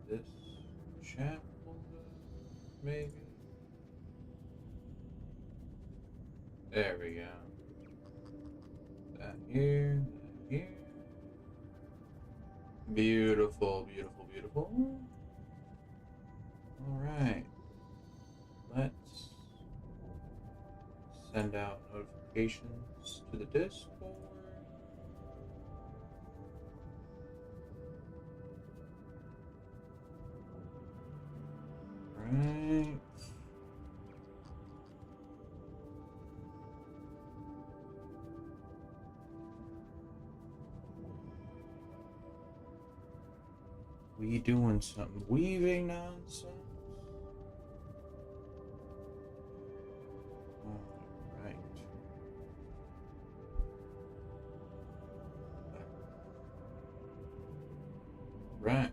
this chapel, maybe? There we go. That here, that here. Beautiful, beautiful, beautiful. Alright. Let's send out notifications to the Discord. Right. We doing some weaving nonsense? Alright. Right.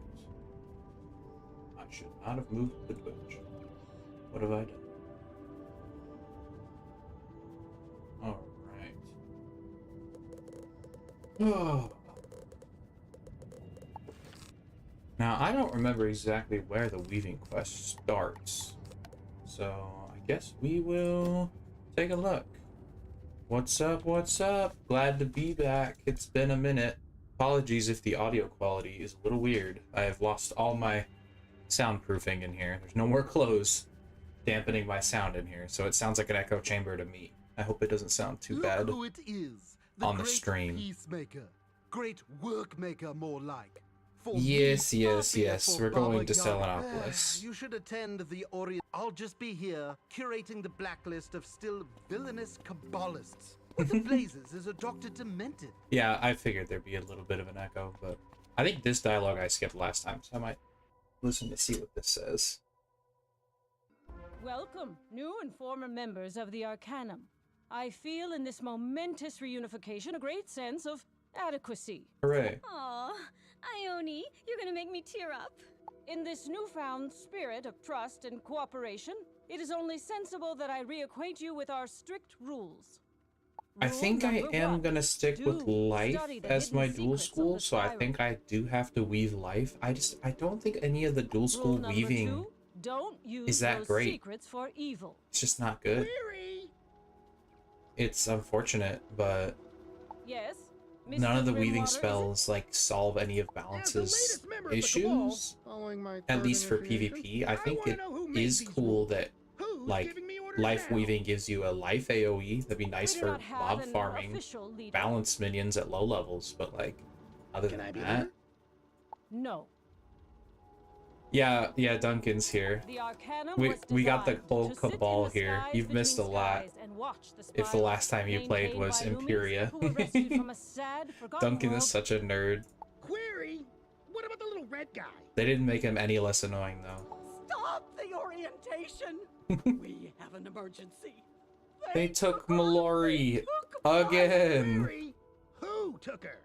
I should not have moved the Twitch. What have I done? Alright. Oh. Now, I don't remember exactly where the weaving quest starts. So, I guess we will take a look. What's up? What's up? Glad to be back. It's been a minute. Apologies if the audio quality is a little weird. I have lost all my soundproofing in here. There's no more clothes dampening my sound in here, so it sounds like an echo chamber to me. I hope it doesn't sound too bad Who it is, on the stream. Peacemaker, great workmaker, more like. Yes. We're going to Selenopolis. You should attend the Orient. I'll just be here, curating the blacklist of still villainous Kabbalists. What the blazes is a doctor demented? Yeah, I figured there'd be a little bit of an echo, but I think this dialogue I skipped last time, so I might listen to see what this says. Welcome, new and former members of the Arcanum. I feel in this momentous reunification a great sense of adequacy. Hooray. Aw, Ione, you're gonna make me tear up. In this newfound spirit of trust and cooperation, it is only sensible that I reacquaint you with our strict rules. I think I Rule am number gonna stick with life study the as my hidden dual secrets of school, the so I spiral. think I do have to weave life. I don't think any of the dual school Rule number weaving 2, don't use is that those great. secrets for evil. It's just not good. It's unfortunate, but Yes? none of the Mr. weaving Grimwater, is it? Spells like solve any of Balance's issues. At least for PvP, I think it is cool that like life weaving gives you a life AoE. That'd be nice We do for not have mob an farming, official leader. balance minions at low levels, but like other than that, No. yeah, Duncan's here. The Arcanum We got the was whole designed to sit in cabal the here. skies You've missed a between lot. skies and watch the If the spirals last time you played maintained was by Loomies Imperia. who were rescued from a sad, forgotten Duncan world. is such a nerd. Query, what about the little red guy? They didn't make him any less annoying though. Stop the orientation! We have an emergency. They took her. Mallory They took my again. Query, who took her?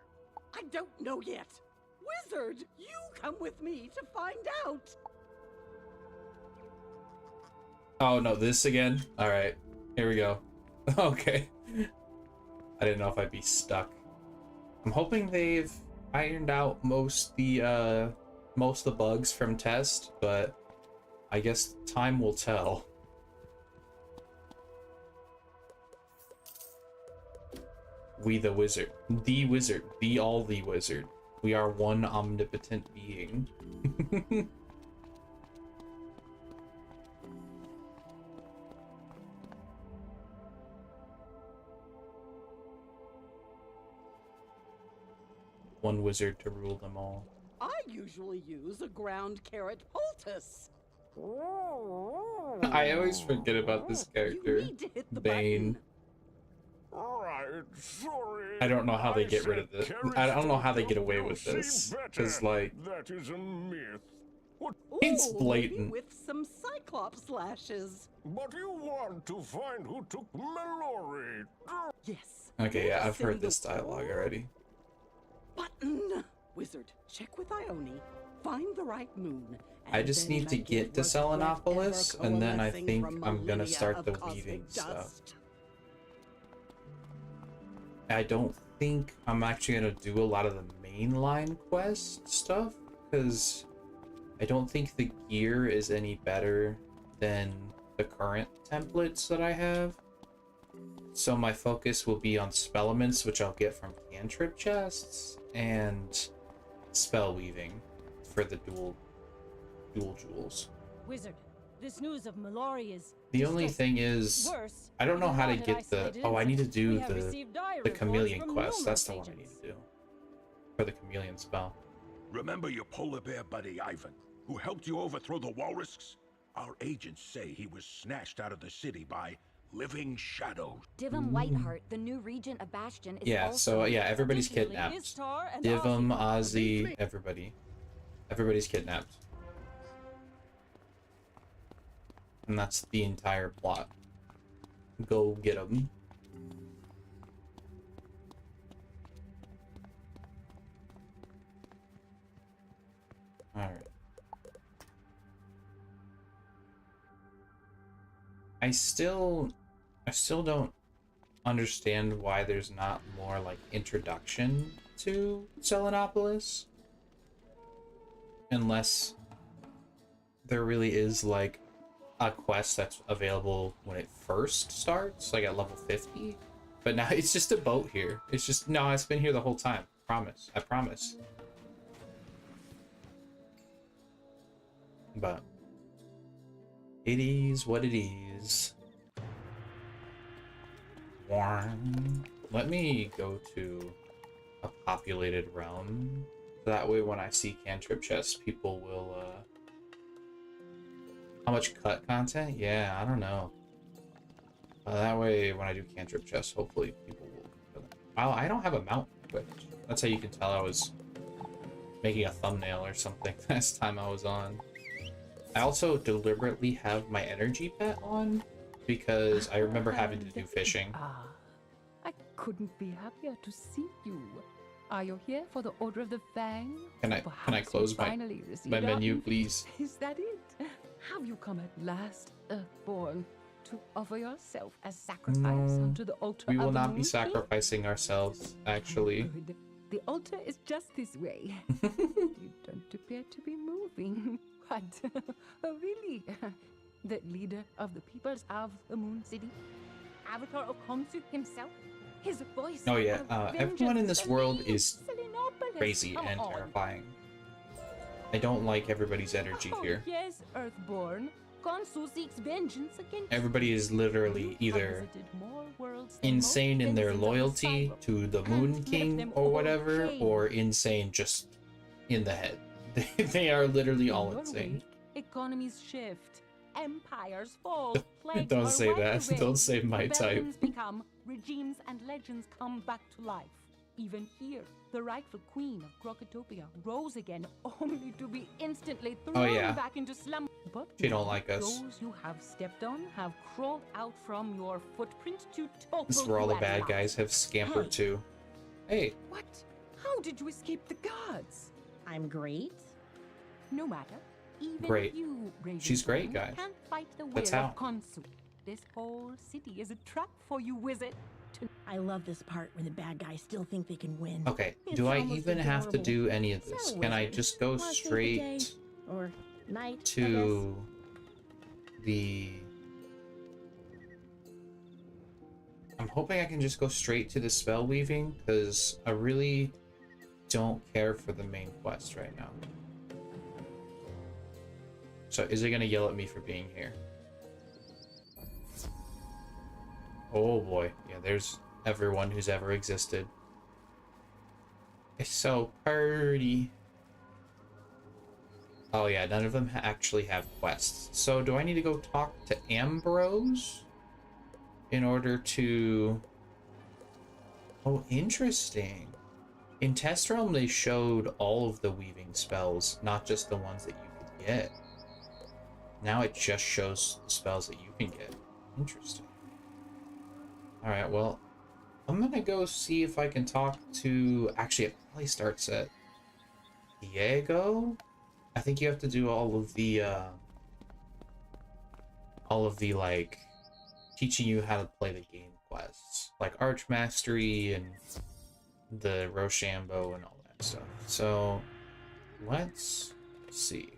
I don't know yet. Wizard, you come with me to find out. Oh no, this again? Alright, here we go. Okay. I didn't know if I'd be stuck. I'm hoping they've ironed out most the bugs from test, but I guess time will tell. We the wizard. The wizard. The all the wizard. We are one omnipotent being. One wizard to rule them all. I usually use a ground carrot poultice. I always forget about this character, You need to hit the Bane. button. Right, sorry. I don't know how they get rid of said this. carrots I don't know how they don't get away help with you this, see better. because like That is a myth. What? It's Ooh, blatant. maybe with some cyclops lashes. But you want to find who took Mallory. Yes. okay, yeah, I've Send heard the this dialogue already. Button. Wizard, check with Ione. Find the right moon. I just then need to make get it to was Selenopolis, forever and then I coalescing think from I'm gonna millennia start of the cosmic weaving stuff. dust. I don't think I'm actually gonna do a lot of the mainline quest stuff, because I don't think the gear is any better than the current templates that I have. So my focus will be on spell elements, which I'll get from cantrip chests, and spell weaving for the dual jewels. Wizard, this news of Mallory is The only thing is, worse. I don't know Even how to not an get the... isolated Oh, I need to incident. do We have received dire the reports chameleon from quest. That's the numerous one I need agents. to do. For the chameleon spell. Remember your polar bear buddy, Ivan, who helped you overthrow the walruses? Our agents say he was snatched out of the city by living shadows. Divum Whiteheart, the new regent of Bastion, is Yeah, also... so yeah, everybody's Additionally, kidnapped. Istar and Divum, Ozzy Ozzy, everybody. Everybody's kidnapped. And that's the entire plot. Go get them. Alright. I still don't understand why there's not more like introduction to Selenopolis, unless there really is like a quest that's available when it first starts, like at level 50. But now it's just a boat here. It's just, no, it's been here the whole time. Promise. I promise. But it is what it is. Warm. Let me go to a populated realm. That way when I see cantrip chests, people will, how much cut content? Yeah, I don't know. That way when I do cantrip chests, hopefully people will. Wow, I don't have a mount equipped. That's how you can tell I was making a thumbnail or something last time I was on. I also deliberately have my energy pet on because I remember having to do fishing. Ah, I couldn't be happier to see you. Are you here for the Order of the Fang? Can I close my menu, please? Is that it? Have you come at last, Earthborn, to offer yourself as sacrifice unto the altar We will of the not be Moon King? sacrificing ourselves, actually. Good. The altar is just this way. You don't appear to be moving. What? Oh, really? The leader of the peoples of the Moon City? Avatar of Khonsu himself? His voice. Oh yeah, of everyone in vengeance this world is Selenopolis, crazy come and on. terrifying. I don't like everybody's energy Oh, here. yes, Earthborn. Khonsu seeks vengeance against Everybody is literally you. Have either visited more worlds than insane most in their denizens of the loyalty Cyber. to the Can't Moon let King them or all whatever, change. or insane just in the head. They are literally all In your insane. wake, economies shift, empires fall, plagues Don't are say wiped that. away, Don't say my type. rebellions become, regimes and legends come back to life. Even here, the rightful queen of Crocotopia rose again, only to be instantly thrown yeah. back into slumber. But She don't now like us. those you have stepped on have crawled out from your footprint to total This is where all the you at bad last. guys have scampered Hey. to. Hey, What? How did you escape the guards? I'm great. No matter. Even Great. you, She's great, Raven, guys. can't fight the will That's of how. Khonsu. This whole city is a trap for you, wizard. I love this part where the bad guys still think they can win. okay. It's Do I almost even have to adorable. do any of this? So, Can I wizard, just go wanna save the day? straight Or night, I to the... I'm hoping I can just go straight to the spell weaving, because I really don't care for the main quest right now. So is it gonna yell at me for being here? Oh boy, yeah, there's everyone who's ever existed. It's so pretty. Oh yeah, none of them actually have quests. So do I need to go talk to Ambrose in order to... Oh, interesting. In Test Realm, they showed all of the weaving spells, not just the ones that you could get. Now it just shows the spells that you can get. Interesting. Alright, well, I'm gonna go see if I can talk to... Actually, it probably starts at Diego? I think you have to do all of the, like, teaching you how to play the game quests. Like Arch Mastery and the Rochambeau and all that stuff. So, let's see.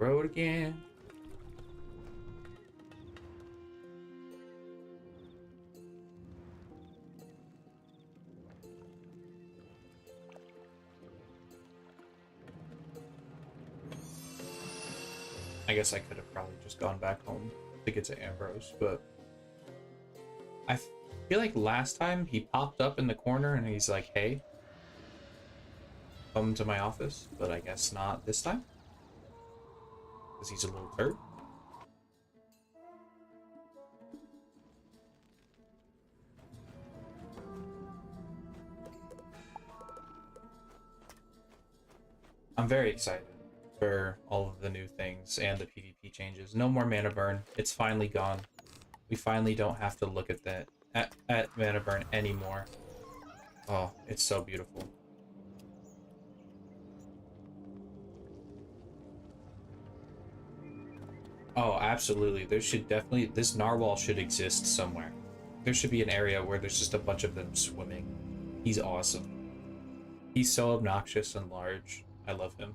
road again. I guess I could have probably just gone back home to get to Ambrose, but I feel like last time he popped up in the corner and he's like, hey, come to my office, but I guess not this time because he's a little turd. I'm very excited for all of the new things and the PvP changes. No more mana burn. It's finally gone. We finally don't have to look at that at mana burn anymore. Oh, it's so beautiful. Oh, absolutely. There should definitely, this narwhal should exist somewhere. There should be an area where there's just a bunch of them swimming. He's awesome. He's so obnoxious and large. I love him.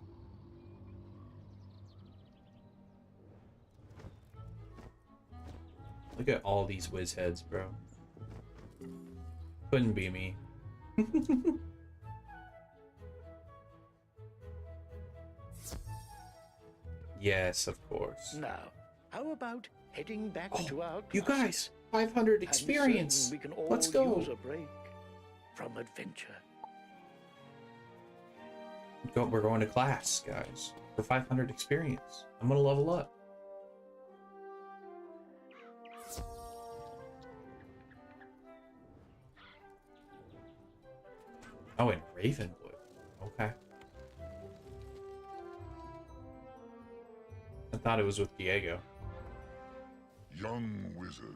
Look at all these whiz heads, bro. Couldn't be me. Yes, of course. Now, how about heading back to our You classes? guys, 500 I'm experience. certain we can all Let's go. use a break from adventure. We're going to class, guys, for 500 experience. I'm gonna level up. Oh, and Ravenwood. Okay. I thought it was with Diego. Young wizard,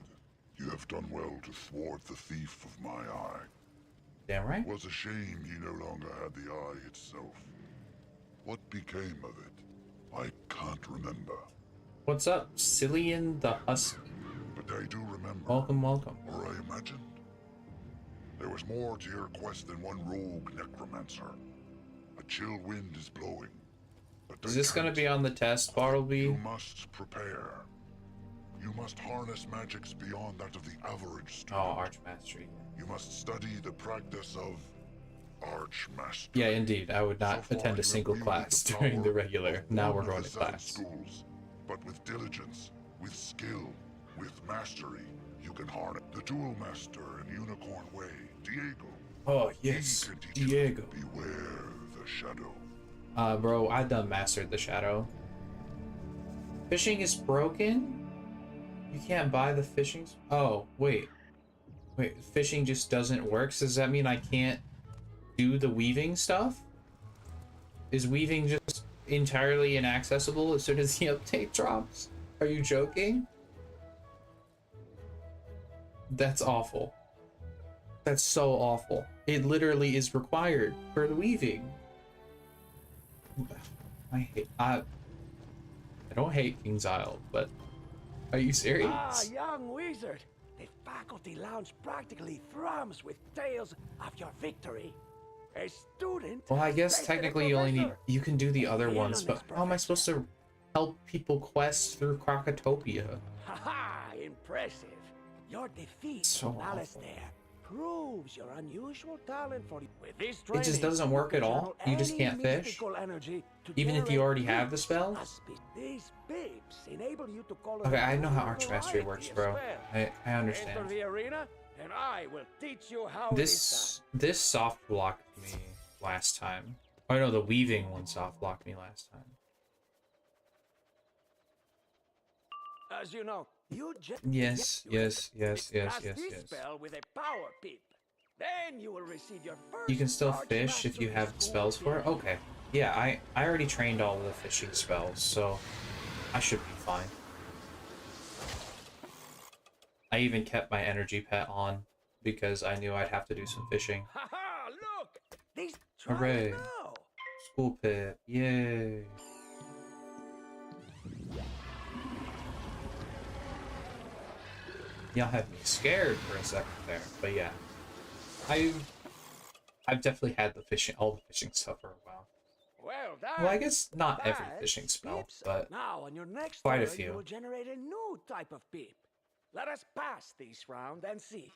you have done well to thwart the thief of my eye. Damn right. It was a shame he no longer had the eye itself. What became of it? I can't remember. What's up, Cillian the Husky? But I do remember. Welcome, welcome. Or I imagined. There was more to your quest than one rogue necromancer. A chill wind is blowing. Is this gonna be on the test, Bartleby? You must prepare. You must harness magics beyond that of the average student. Oh, Archmastery. You must study the practice of Archmastery. Yeah, indeed. I would not So far, attend you a single have class wielded during the power regular. of Now one we're of going the to 7 class. schools. But with diligence, with skill, with mastery, you can harness the Duel Master in Unicorn Way, Diego. Oh, yes, He can teach Diego. you. Beware the shadow. Bro, I done mastered the shadow. Fishing is broken? You can't buy the fishing... Oh, wait. Wait, fishing just doesn't work? So does that mean I can't do the weaving stuff? Is weaving just entirely inaccessible as soon as the update drops? Are you joking? That's awful. That's so awful. It literally is required for the weaving. I don't hate King's Isle, but are you serious? Ah, young wizard! The faculty lounge practically thrums with tales of your victory. A student. Well, I guess has technically a you only need, professor. you can do the other In ones, on but this, how am I supposed to help people quest through Crocotopia? Haha! Impressive. Your defeat So of awful. Alistair proves your unusual talent for with this It just training, doesn't work you at can all? channel You just any can't fish? mystical energy to Even if you generate already have the bits. spells? These bibs enable you to call Okay, I know how a Archmastery variety works, of bro. spells. I Enter understand. the arena, and I will teach you how it is This soft blocked me last time. Oh no, the weaving one soft blocked me last time. done. As you know, you just Yes, yes, yes, yes, cast yes, this yes. spell with a power pip. Then you will receive your first You can still large fish if you mastery have school spells for it? pin. Okay. Yeah, I already trained all of the fishing spells, so I should be fine. I even kept my energy pet on because I knew I'd have to do some fishing. Haha! Look, these try Hooray. now. School pit, yay. Y'all had me scared for a second there, but yeah. I've definitely had the fishing, all the fishing stuff for a while. Well done. Well, I guess not every But fishing spell, peeps, but now on your next quite a turn, few. you will generate a new type of peep. Let us pass this round and see.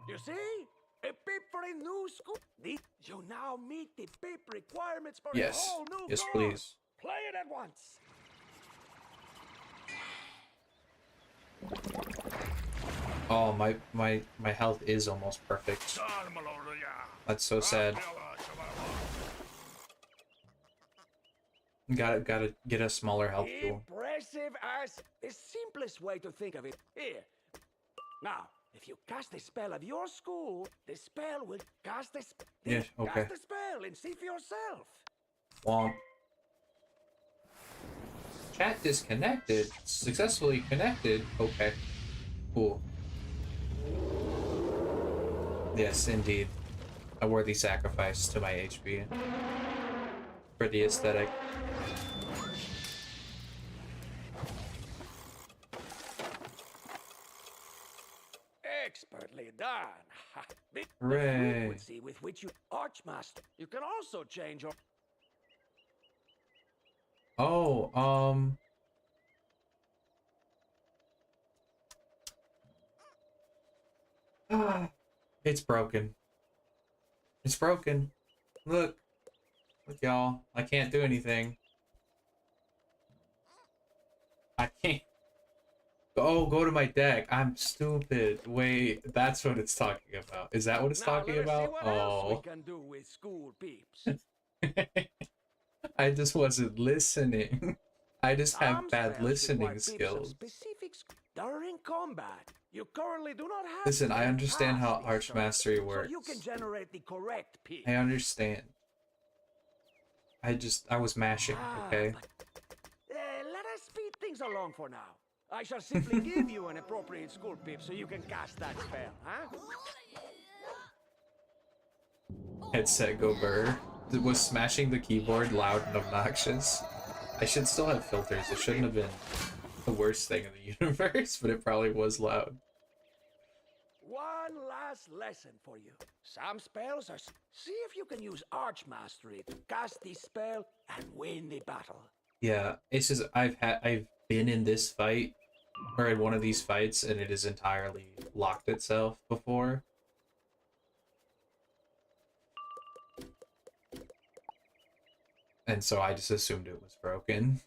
You see? A peep for a new school. You now meet the peep requirements for a Yes. whole new Yes, course. please. Play it at once. Oh, my health is almost perfect. That's so sad. Gotta get a smaller health pool. Impressive as the simplest way to think of it. Here. Now, if you cast a spell of your school, the spell will cast the Yeah, okay. cast the spell and see for yourself. Womp. Chat disconnected. Successfully connected. Okay. Cool. Yes, indeed. A worthy sacrifice to my HP. For the aesthetic. Expertly done. The Hooray. frequency with which you Archmaster. You can also change your Oh, it's broken. It's broken. Look. Look, y'all. I can't do anything. I can't. Oh, go to my deck. I'm stupid. Wait, that's what it's talking about. Is that what it's Now, talking let us see about? what else we Oh. can do with school peeps. I just wasn't listening. I just have Some bad spells listening require peeps of skills. specific during combat. You currently do not have Listen, to I get understand how past these Archmastery turns, works. So you can generate the correct peep. I understand. I was mashing, okay? Let us speed things along for now. I shall simply give you an appropriate school peep so you can cast that spell, huh? Headset go burr. Was smashing the keyboard loud and obnoxious? I should still have filters. It shouldn't have been the worst thing in the universe, but it probably was loud. One last lesson for you. Some spells are... See if you can use Archmastery to cast the spell and win the battle. Yeah, it's just I've been in this fight or in one of these fights and it has entirely locked itself before. And so I just assumed it was broken.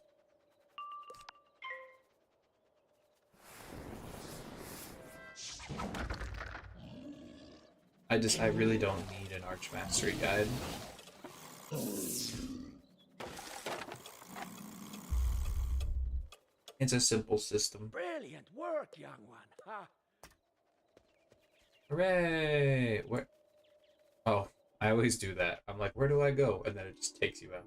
I really don't need an Archmastery guide. It's a simple system. Brilliant work, young one. Huh? Hooray! Where? Oh, I always do that. I'm like, where do I go? And then it just takes you out.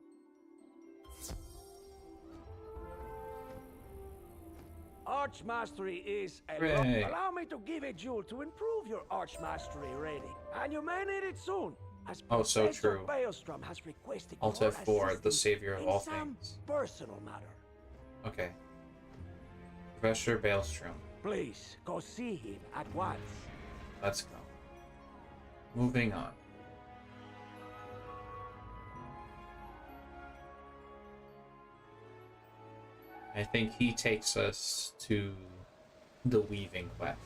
Archmastery is a Hooray. Allow me to give a jewel to improve your Archmastery rating. And you may need it soon. As Oh, so Professor true. Baelstrom has requested Alt your F4, the assistance savior of in all some things. personal matter. Okay. Professor Baelstrom. Please, go see him at once. Let's go. Moving on. I think he takes us to the Weaving quest.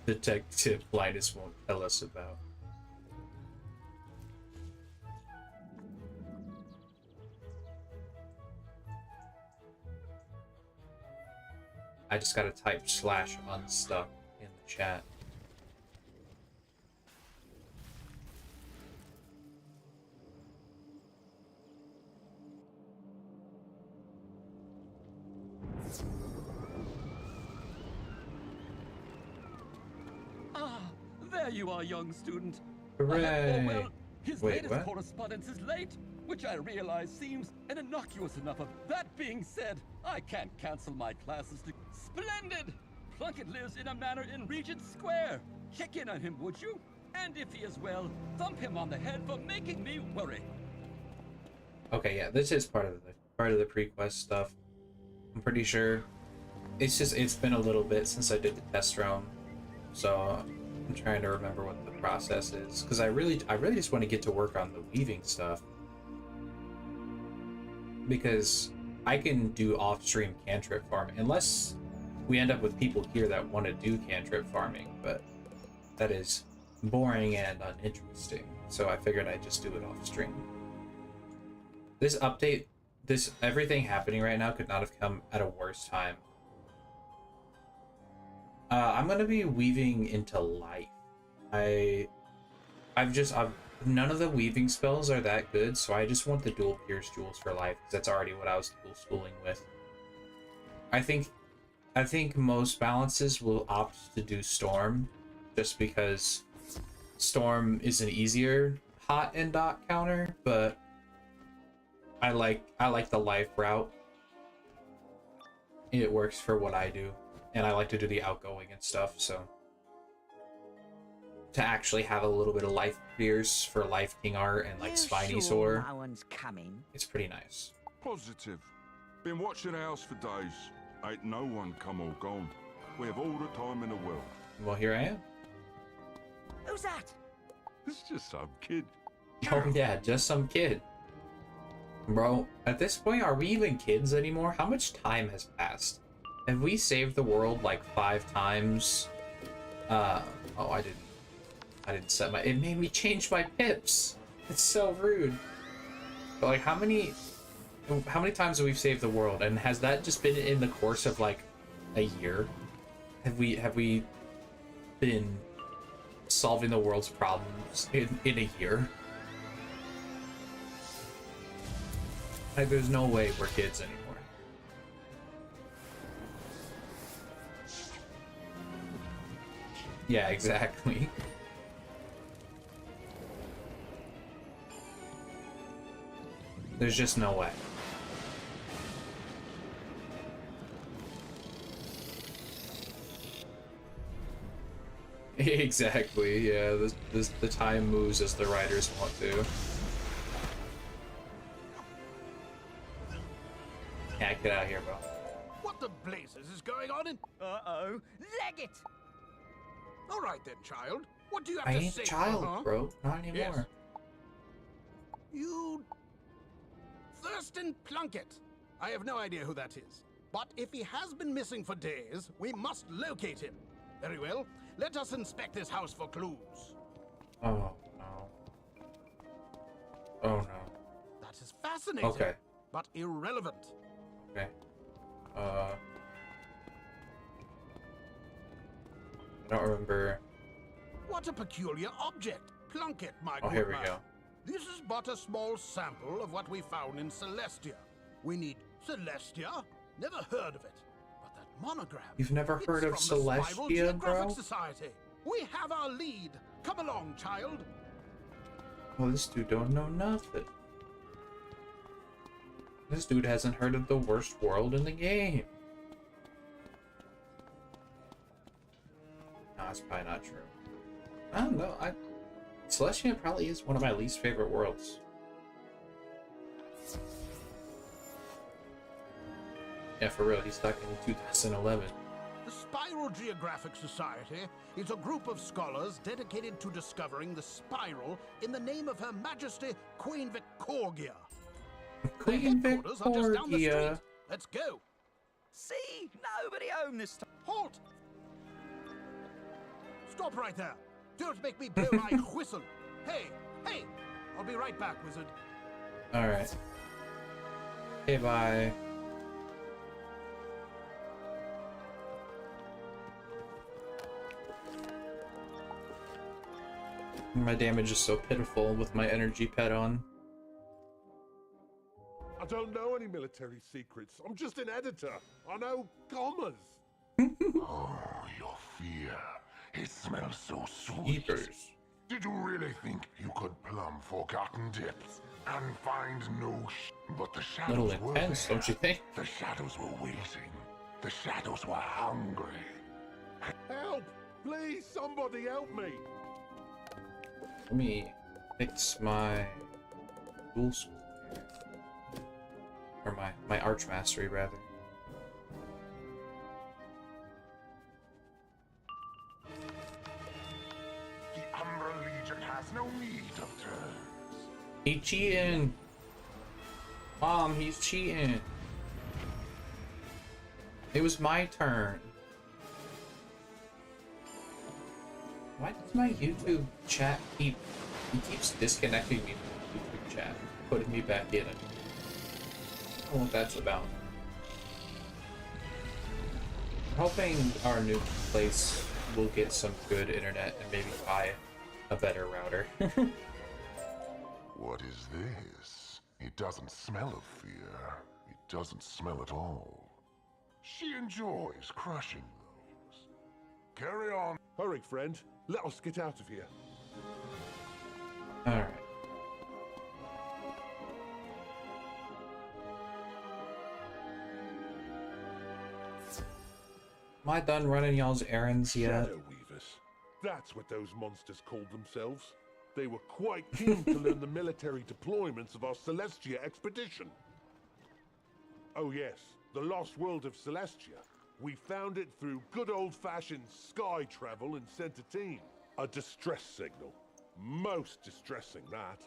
Detective Linus won't tell us about. I just gotta type /unstuck in the chat. Ah, there you are, young student. Hooray! Oh, well, his Wait, latest what? correspondence is late, which I realize seems innocuous enough. Of that being said, I can't cancel my classes to... Splendid! Plunkett lives in a manor in Regent Square. Check in on him, would you? And if he is well, thump him on the head for making me worry. Okay, yeah, this is part of the pre-quest stuff. I'm pretty sure. It's been a little bit since I did the test realm, so I'm trying to remember what the process is, because I really just want to get to work on the weaving stuff, because I can do off-stream cantrip farming, unless we end up with people here that want to do cantrip farming, but that is boring and uninteresting. So I figured I'd just do it off-stream. This update, everything happening right now could not have come at a worse time. I'm gonna be weaving into life. None of the weaving spells are that good, so I just want the dual pierce jewels for life, because that's already what I was dual schooling with. I think most balances will opt to do storm, just because storm is an easier hot and dot counter, but I like the life route. It works for what I do, and I like to do the outgoing and stuff, so to actually have a little bit of life pierce for life king art and like spiny sword, no one's coming? It's pretty nice. Positive. Been watching the house for days. Ain't no one come or gone. We have all the time in the world. Well, here I am. Who's that? It's just some kid. Oh yeah, just some kid. Bro, at this point, are we even kids anymore? How much time has passed? Have we saved the world like 5 times? Oh, I didn't set my... It made me change my pips. It's so rude. But like, how many times have we saved the world? And has that just been in the course of like a year? Have we been solving the world's problems in a year? Like, there's no way we're kids anymore. Yeah, exactly. There's just no way. Exactly, yeah, the time moves as the writers want to. Yeah, get out of here, bro. What the blazes is going on in... Uh-oh. Leg it! All right then, child. What do you have I to ain't say? a child, bro. Not anymore. Yes. You... Thurston Plunkett. I have no idea who that is. But if he has been missing for days, we must locate him. Very well. Let us inspect this house for clues. Oh, no. Oh, no. That is fascinating. Okay. But irrelevant. Okay. I don't remember. What a peculiar object. Plunkett, my Oh, good here we man. go. This is but a small sample of what we found in Celestia. We need Celestia? Never heard of it. But that monogram... You've never heard of from the Spiral Celestia, Geographic bro? Society. We have our lead. Come along, child. Well, this dude don't know nothing. This dude hasn't heard of the worst world in the game. No, that's probably not true. I don't know. Celestia probably is one of my least favorite worlds. Yeah, for real, he's stuck in 2011. The Spiral Geographic Society is a group of scholars dedicated to discovering the spiral in the name of Her Majesty Queen Victorgia. Queen Their headquarters are just down the Victorgia. street. Let's go. See? Nobody home this time. Halt! Stop right there. Don't make me blow my whistle. Hey, hey! I'll be right back, wizard. Alright. Okay, bye. My damage is so pitiful with my energy pet on. I don't know any military secrets. I'm just an editor. I know commas. Oh, your fear. It smells so sweet. Jeepers. Did you really think you could plumb forgotten depths and find no But the shadows Little were intense, there. don't you think? The shadows were waiting. The shadows were hungry. Help! Please, somebody help me! Let me fix my dual school here. Or my arch mastery, rather. no need of turns. He cheating. Mom, he's cheating. It was my turn. Why does my YouTube chat keeps disconnecting me from YouTube chat, putting me back in it? I don't know what that's about. I'm hoping our new place will get some good internet and maybe buy a better router. What is this? It doesn't smell of fear. It doesn't smell at all. She enjoys crushing those. Carry on. Hurry, friend. Let us get out of here. Alright. Am I done running y'all's errands yet? Shadow Weavers. That's what those monsters called themselves. They were quite keen to learn the military deployments of our Celestia expedition. Oh yes, the lost world of Celestia. We found it through good old-fashioned sky travel and sent a team. A distress signal. Most distressing, that.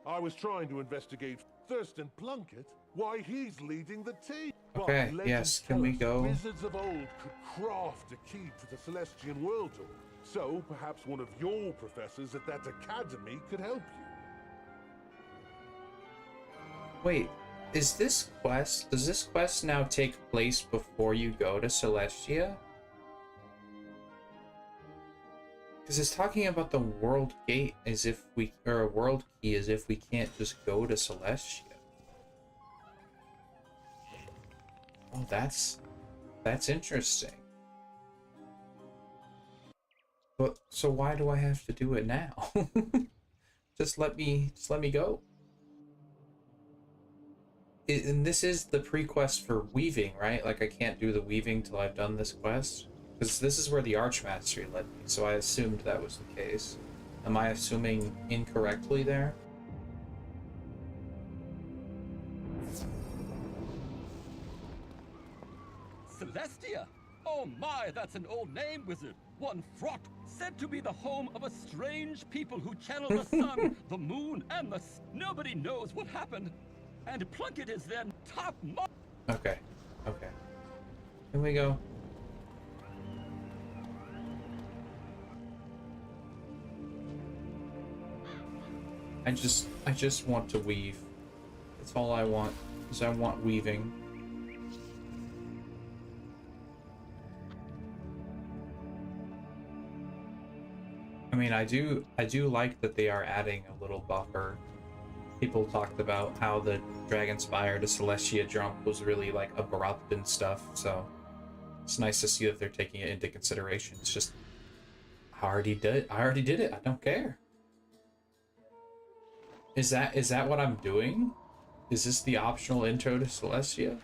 I was trying to investigate Thurston Plunkett, why he's leading the team. Okay, But yes, legends can tell we us go? Wizards of old could craft a key to the Celestian world door. So perhaps one of your professors at that academy could help you. Wait, does this quest now take place before you go to Celestia? Because it's talking about the world gate as if or a world key as if we can't just go to Celestia. Oh, that's interesting. But so why do I have to do it now? just let me go. And this is the pre-quest for weaving, right? Like I can't do the weaving till I've done this quest? Because this is where the Archmastery led me, so I assumed that was the case. Am I assuming incorrectly there? Celestia? Oh my, that's an old name, wizard. One fraught, said to be the home of a strange people who channel the sun, the moon, and the nobody knows what happened. And Plunkett is then top mo- Okay. Here we go. I just want to weave. That's all I want, is I want weaving. I mean, I do like that they are adding a little buffer. People talked about how the Dragonspire to Celestia jump was really like abrupt and stuff, so it's nice to see that they're taking it into consideration. It's just I already did it. I don't care. Is that what I'm doing? Is this the optional intro to Celestia?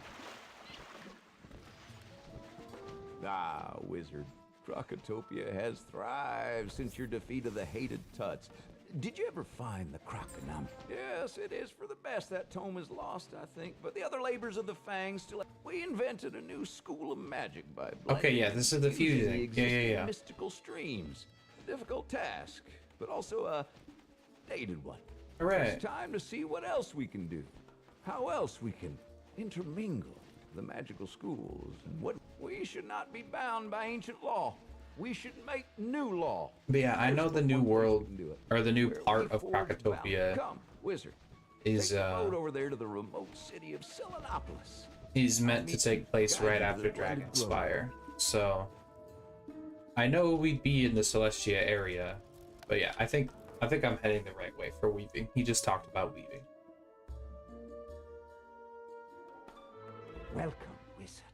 Ah, wizard. Crocotopia has thrived since your defeat of the hated Tuts. Did you ever find the Croconom? Yes, it is for the best. That tome is lost, I think. But the other labors of the Fang still... We invented a new school of magic by Okay, yeah, this is the fusion thing. Yeah. Mystical streams. A difficult task, but also a dated one. Hooray. It's time to see what else we can do. How else we can intermingle the magical schools. And what we should not be bound by ancient law. We should make new law. But yeah, I know the new world, or the new part of Crocotopia Come, wizard. is Take the road over there to the remote city of Selenopolis. is meant to take place right after Dragonspire. So I know we'd be in the Celestia area, but yeah, I think I'm heading the right way for weaving. He just talked about weaving. Welcome, wizard,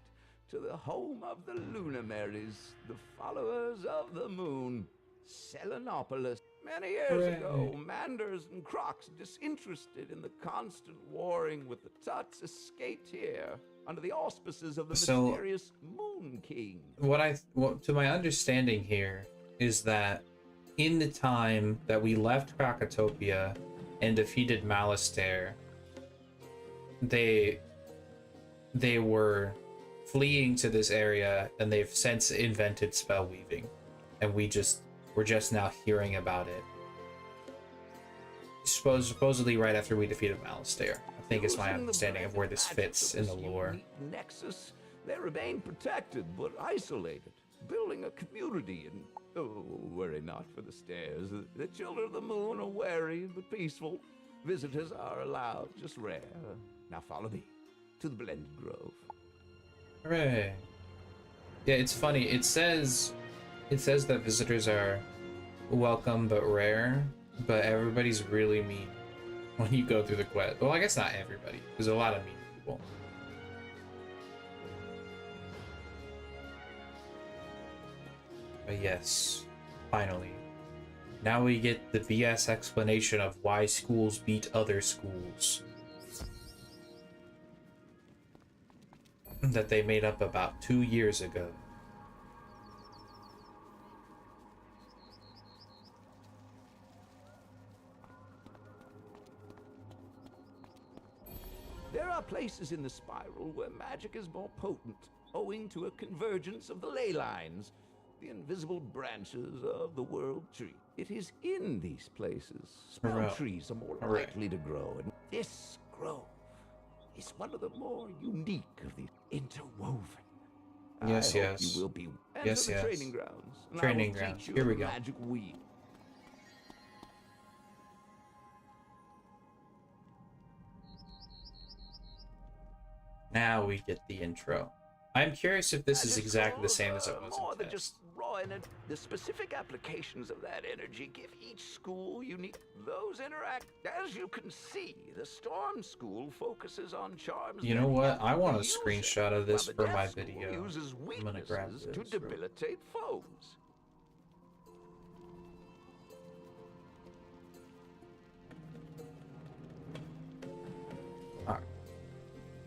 to the home of the Luminaries, the followers of the moon, Selenopolis. Many years ago, Manders and Crocs, disinterested in the constant warring with the Tuts, escaped here under the auspices of the mysterious Moon King. What to my understanding here is that in the time that we left Crocotopia and defeated Malastare, they were fleeing to this area, and they've since invented spell weaving, and we're just now hearing about it. supposedly right after we defeated Alistair. I think is my understanding of where this fits in the lore. Nexus, they remain protected but isolated, building a community and, oh, worry not for the stairs. The children of the moon are wary but peaceful. Visitors are allowed, just rare. Now follow me to the Blended Grove. Hooray. Yeah, it's funny. It says that visitors are welcome but rare, but everybody's really mean when you go through the quest. Well, I guess not everybody. There's a lot of mean people. But yes, finally. Now we get the BS explanation of why schools beat other schools. That they made up about 2 years ago. There are places in the spiral where magic is more potent, owing to a convergence of the ley lines, the invisible branches of the world tree. It is in these places spell trees are more likely to grow, and this grove is one of the more unique of the interwoven. Yes, I yes. hope you will be. Yes, Enter the yes. training grounds. And Training I will grounds. teach you Here we the go. Magic weed. Now we get the intro. I'm curious if this is exactly the same as it was More in than test. just raw energy. The specific applications of that energy give each school unique. Those interact. As you can see, the Storm School focuses on charms. You know that what? help I want a the user, screenshot of this while for the my Death School video. uses I'm gonna grab weaknesses this. to debilitate foes. Alright.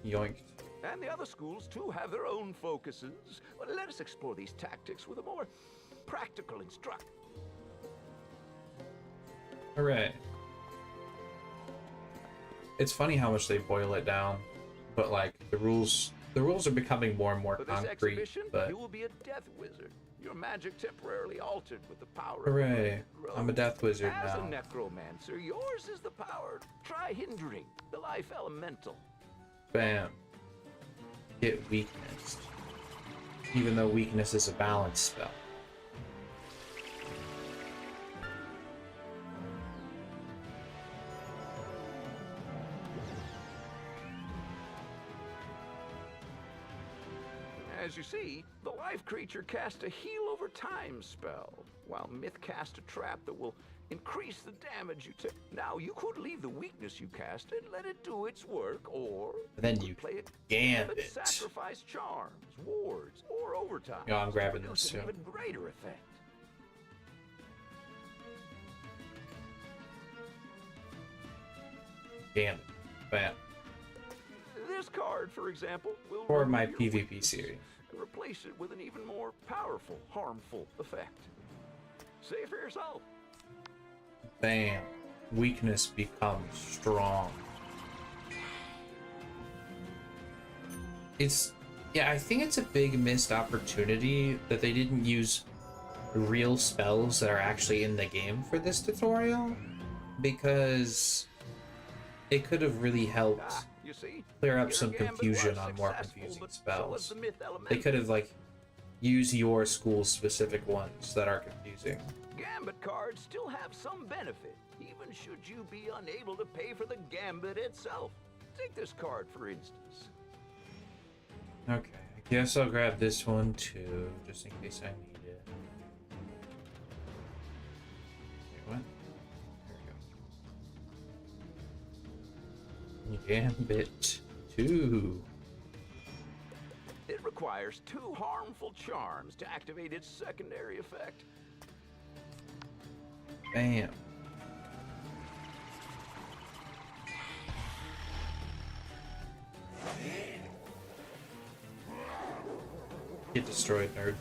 Yoinked. And the other schools, too, have their own focuses. Well, let us explore these tactics with a more practical instruction. Hooray. It's funny how much they boil it down, but like the rules are becoming more and more For this concrete. exhibition, But you will be a death wizard. Your magic temporarily altered with the power hooray. of the Blended Grove. I'm a death wizard As now. a necromancer, yours is the power. Try hindering the life elemental. Bam. Get weakness. Even though weakness is a balance spell. As you see, the life creature casts a heal over time spell, while Myth casts a trap that will increase the damage you take. Now, you could leave the weakness you cast and let it do its work, or Then you could play it gambit. sacrifice charms, wards, or overtime. Yeah, I'm grabbing to this, produce an too. even greater effect. Gambit. Bam. This card, for example, will For remove my your PvP weakness series. and replace it with an even more powerful, harmful effect. Say for yourself. Bam. Weakness becomes strong. Yeah, I think it's a big missed opportunity that they didn't use real spells that are actually in the game for this tutorial, because it could have really helped You see, clear up your some gambit confusion was on more successful, confusing but so spells. was the myth They elemental. could have like used your school's specific ones that are confusing. Gambit cards still have some benefit, even should you be unable to pay for the gambit itself. Take this card, for instance. Okay, I guess I'll grab this one too, just in case I need it. Wait, what? There we go. Gambit 2. It requires 2 harmful charms to activate its secondary effect. Bam. Get destroyed, nerd.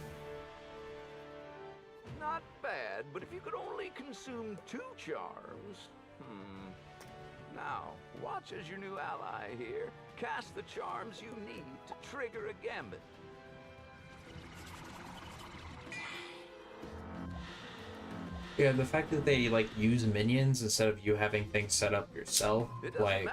Not bad, but if you could only consume 2 charms... Now, watch as your new ally here cast the charms you need to trigger a gambit. Yeah, the fact that they like use minions instead of you having things set up yourself, like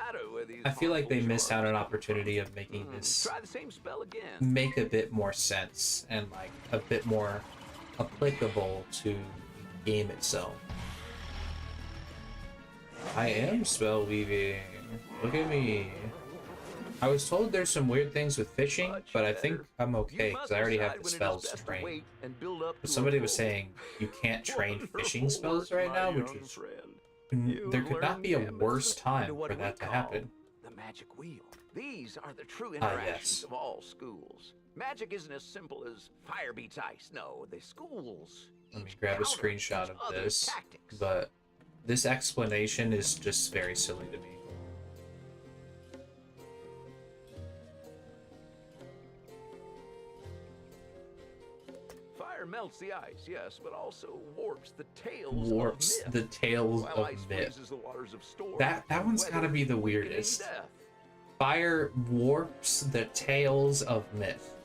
I feel like they missed out an opportunity of making this Try the same spell again. make a bit more sense and like a bit more applicable to the game itself. I am spell weaving. Look at me. I was told there's some weird things with fishing, but I think I'm okay because I already have the spells trained. But somebody was saying you can't train fishing spells right now, which is there could not be a worse time for that to happen. The magic wheel. These are the true Ah, interactions yes. of all schools. Magic isn't as simple as fire beats ice. No, the schools. Let me grab a screenshot of this, but this explanation is just very silly to me. Fire melts the ice, yes, but also warps the tails Warps of myth. the tails While of ice myth. freezes the waters of storm, That one's weather, gotta be the weakening weirdest. death. Fire warps the tails of myth.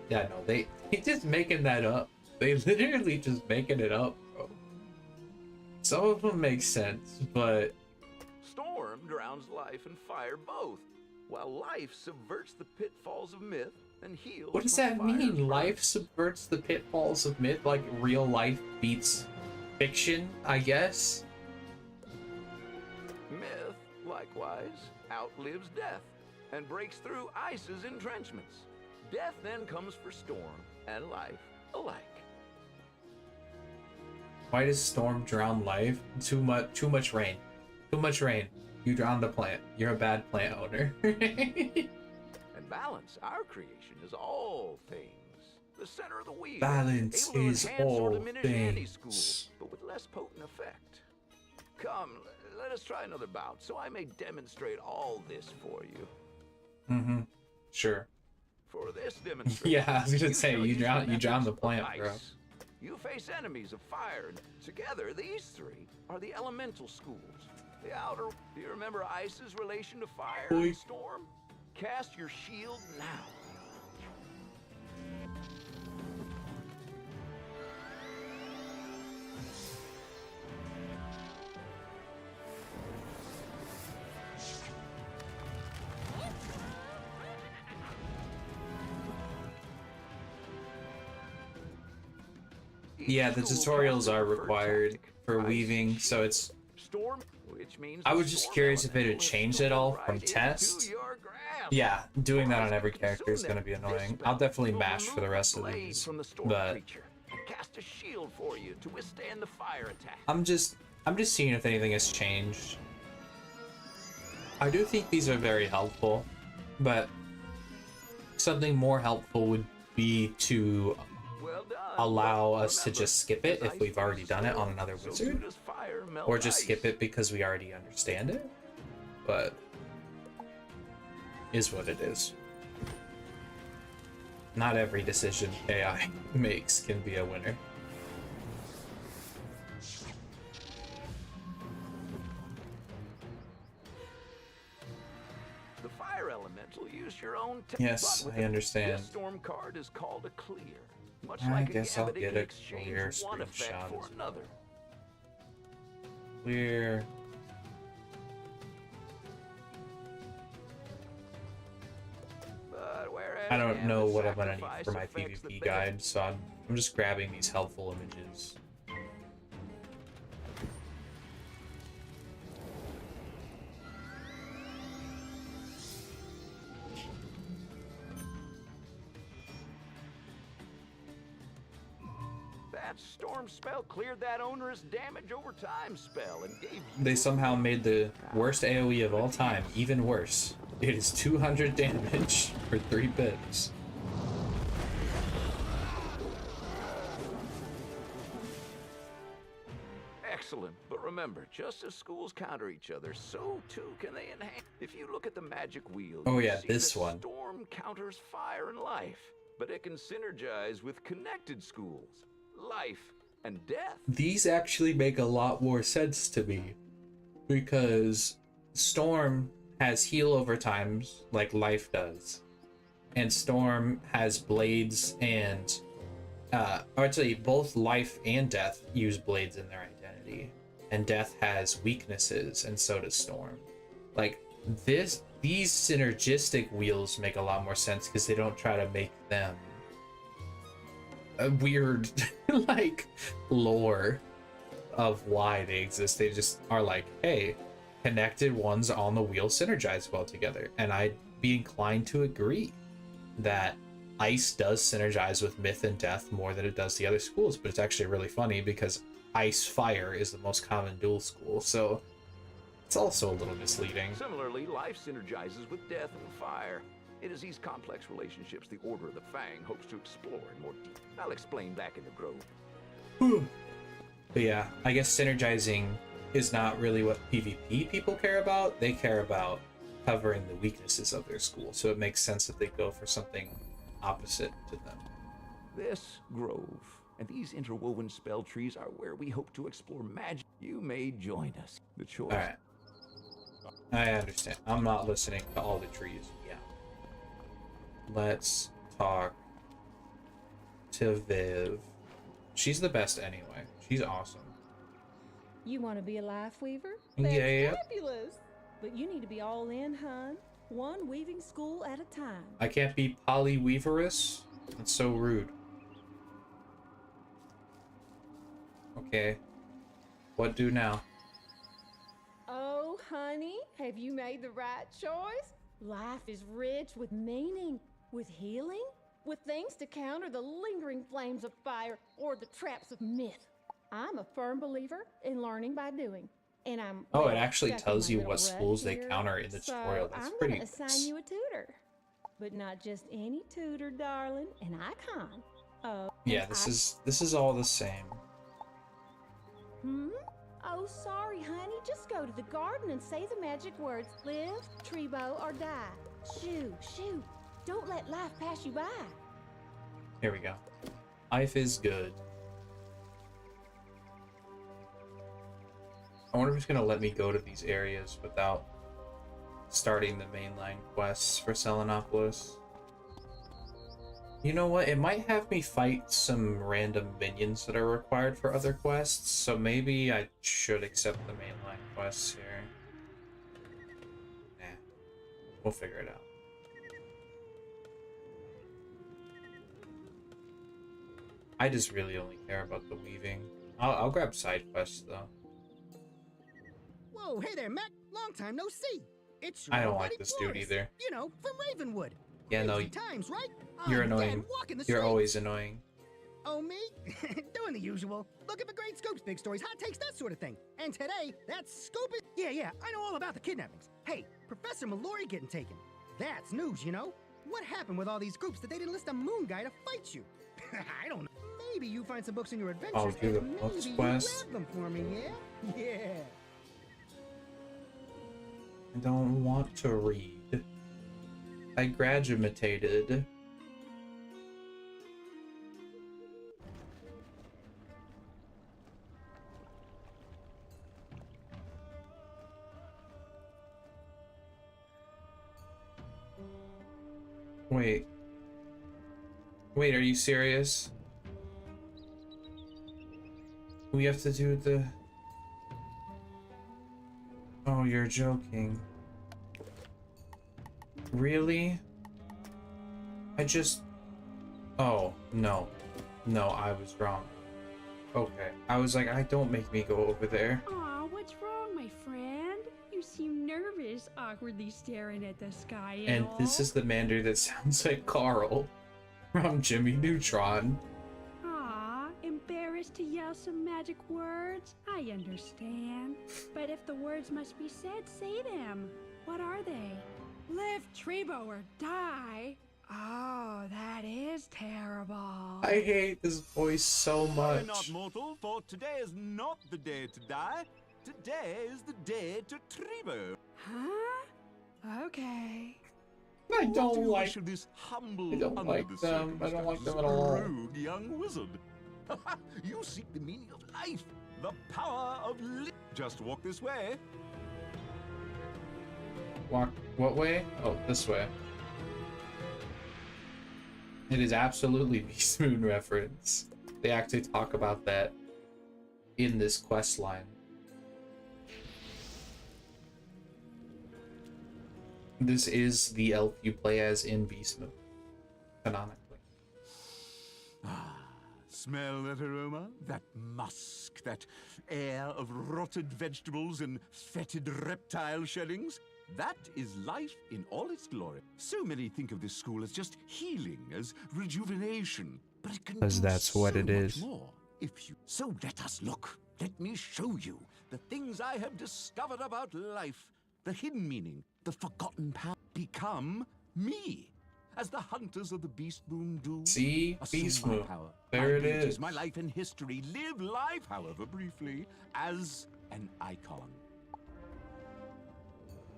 Yeah, no, they just making that up. They literally just making it up, bro. Some of them make sense, but Storm drowns life and fire both, while life subverts the pitfalls of myth and heals. what does from that fire's mean? burn. Life subverts the pitfalls of myth, like real life beats fiction, I guess. Myth, likewise, outlives death and breaks through ice's entrenchments. Death then comes for storm and life alike. Why does storm drown life? Too much rain. Too much rain. You drown the plant. You're a bad plant owner. And balance, our creation, is all things. The center of the wheel. Balance able to is enhance or all diminish any things. school, but with less potent effect. Come, let us try another bout, so I may demonstrate all this for you. Mm-hmm. Sure. For this demonstration, Yeah, I was gonna say shall you use drown methods the of plant, bro. ice. You face enemies of fire, and together these three are the elemental schools. The outer. Do you remember ice's relation to fire and storm? Cast your shield now. Yeah, the tutorials are required for weaving, so it's. Storm, which means I was just curious if it had changed at all from test. Yeah, doing that on every character is gonna be annoying. I'll definitely mash for the rest of these, but cast a shield for you to withstand the fire attack. I'm just seeing if anything has changed. I do think these are very helpful, but something more helpful would be to allow us to just skip it if we've already done it on another wizard, or just skip it because we already understand it, but is what it is. Not every decision AI makes can be a winner. The fire elemental use your own. Yes, I understand. This storm card is called a clear. Much I like guess a I'll gambit, get it a exchange clear one effect screenshot for as another. We're I don't know what I'm gonna need for my PvP guide, so I'm just grabbing these helpful images. That storm spell cleared that onerous damage over time spell and gave you. They somehow made the worst AoE of all time even worse. It is 200 damage for 3 bits. Excellent, but remember, just as schools counter each other, so too can they enhance. If you look at the magic wheel, Oh you yeah, see this that one. Storm counters fire and life, but it can synergize with connected schools, life and death. These actually make a lot more sense to me, because Storm has heal over times like life does, and Storm has blades and or actually, both life and death use blades in their identity, and death has weaknesses, and so does Storm. Like these synergistic wheels make a lot more sense because they don't try to make them a weird like lore of why they exist. They just are like, hey, connected ones on the wheel synergize well together, and I'd be inclined to agree that ice does synergize with myth and death more than it does the other schools, but it's actually really funny because ice fire is the most common dual school, so it's also a little misleading. Similarly, life synergizes with death and fire. It is these complex relationships the Order of the Fang hopes to explore in more detail. I'll explain back in the grove. But yeah, I guess synergizing is not really what PvP people care about. They care about covering the weaknesses of their school, so it makes sense that they go for something opposite to them. This grove and these interwoven spell trees are where we hope to explore magic. You may join us. The choice. Alright. I understand. I'm not listening to all the trees. Yeah. Let's talk to Viv. She's the best anyway. She's awesome. You want to be a life weaver? Yeah, yeah. Fabulous. But you need to be all in, hun. One weaving school at a time. I can't be polyweaverous? That's so rude. Okay. What do now? Oh, honey, have you made the right choice? Life is rich with meaning, with healing, with things to counter the lingering flames of fire or the traps of myth. I'm a firm believer in learning by doing. And I'm it actually tells you what schools they counter in the tutorial. That's pretty I'm gonna assign you a tutor. But not just any tutor, darling, an icon. Yeah, this is all the same. Oh, sorry, honey. Just go to the garden and say the magic words. Live, Trebo, or die. Shoo, shoo. Don't let life pass you by. Here we go. Life is good. I wonder if it's gonna let me go to these areas without starting the mainline quests for Selenopolis. You know what? It might have me fight some random minions that are required for other quests, so maybe I should accept the mainline quests here. Nah. We'll figure it out. I just really only care about the weaving. I'll grab side quests though. Whoa, hey there, Mac. Long time no see. It's I don't like this dude either. You know, from Ravenwood. Yeah, no, times, right? you're I'm annoying. You're always annoying. Oh, me? Doing the usual. Looking for great scoops, big stories, hot takes, that sort of thing. And today, that scoop is... Yeah, I know all about the kidnappings. Hey, Professor Mallory getting taken. That's news, you know? What happened with all these groups that they didn't list a moon guy to fight you? I don't know. Maybe you find some books in your adventures I'll do the and books maybe quest. you grab them for me, yeah? Yeah. I don't want to read. I graduated. Wait. Wait, are you serious? We have to do the... Oh, you're joking. Really? I just... Oh, no. No, I was wrong. Okay. I was like, don't make me go over there. Aw, what's wrong, my friend? You seem nervous, awkwardly staring at the sky And all. this is the Mander that sounds like Carl from Jimmy Neutron. Aw, embarrassed to yell some magic words? I understand. But if the words must be said, say them. What are they? Live, Trebo, or die? Oh, that is terrible. I hate this voice so much. Fear not, mortal, for today is not the day to die. Today is the day to Trebo. Huh? Okay. I don't like. Wish of this humble, I don't like under the them. I don't like them at circumstances, all. rude young wizard. You seek the meaning of life, the power of Just walk this way. Walk what way? Oh, this way. It is absolutely Beast Moon reference. They actually talk about that in this quest line. This is the elf you play as in Beast Moon, canonically. Smell that aroma? That musk, that air of rotted vegetables and fetid reptile shellings? That is life in all its glory. So many think of this school as just healing, as rejuvenation. But it can do Because that's what so it much is. more if you... So let us look. Let me show you the things I have discovered about life. The hidden meaning, the forgotten power. Become me. As the hunters of the Beast Moon do. See? Assume Beast my Moon. power, There my it abilities, is. My life and history. Live life, however briefly, as an icon.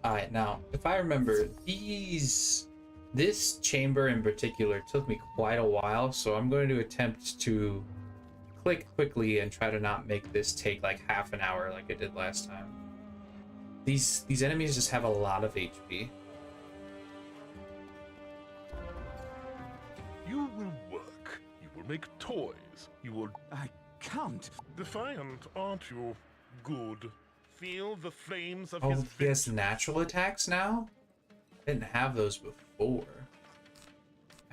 Alright, now, if I remember, this chamber in particular took me quite a while, so I'm going to attempt to click quickly and try to not make this take like half an hour like I did last time. These enemies just have a lot of HP. You will work. You will make toys. You will... I can't. Defiant, aren't you? Good. Feel the flames of Oh, his... he has natural attacks now? I didn't have those before.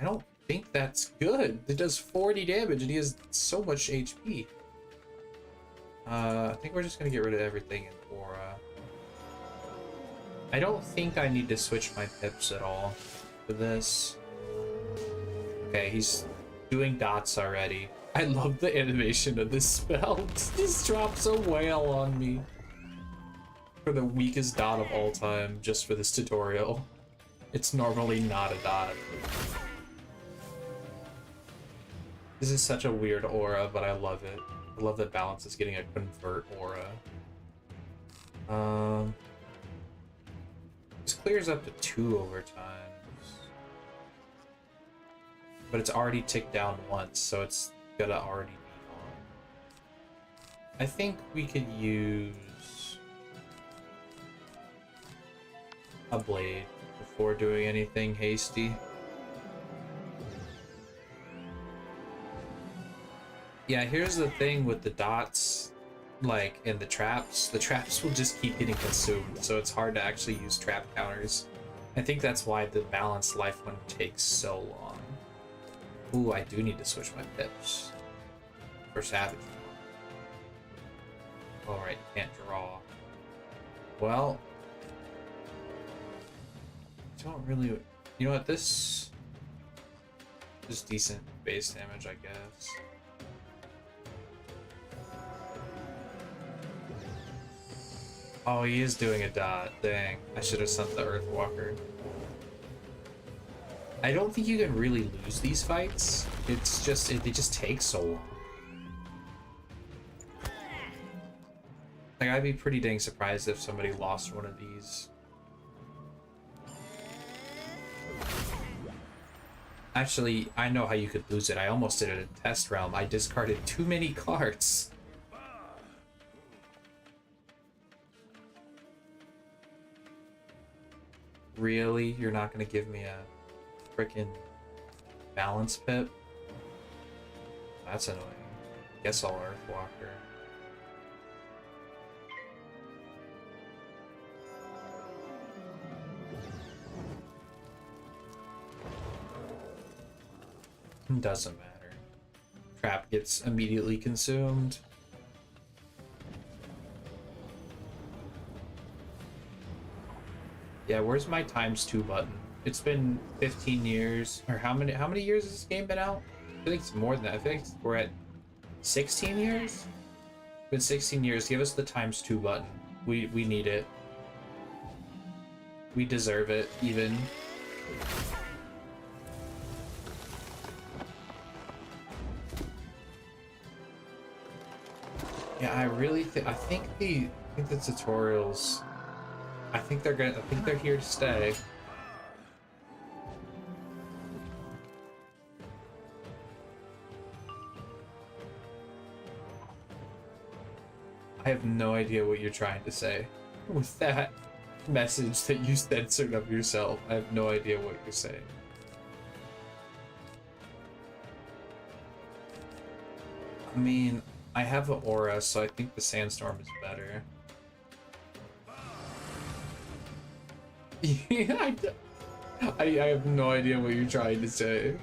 I don't think that's good. It does 40 damage and he has so much HP. I think we're just gonna get rid of everything in Aura. I don't think I need to switch my pips at all for this. Okay, he's doing dots already. I love the animation of this spell. It just drops a whale on me. For the weakest dot of all time, just for this tutorial. It's normally not a dot. This is such a weird aura, but I love it. I love that Balance is getting a convert aura. This clears up to 2 overtimes. But it's already ticked down once, so it's gonna already be on. I think we could use a blade before doing anything hasty. Yeah, here's the thing with the dots, like, and the traps. The traps will just keep getting consumed, so it's hard to actually use trap counters. I think that's why the balanced life one takes so long. Ooh, I do need to switch my pips for Savage. Alright, can't draw. Well, I don't really... You know what, this is decent base damage, I guess. Oh, he is doing a dot. Dang. I should have sent the Earthwalker. I don't think you can really lose these fights. It's just, they just take so long. Like, I'd be pretty dang surprised if somebody lost one of these. Actually, I know how you could lose it. I almost did it in Test Realm. I discarded too many cards. Really? You're not gonna give me a frickin' balance pip? That's annoying. Guess I'll Earthwalker. Doesn't matter. Trap gets immediately consumed. Yeah, where's my ×2 button? It's been 15 years, or how many years has this game been out? I feel like it's more than that. I think we're at 16 years? It's been 16 years. Give us the ×2 button. We need it. We deserve it, even. Yeah, I think the tutorials, I think they're here to stay. I have no idea what you're trying to say with that message that you censored of yourself. I have no idea what you're saying. I mean, I have an aura, so I think the sandstorm is better. Yeah, I have no idea what you're trying to say.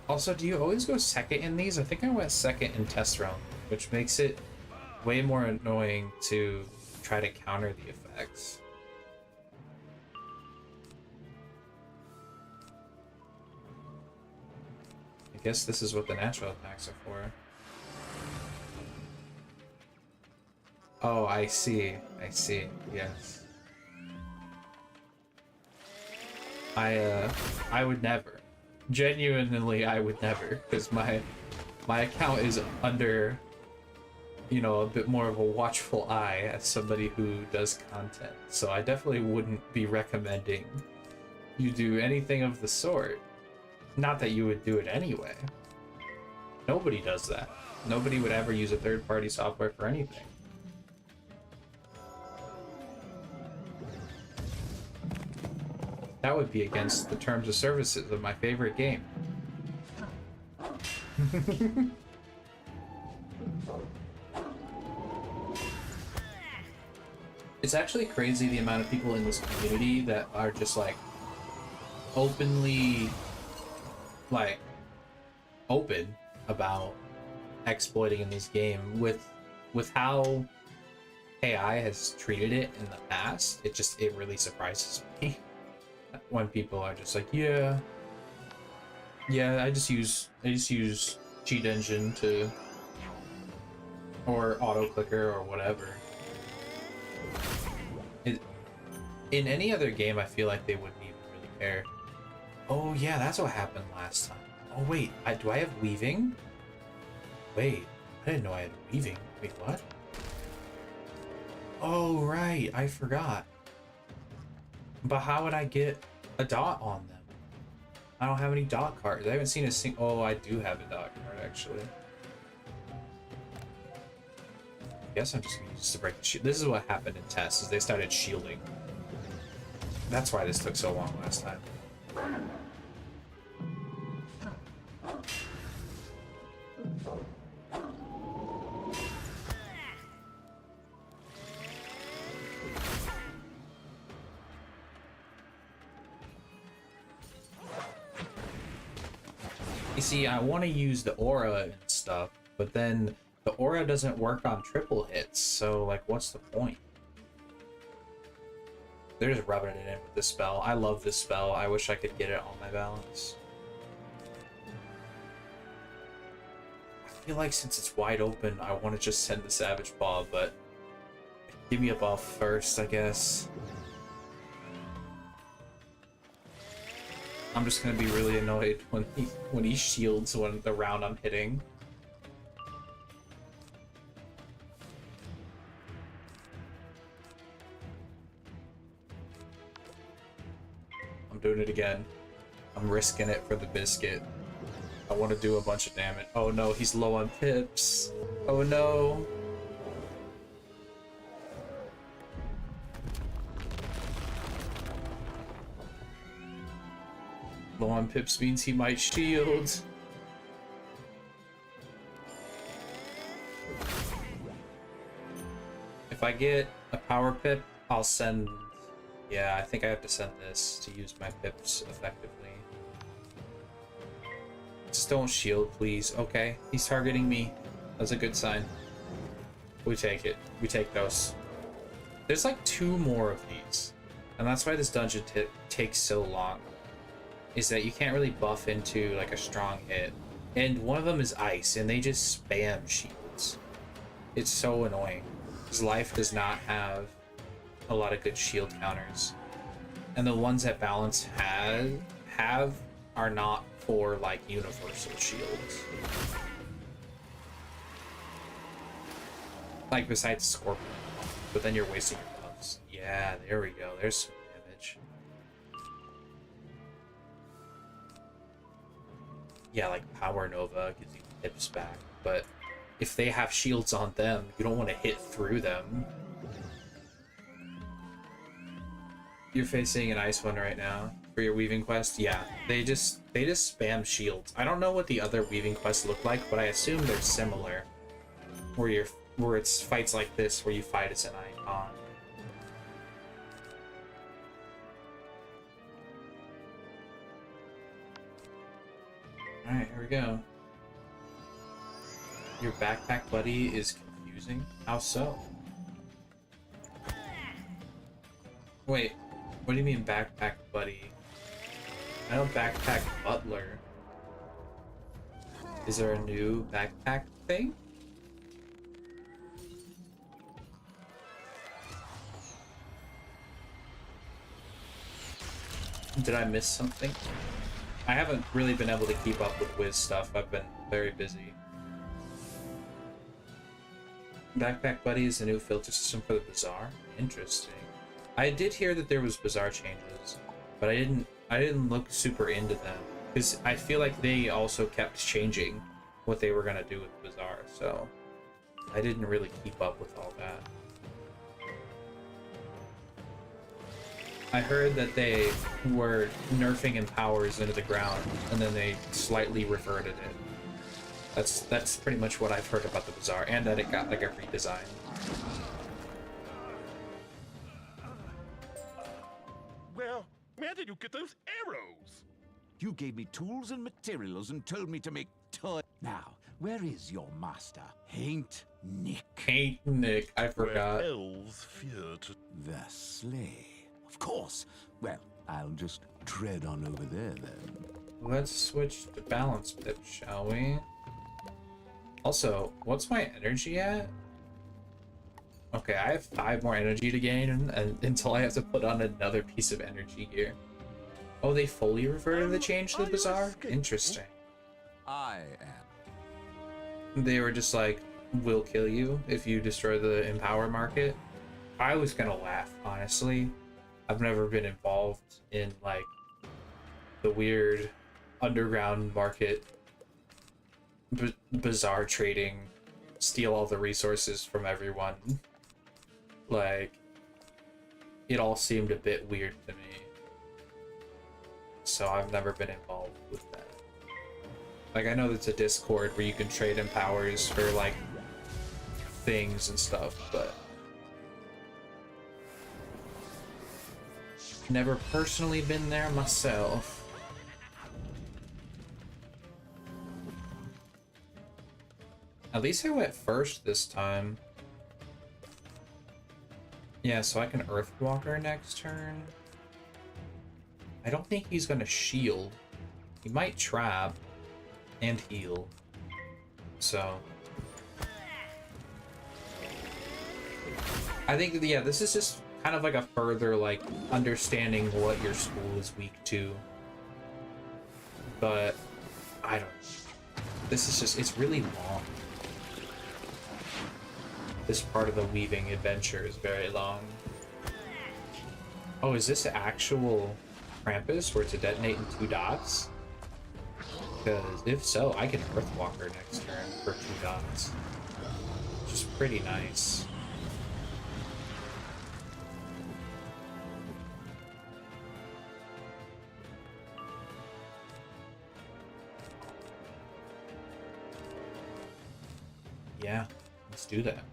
Also, do you always go second in these? I think I went second in test round, which makes it way more annoying to try to counter the effects. I guess this is what the natural attacks are for. Oh, I see. I see. Yes. I would never. Genuinely, I would never, because my account is under, you know, a bit more of a watchful eye as somebody who does content. So I definitely wouldn't be recommending you do anything of the sort. Not that you would do it anyway. Nobody does that. Nobody would ever use a third-party software for anything. That would be against the terms of services of my favorite game. It's actually crazy the amount of people in this community that are just like openly open about exploiting in this game with how AI has treated it in the past. It really surprises me when people are just like, yeah, I just use cheat engine to, or auto clicker or whatever. In any other game, I feel like they wouldn't even really care. Oh yeah, that's what happened last time. Oh wait, do I have weaving? Wait, I didn't know I had weaving. Wait, what? Oh right, I forgot. But how would I get a dot on them? I don't have any dot cards. I haven't seen a single. Oh, I do have a dot card actually. I guess I'm just gonna use this to break the shield. This is what happened in tests, is they started shielding. That's why this took so long last time. You see, I want to use the aura and stuff, but then the aura doesn't work on triple hits, so like what's the point? They're just rubbing it in with this spell. I love this spell. I wish I could get it on my balance. I feel like since it's wide open, I want to just send the Savage Paw, but give me a buff first, I guess. I'm just gonna be really annoyed when he shields when the round I'm hitting. I'm doing it again. I'm risking it for the biscuit. I want to do a bunch of damage. Oh no, he's low on pips. Oh no. Low on pips means he might shield. If I get a power pip, I'll send... Yeah, I think I have to send this to use my pips effectively. Just don't shield, please. Okay, he's targeting me. That's a good sign. We take it. We take those. There's like 2 more of these. And that's why this dungeon takes so long. Is that you can't really buff into like a strong hit. And one of them is ice, and they just spam shields. It's so annoying. Because life does not have a lot of good shield counters. And the ones that balance have are not for like universal shields. Like besides Scorpion. But then you're wasting your buffs. Yeah, there we go. There's some damage. Yeah, like Power Nova gives you pips back, but if they have shields on them, you don't want to hit through them. You're facing an ice one right now. for your weaving quest. Yeah, they just spam shields. I don't know what the other weaving quests look like, but I assume they're similar. Where it's fights like this where you fight as an icon. Alright, here we go. Your backpack buddy is confusing? How so? Wait, what do you mean backpack buddy? I know backpack butler. Is there a new backpack thing? Did I miss something? I haven't really been able to keep up with Wiz stuff. I've been very busy. Backpack Buddy is a new filter system for the Bazaar. Interesting. I did hear that there was Bazaar changes, but I didn't look super into them because I feel like they also kept changing what they were gonna do with Bazaar, so I didn't really keep up with all that. I heard that they were nerfing empowers into the ground, and then they slightly reverted it. That's pretty much what I've heard about the Bazaar, and that it got like a redesign. Well, where did you get those arrows? You gave me tools and materials and told me to make toy. Now, where is your master? Ain't Nick. Ain't Nick, I forgot. Where elves fear to... The sleigh. Of course. Well, I'll just tread on over there then. Let's switch to balance pip, shall we? Also, what's my energy at? Okay, I have 5 more energy to gain and until I have to put on another piece of energy here. Oh, they fully reverted the change to the Bazaar? Interesting. I am. They were just like, we'll kill you if you destroy the Empower market. I was gonna laugh, honestly. I've never been involved in, like, the weird underground market Bazaar trading, steal all the resources from everyone. Like, it all seemed a bit weird to me. So I've never been involved with that. Like, I know there's a Discord where you can trade empowers for, like, things and stuff, but never personally been there myself. At least I went first this time. Yeah, so I can Earthwalker next turn. I don't think he's gonna shield. He might trap and heal. So I think, yeah, this is just kind of like a further, like, understanding what your school is weak to. But I don't. This is just, it's really long. This part of the weaving adventure is very long. Oh, is this actual Krampus where it's a detonate in 2 dots? Because if so, I can Earthwalker next turn for 2 dots. Which is pretty nice. Yeah, let's do that.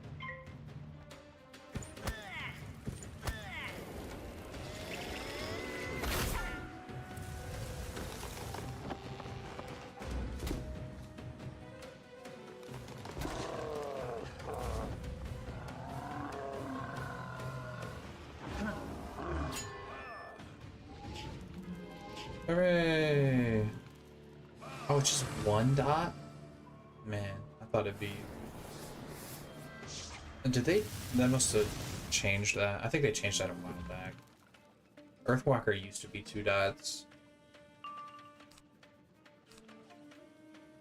Hooray! Oh, it's just 1 dot? Man, I thought it'd be... Did they? That must have changed that. I think they changed that a while back. Earthwalker used to be 2 dots.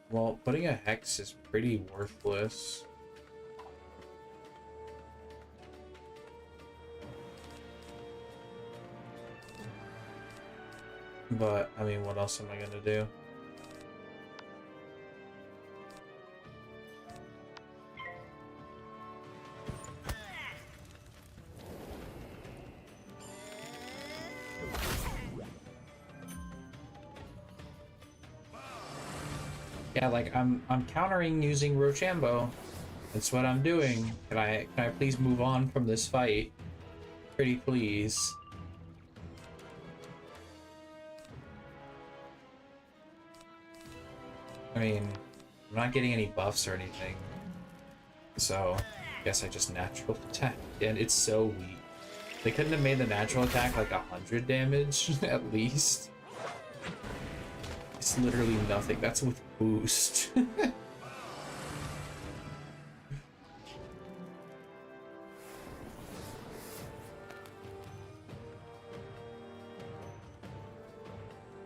Well, putting a Hex is pretty worthless. But, I mean, what else am I gonna do? Yeah, like I'm countering using Rochambeau. That's what I'm doing. Can I please move on from this fight? Pretty please. I mean, I'm not getting any buffs or anything. So, I guess I just natural attack. And it's so weak. They couldn't have made the natural attack like 100 damage, at least. It's literally nothing. That's with boost.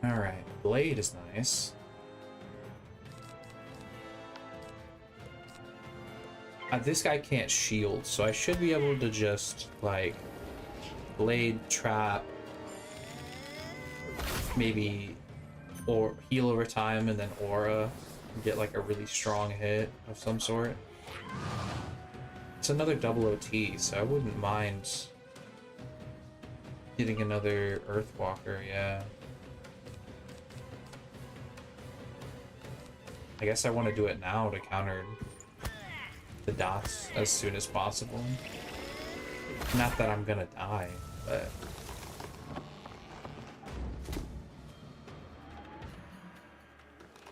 Alright, blade is nice. This guy can't shield, so I should be able to just, like, blade, trap, maybe, or heal over time, and then aura, and get, like, a really strong hit of some sort. It's another double OT, so I wouldn't mind getting another Earthwalker, yeah. I guess I want to do it now to counter the dots as soon as possible. Not that I'm gonna die, but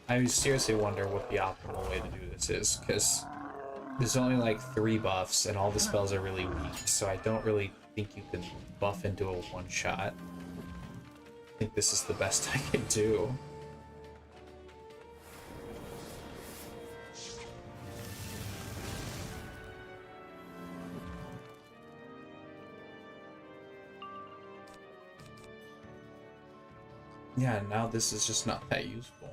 I seriously wonder what the optimal way to do this is, because there's only like 3 buffs and all the spells are really weak, so I don't really think you can buff into a one-shot. I think this is the best I can do. Yeah, now this is just not that useful.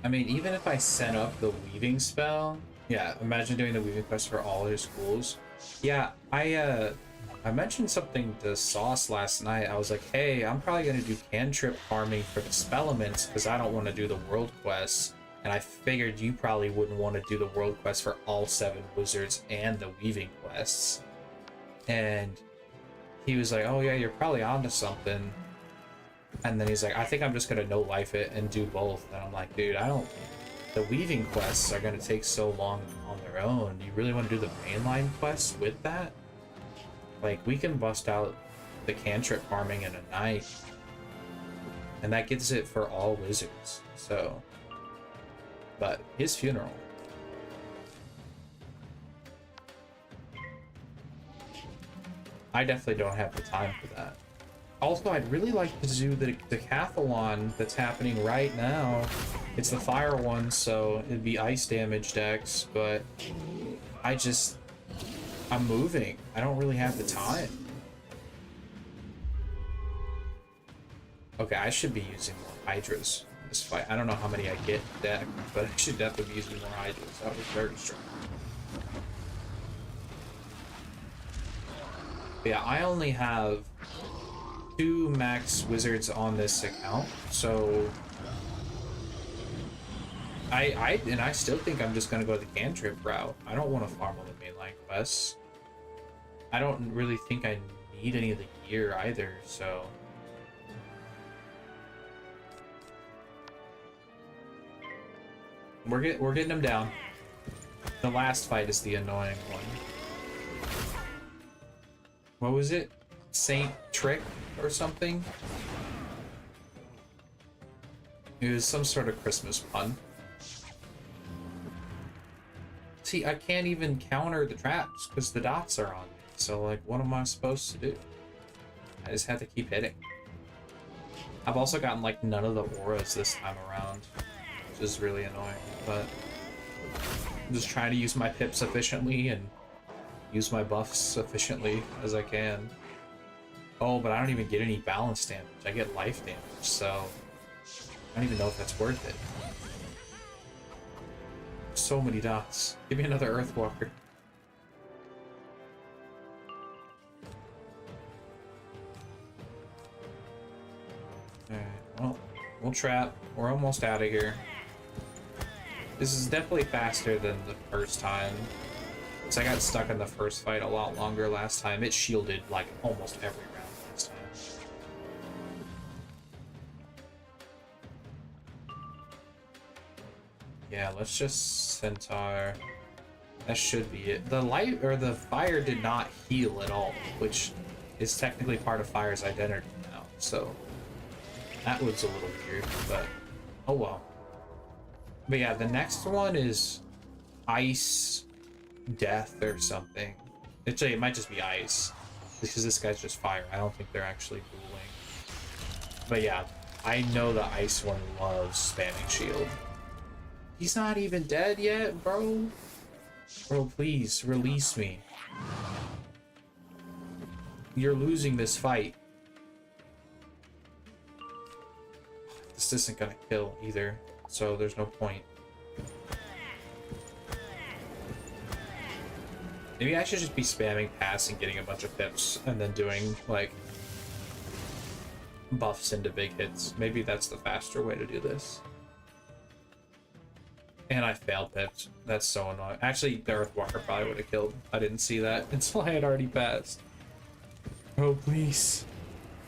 I mean, even if I set up the weaving spell, yeah, imagine doing the weaving quest for all your schools. Yeah, I mentioned something to Sauce last night. I was like, hey, I'm probably going to do cantrip farming for the Spellements because I don't want to do the world quests. And I figured you probably wouldn't want to do the world quest for all 7 wizards and the weaving quests. And he was like, oh yeah, you're probably onto something. And then he's like, I think I'm just going to no-life it and do both. And I'm like, dude, the weaving quests are going to take so long on their own. You really want to do the mainline quests with that? Like, we can bust out the cantrip farming in a night. And that gets it for all wizards, so. But his funeral. I definitely don't have the time for that. Also, I'd really like to do the decathlon that's happening right now. It's the fire one, so it'd be ice damage decks, but I'm moving. I don't really have the time. Okay, I should be using more Hydras in this fight. I don't know how many I get deck, but I should definitely be using more Hydras. That was very strong. But yeah, I only have 2 max wizards on this account, so I still think I'm just gonna go the cantrip route. I don't want to farm all the mainline quests. I don't really think I need any of the gear either, so. We're getting them down. The last fight is the annoying one. What was it? Saint Trick or something? It was some sort of Christmas pun. See, I can't even counter the traps because the dots are on me. So, like, what am I supposed to do? I just have to keep hitting. I've also gotten, like, none of the auras this time around, which is really annoying, but I'm just trying to use my pips efficiently and use my buffs efficiently as I can. Oh, but I don't even get any balance damage. I get life damage, so I don't even know if that's worth it. So many dots. Give me another Earthwalker. Alright, well, we'll trap. We're almost out of here. This is definitely faster than the first time. So I got stuck in the first fight a lot longer last time. It shielded like almost every round last time. Yeah, let's just centaur. That should be it. The light or the fire did not heal at all, which is technically part of fire's identity now. So that was a little weird, but oh well. But yeah, the next one is ice death or something. Actually, it might just be ice because this guy's just fire. I don't think they're actually dueling. But yeah, I know the ice one loves spamming shield. He's not even dead yet, bro. Bro, please release me. You're losing this fight. This isn't gonna kill either, so there's no point. Maybe I should just be spamming pass and getting a bunch of pips and then doing like buffs into big hits. Maybe that's the faster way to do this. And I failed pips. That's so annoying. Actually, the Earthwalker probably would have killed. I didn't see that until I had already passed. Oh, please.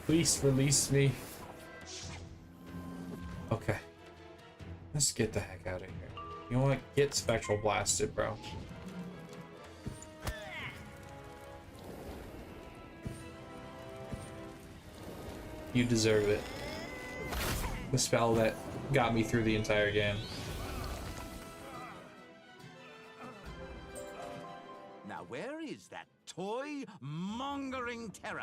Please release me. Okay. Let's get the heck out of here. You know what? Get Spectral Blasted, bro. You deserve it. The spell that got me through the entire game. Now where is that toy-mongering terror?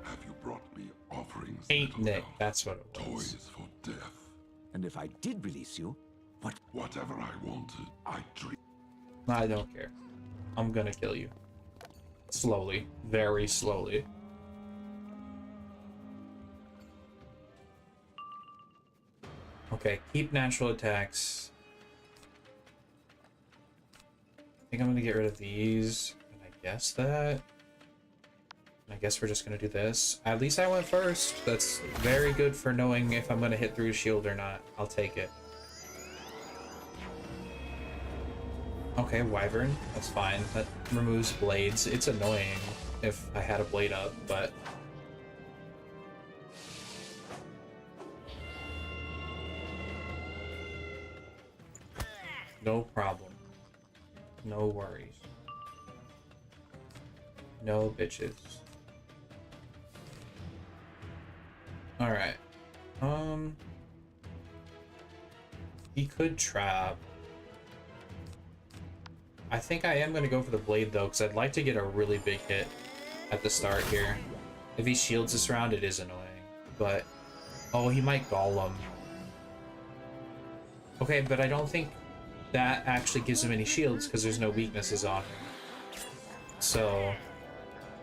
Have you brought me offerings? Ain't Nick, that's what it was. Toys for death. And if I did release you, what? Whatever I wanted, I dreamed. I don't care. I'm gonna kill you. Slowly. Very slowly. Okay, keep natural attacks. I think I'm gonna get rid of these. And I guess that. I guess we're just gonna do this. At least I went first. That's very good for knowing if I'm gonna hit through a shield or not. I'll take it. Okay, Wyvern. That's fine. That removes blades. It's annoying if I had a blade up, but... no problem. No worries. No bitches. Alright. He could trap. I think I am going to go for the blade, though, because I'd like to get a really big hit at the start here. If he shields this round, it is annoying. But, oh, he might Golem. Okay, but I don't think that actually gives him any shields, because there's no weaknesses on him. So,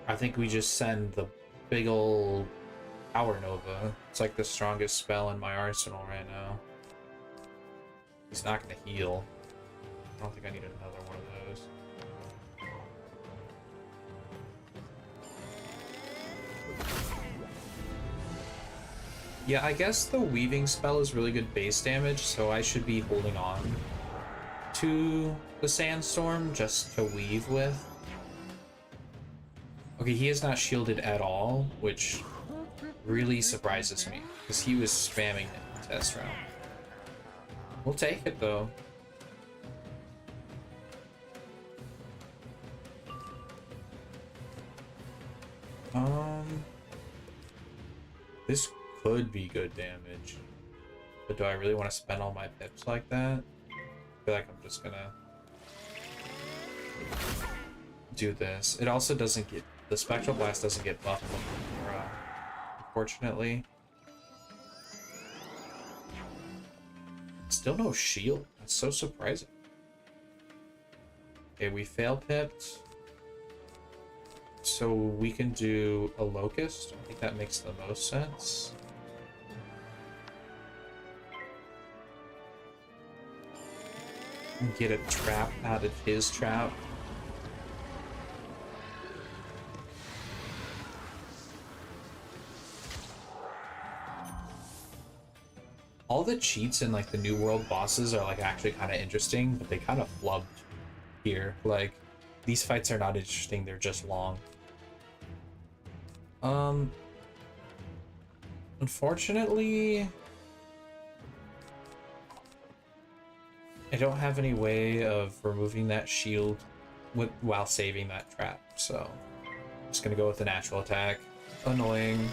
I think we just send the big ol' Power Nova. It's like the strongest spell in my arsenal right now. He's not going to heal. I don't think I need another one of those. Yeah, I guess the Weaving spell is really good base damage, so I should be holding on to the Sandstorm just to weave with. Okay, he is not shielded at all, which really surprises me, because he was spamming it in the test round. We'll take it, though. This could be good damage. But do I really want to spend all my pips like that? I feel like I'm just gonna do this. It also doesn't get... the Spectral Blast doesn't get buffed anymore, unfortunately. Still no shield. That's so surprising. Okay, we fail pipped. So we can do a Locust. I think that makes the most sense. And get a trap out of his trap. All the cheats in like the New World bosses are like actually kind of interesting, but they kind of flubbed here. Like, these fights are not interesting, they're just long. Unfortunately, I don't have any way of removing that shield while saving that trap, so I'm just gonna go with the natural attack. Annoying.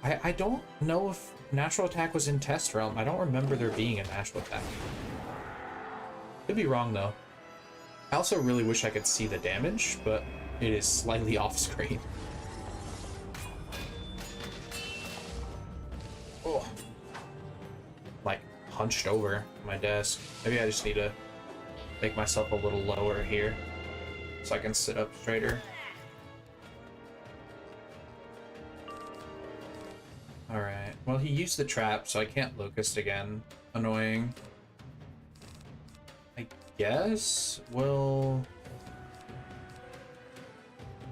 I don't know if natural attack was in Test Realm. I don't remember there being a natural attack. Could be wrong though. I also really wish I could see the damage, but it is slightly off screen. Oh. Like hunched over my desk. Maybe I just need to make myself a little lower here so I can sit up straighter. Alright, well he used the trap, so I can't locust again. Annoying. I guess we'll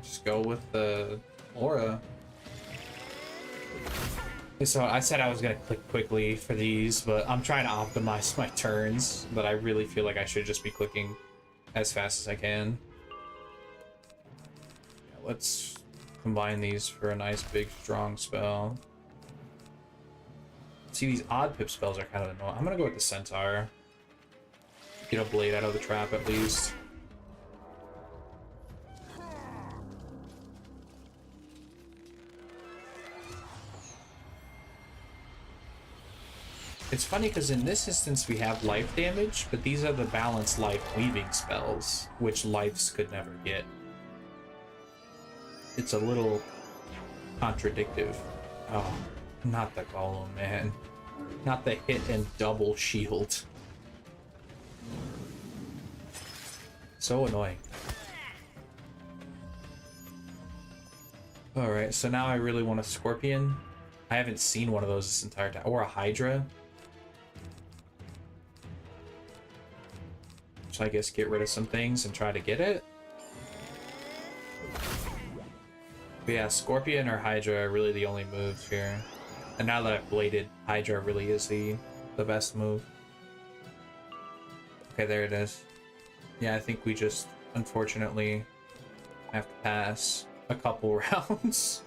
just go with the aura. So I said I was gonna click quickly for these, but I'm trying to optimize my turns, but I really feel like I should just be clicking as fast as I can. Yeah, let's combine these for a nice big strong spell. See, these odd pip spells are kind of annoying. I'm gonna go with the centaur. Get a blade out of the trap at least. It's funny because in this instance we have life damage, but these are the balanced life weaving spells, which lives could never get. It's a little contradictive. Oh, not the golem, man. Not the hit and double shield. So annoying. Alright, so now I really want a scorpion. I haven't seen one of those this entire time. Or a hydra. So I guess get rid of some things and try to get it. But yeah, scorpion or hydra are really the only moves here. And now that I've bladed, hydra really is the best move. Okay, there it is. Yeah, I think we just, unfortunately, have to pass a couple rounds.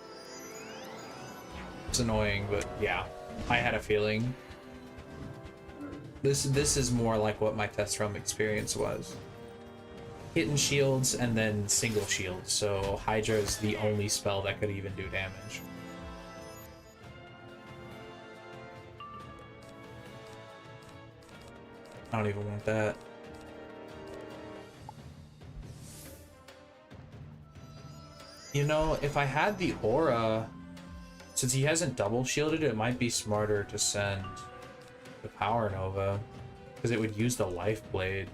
It's annoying, but yeah, I had a feeling. This is more like what my test realm experience was. Hitting shields and then single shields, so Hydra is the only spell that could even do damage. I don't even want that. You know, if I had the aura, since he hasn't double shielded, it might be smarter to send the Power Nova, because it would use the Life Blade,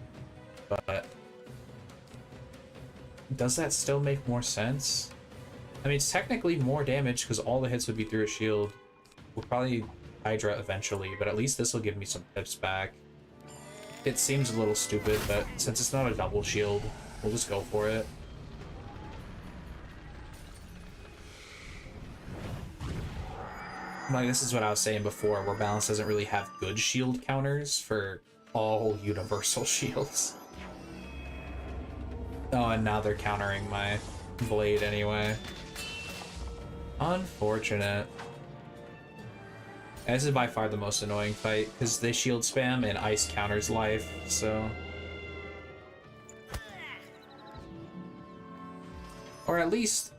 but does that still make more sense? I mean, it's technically more damage because all the hits would be through a shield. We'll probably Hydra eventually, but at least this will give me some pips back. It seems a little stupid, but since it's not a double shield, we'll just go for it. Like, this is what I was saying before, where Balance doesn't really have good shield counters for all universal shields. Oh, and now they're countering my blade anyway. Unfortunate. This is by far the most annoying fight, because they shield spam and ice counters life, so... Or at least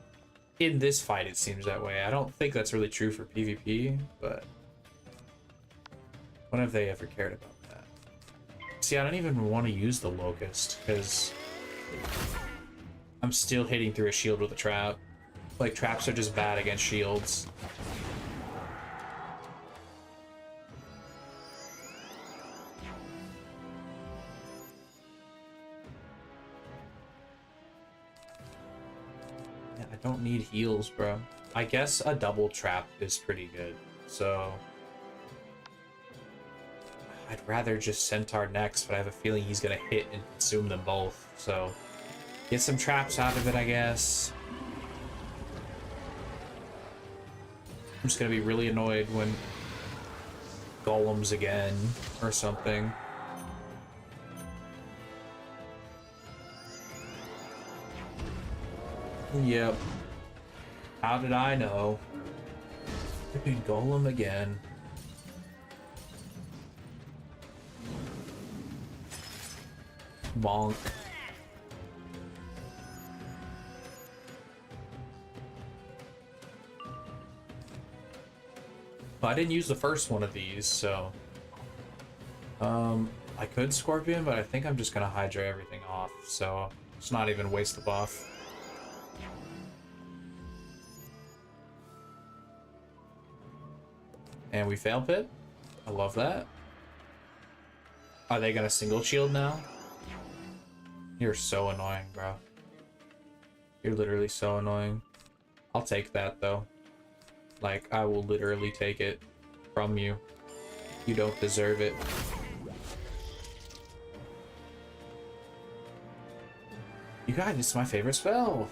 in this fight it seems that way. I don't think that's really true for PvP, but... when have they ever cared about that? See, I don't even want to use the Locust, because I'm still hitting through a shield with a trap. Like, traps are just bad against shields. Yeah, I don't need heals, bro. I guess a double trap is pretty good, so... I'd rather just Centaur next, but I have a feeling he's gonna hit and consume them both, so... Get some traps out of it, I guess. I'm just gonna be really annoyed when golems again or something. Yep. How did I know? Freaking golem again. Bonk. I didn't use the first one of these, so I could Scorpion, but I think I'm just gonna Hydra everything off, so it's not even waste the buff. And we fail pit. I love that. Are they gonna single shield now? You're so annoying, bro. You're literally so annoying. I'll take that though. Like, I will literally take it from you. You don't deserve it. You guys, it's my favorite spell.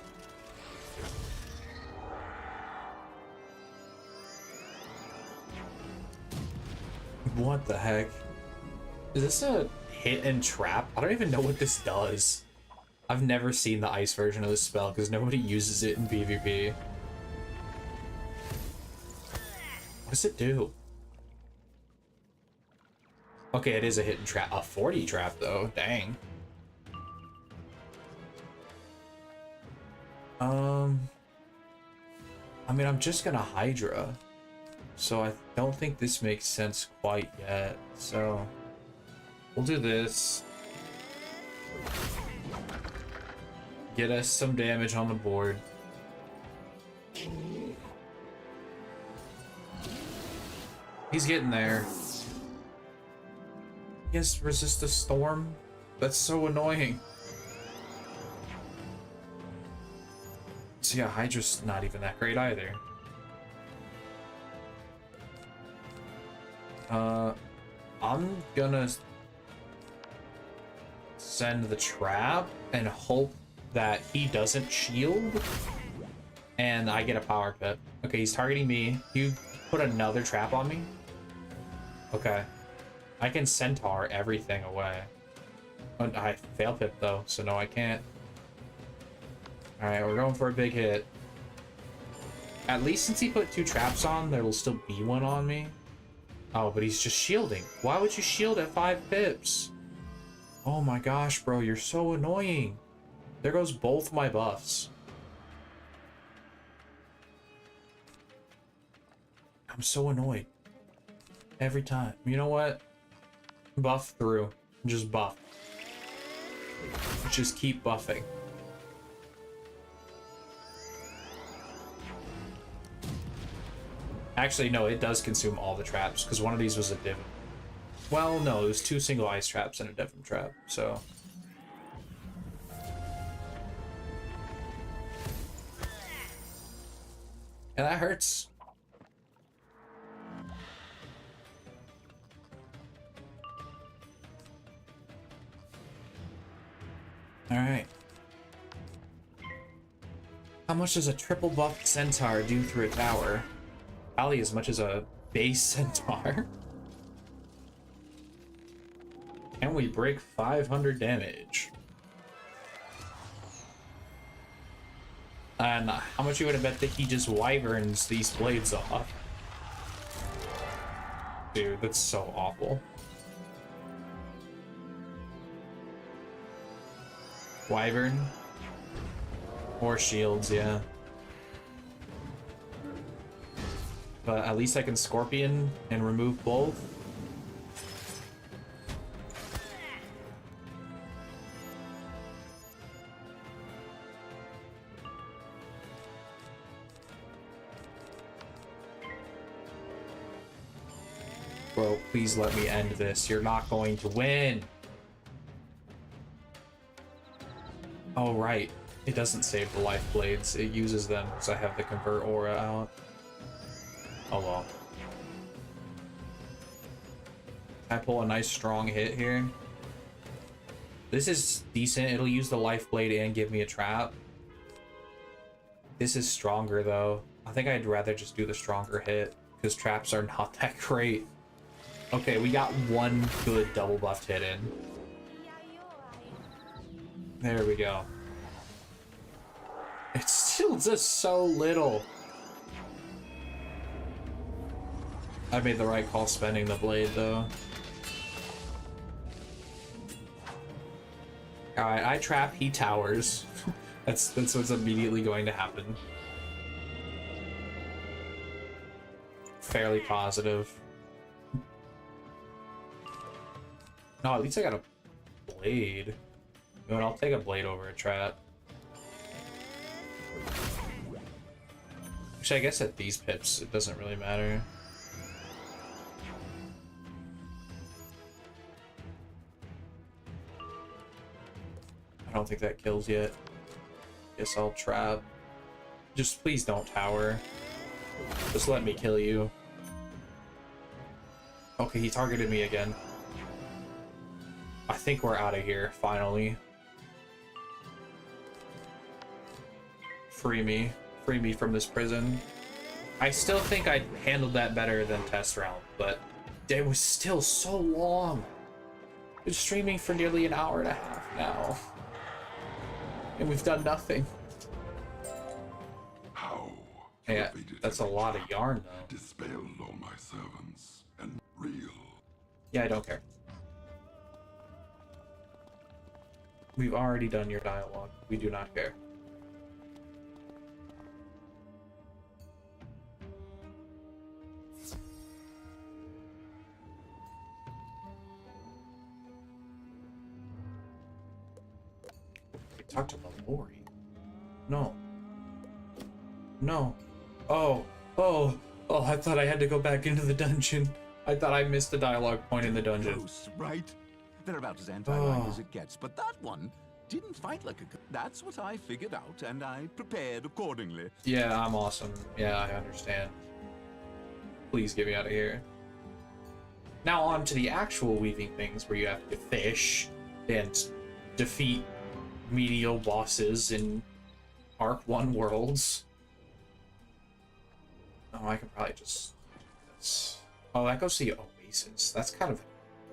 What the heck? Is this a hit and trap? I don't even know what this does. I've never seen the ice version of this spell because nobody uses it in PvP. What does it do? Okay, it is a hit and trap. A 40 trap though, dang. I mean, I'm just gonna Hydra. So I don't think this makes sense quite yet. So we'll do this. Get us some damage on the board. He's getting there. Yes, resist the storm. That's so annoying. So yeah, Hydra's not even that great either. I'm gonna send the trap and hope that he doesn't shield and I get a power pit. Okay, he's targeting me. You put another trap on me? Okay. I can centaur everything away. But I fail pip though, so no, I can't. Alright, we're going for a big hit. At least since he put 2 traps on, there will still be one on me. Oh, but he's just shielding. Why would you shield at 5 pips? Oh my gosh, bro, you're so annoying. There goes both my buffs. I'm so annoyed. Every time. You know what? Buff through. Just buff. Just keep buffing. Actually, no, it does consume all the traps, because one of these was a div. Well, no, it was 2 single ice traps and a Devim trap, so... And that hurts. Alright. How much does a triple buffed centaur do through a tower? Probably as much as a base centaur. And we break 500 damage. And how much you would have bet that he just wyverns these blades off? Dude, that's so awful. Wyvern. Or shields, yeah. But at least I can Scorpion and remove both. Bro, please let me end this. You're not going to win. Oh, right. It doesn't save the life blades. It uses them because I have the convert aura out. Oh well. I pull a nice strong hit here. This is decent. It'll use the life blade and give me a trap. This is stronger though. I think I'd rather just do the stronger hit because traps are not that great. Okay, we got one good double buff hit in. There we go. It's still just so little. I made the right call spending the blade, though. Alright, I trap, he towers. That's what's immediately going to happen. Fairly positive. No, at least I got a blade. You know what, I'll take a blade over a trap. Actually, I guess at these pips, it doesn't really matter. I don't think that kills yet. Guess I'll trap. Just please don't tower. Just let me kill you. Okay, he targeted me again. I think we're out of here, finally. Free me. Free me from this prison. I still think I handled that better than test round, but it was still so long. Been streaming for nearly an hour and a half now. And we've done nothing. How? Yeah, that's a lot of yarn, though. Dispelled all my servants and real. Yeah, I don't care. We've already done your dialogue. We do not care. Talk to Mallory. No. No. Oh. Oh. Oh, I thought I had to go back into the dungeon. I thought I missed the dialogue point in the dungeon. Close, right? They're about as anti-light as it gets, but that one didn't fight like a... That's what I figured out, and I prepared accordingly. Yeah, I'm awesome. Yeah, I understand. Please get me out of here. Now on to the actual weaving things where you have to fish and defeat medial bosses in Arc 1 worlds. Oh, I can probably just... Oh, that goes to the Oasis. That's kind of...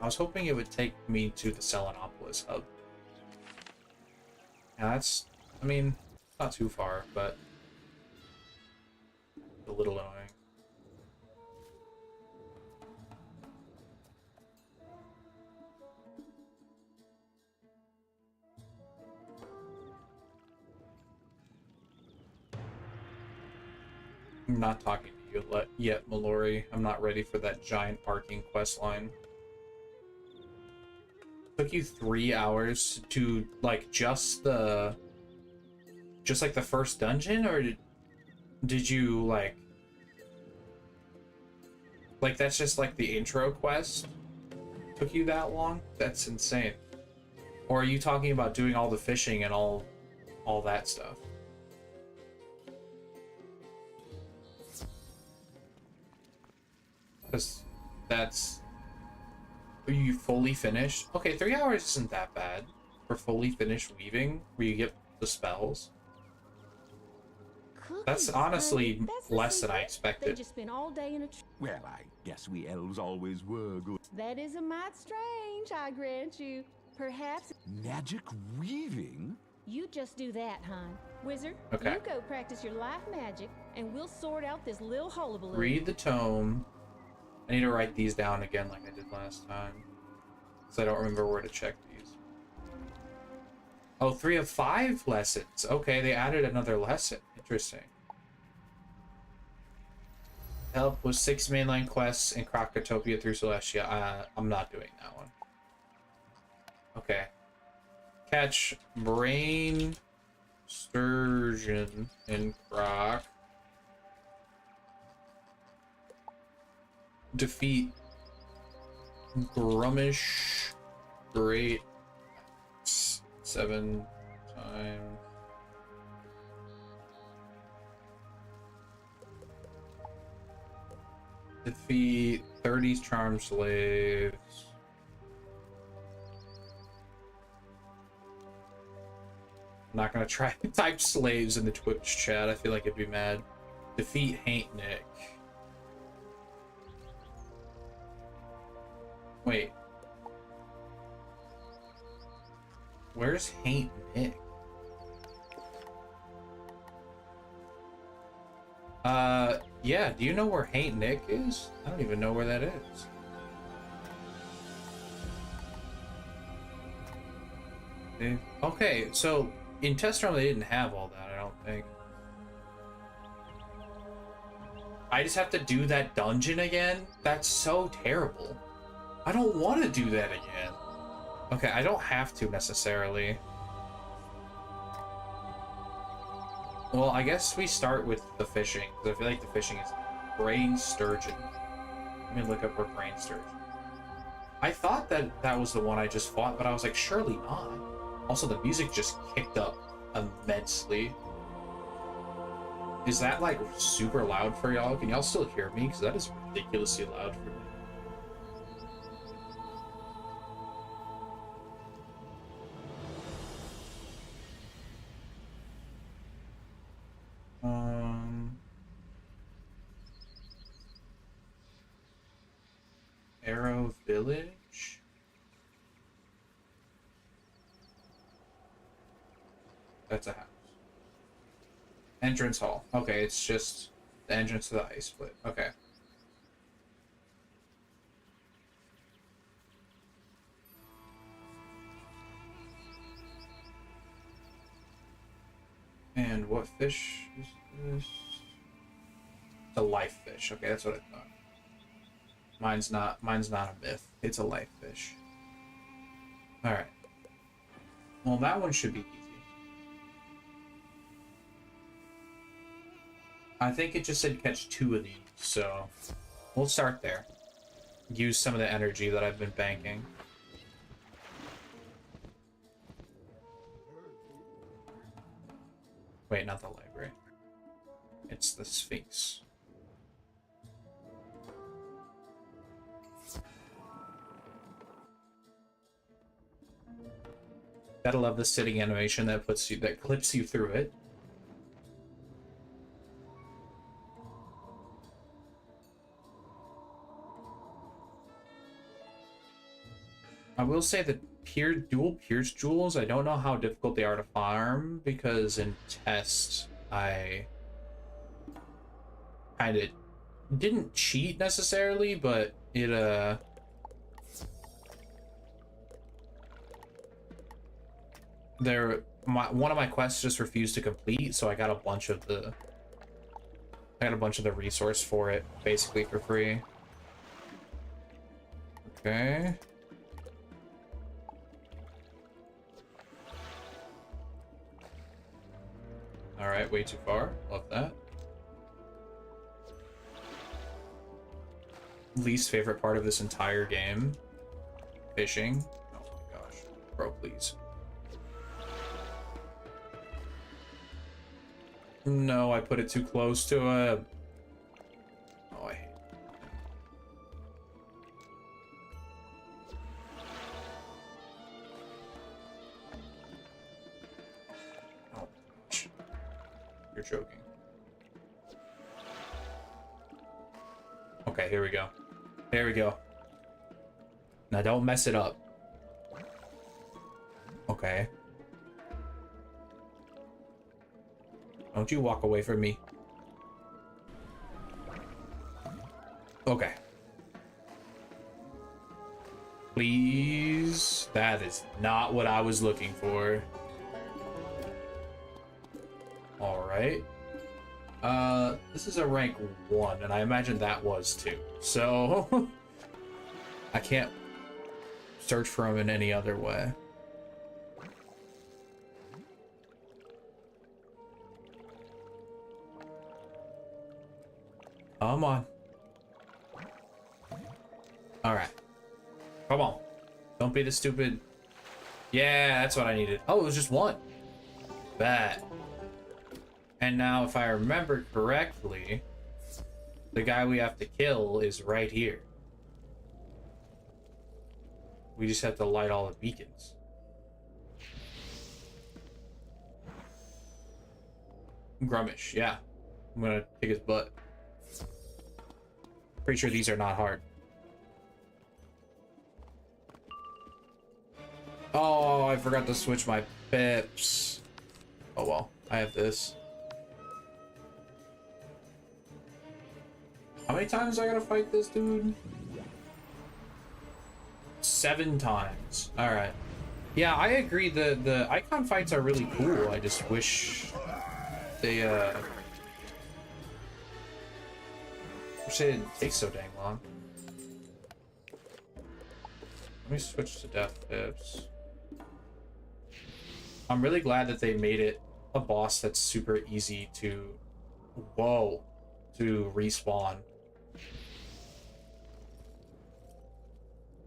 I was hoping it would take me to the Selenopolis hub. Yeah, that's... I mean, not too far, but... a little annoying. I'm not talking to you yet, Mallory. I'm not ready for that giant arcing quest line. Took you 3 hours to, like, just like the first dungeon, or did you, like, that's just, like, the intro quest? Took you that long? That's insane. Or are you talking about doing all the fishing and all that stuff? Because that's... Are you fully finished? Okay, 3 hours isn't that bad for fully finished weaving, where you get the spells. That's honestly less than I expected. They just spent all day in a Well, I guess we elves always were good. That is a mite strange, I grant you. Perhaps... Magic weaving? You just do that, hon. Wizard, Okay. you go practice your life magic, and we'll sort out this little hullabaloo. Read the tome. I need to write these down again like I did last time, because I don't remember where to check these. Oh, 3 of 5 lessons. Okay, they added another lesson. Interesting. Help with 6 mainline quests in Krakatopia through Celestia. I'm not doing that one. Okay. Catch Brain Sturgeon in Croc. Defeat Grummish Great 7 times. Defeat 30 charm slaves. I'm not gonna try to type slaves in the Twitch chat. I feel like it'd be mad. Defeat Haint Nick. Wait. Where's Haint Nick? Yeah, do you know where Haint Nick is? I don't even know where that is. Okay, so in Test Realm they didn't have all that, I don't think. I just have to do that dungeon again? That's so terrible. I don't want to do that again. Okay, I don't have to necessarily. Well, I guess we start with the fishing, because I feel like the fishing is brain sturgeon. Let me look up where brain sturgeon. I thought that that was the one I just fought, but I was like, surely not. Also, the music just kicked up immensely. Is that like super loud for y'all? Can y'all still hear me? Because that is ridiculously loud for me. Arrow Village? That's a house. Entrance hall. Okay, it's just the entrance to the ice split. Okay. And what fish is this? It's a life fish. Okay, that's what I thought. Mine's not a myth. It's a life fish. Alright. Well, that one should be easy. I think it just said catch 2 of these, so we'll start there. Use some of the energy that I've been banking. Wait, not the library. It's the Sphinx. Gotta love the sitting animation that clips you through it. I will say that dual pierce jewels, I don't know how difficult they are to farm, because in test I kind of didn't cheat necessarily, but it one of my quests just refused to complete, so I got a bunch of the resource for it basically for free. Okay. All right, way too far. Love that. Least favorite part of this entire game. Fishing. Oh my gosh. Bro, please. No, I put it too close to a... Oh, I hate it. Oh, gosh. You're joking. Okay, here we go. There we go. Now don't mess it up. Okay. Don't you walk away from me. Okay. Please. That is not what I was looking for. Alright. This is a rank 1, and I imagine that was 2. So, I can't search for him in any other way. Come on. Alright. Come on. Don't be the stupid... Yeah, that's what I needed. Oh, it was just 1. Bad. And now, if I remember correctly, the guy we have to kill is right here. We just have to light all the beacons. Grummish, yeah. I'm gonna kick his butt. Pretty sure these are not hard. Oh, I forgot to switch my pips. Oh well, I have this. How many times I gotta fight this dude? 7 times. Alright. Yeah, I agree. The icon fights are really cool. I just wish they wish they didn't take so dang long. Let me switch to death pips. I'm really glad that they made it a boss that's super easy to to respawn.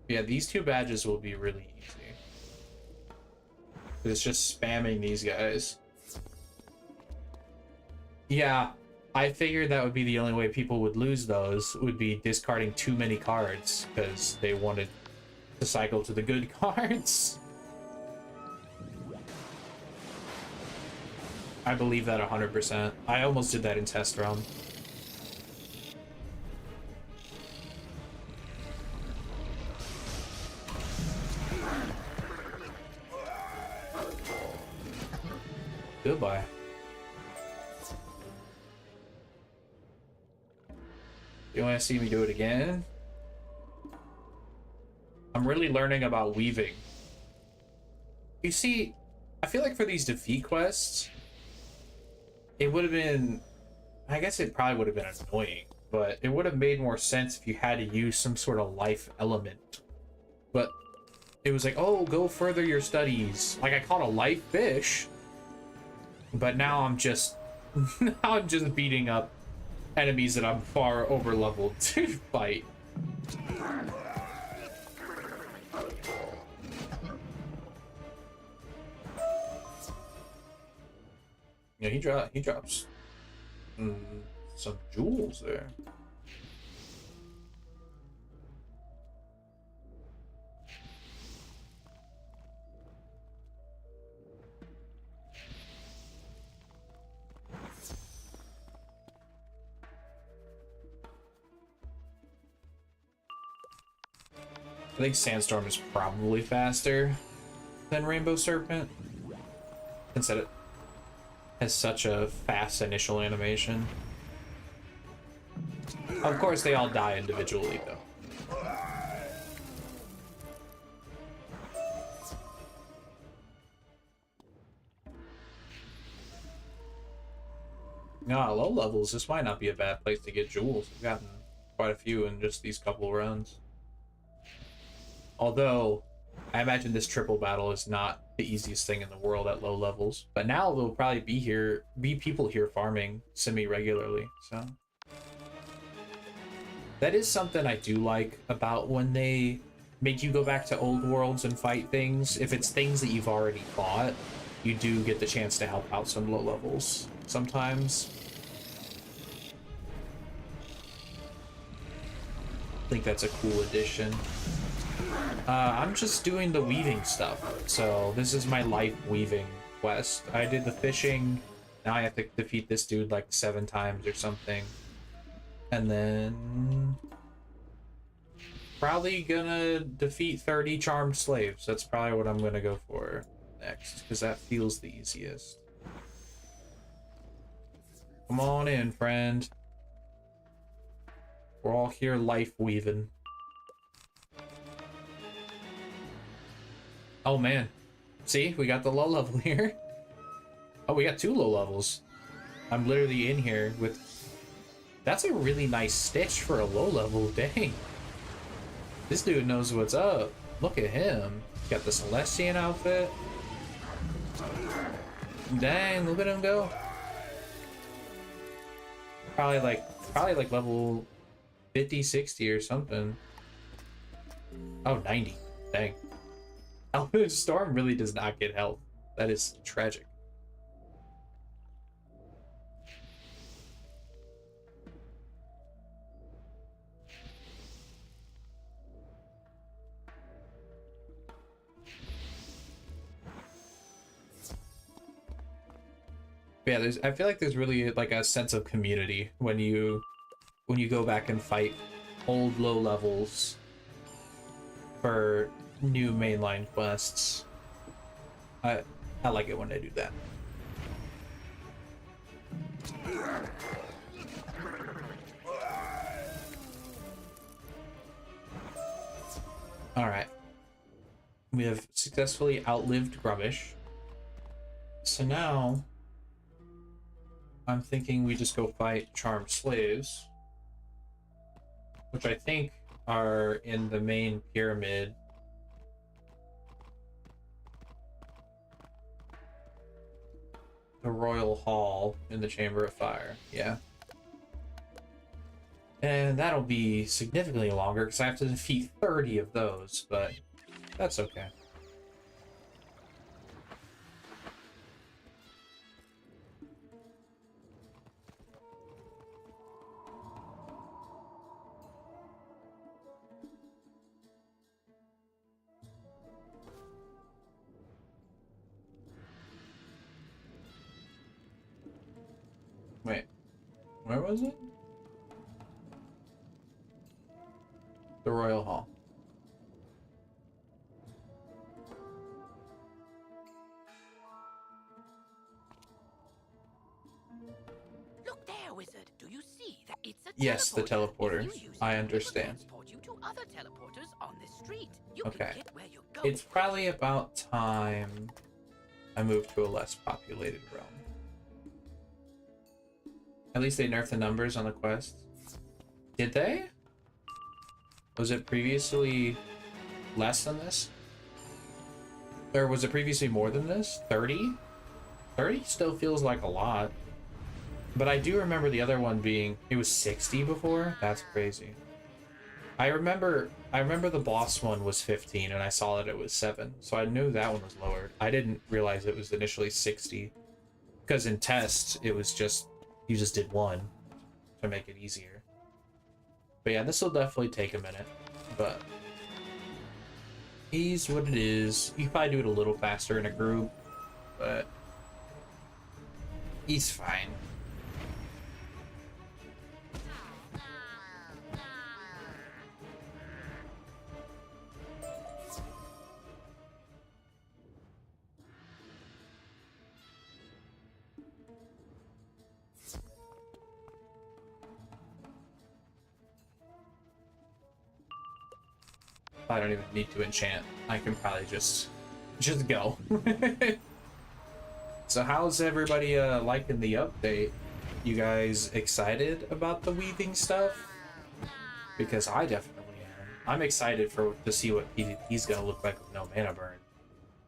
Yeah, these 2 badges will be really easy. It's just spamming these guys. Yeah, I figured that would be the only way people would lose those, would be discarding too many cards, because they wanted to cycle to the good cards. I believe that 100%. I almost did that in test realm. Goodbye. You want to see me do it again? I'm really learning about weaving. You see, I feel like for these defeat quests, it would have been, I guess it probably would have been annoying, but it would have made more sense if you had to use some sort of life element. But it was like, oh, go further your studies. Like, I caught a life fish, but now I'm just now I'm just beating up enemies that I'm far over leveled to fight. Yeah, he drops some jewels there. I think Sandstorm is probably faster than Rainbow Serpent, since it has such a fast initial animation. Of course, they all die individually, though. Low levels, this might not be a bad place to get jewels. I've gotten quite a few in just these couple runs. Although, I imagine this triple battle is not the easiest thing in the world at low levels. But now there'll probably be people here farming semi-regularly, so. That is something I do like about when they make you go back to old worlds and fight things. If it's things that you've already fought, you do get the chance to help out some low levels sometimes. I think that's a cool addition. I'm just doing the weaving stuff. So this is my life weaving quest. I did the fishing. Now I have to defeat this dude like 7 times or something. And then probably gonna defeat 30 charmed slaves. That's probably what I'm gonna go for next, because that feels the easiest. Come on in, friend. We're all here life weaving. Oh man, see, we got the low level here. Oh, we got 2 low levels. I'm literally in here with... That's a really nice stitch for a low level, dang. This dude knows what's up. Look at him. Got the Celestian outfit. Dang, look at him go. Probably like level 50, 60 or something. Oh, 90, dang. Storm really does not get health. That is tragic. Yeah, I feel like there's really like a sense of community when you go back and fight old low levels for new mainline quests. I like it when they do that. All right. We have successfully outlived Grubbish. So now I'm thinking we just go fight charmed slaves, which I think are in the main pyramid. The Royal Hall in the Chamber of Fire, yeah. And that'll be significantly longer because I have to defeat 30 of those, but that's okay. Wait, where was it? The Royal Hall. Look there, wizard. Do you see that it's a Yes, the teleporter. I understand. transport you to other teleporters on this street? You Okay. can get where you're going. It's probably about time I move to a less populated realm. At least they nerfed the numbers on the quests. Did they? Was it previously less than this? Or was it previously more than this? 30? 30 still feels like a lot. But I do remember the other one being, it was 60 before? That's crazy. I remember the boss one was 15 and I saw that it was 7. So I knew that one was lowered. I didn't realize it was initially 60. Because in test, it was just, you just did one to make it easier. But yeah, this will definitely take a minute, but he's what it is. You can probably do it a little faster in a group, but he's fine. I don't even need to enchant. I can probably just go. So how's everybody liking the update? You guys excited about the weaving stuff? Because I definitely am. I'm excited to see what PvP's gonna look like with no mana burn.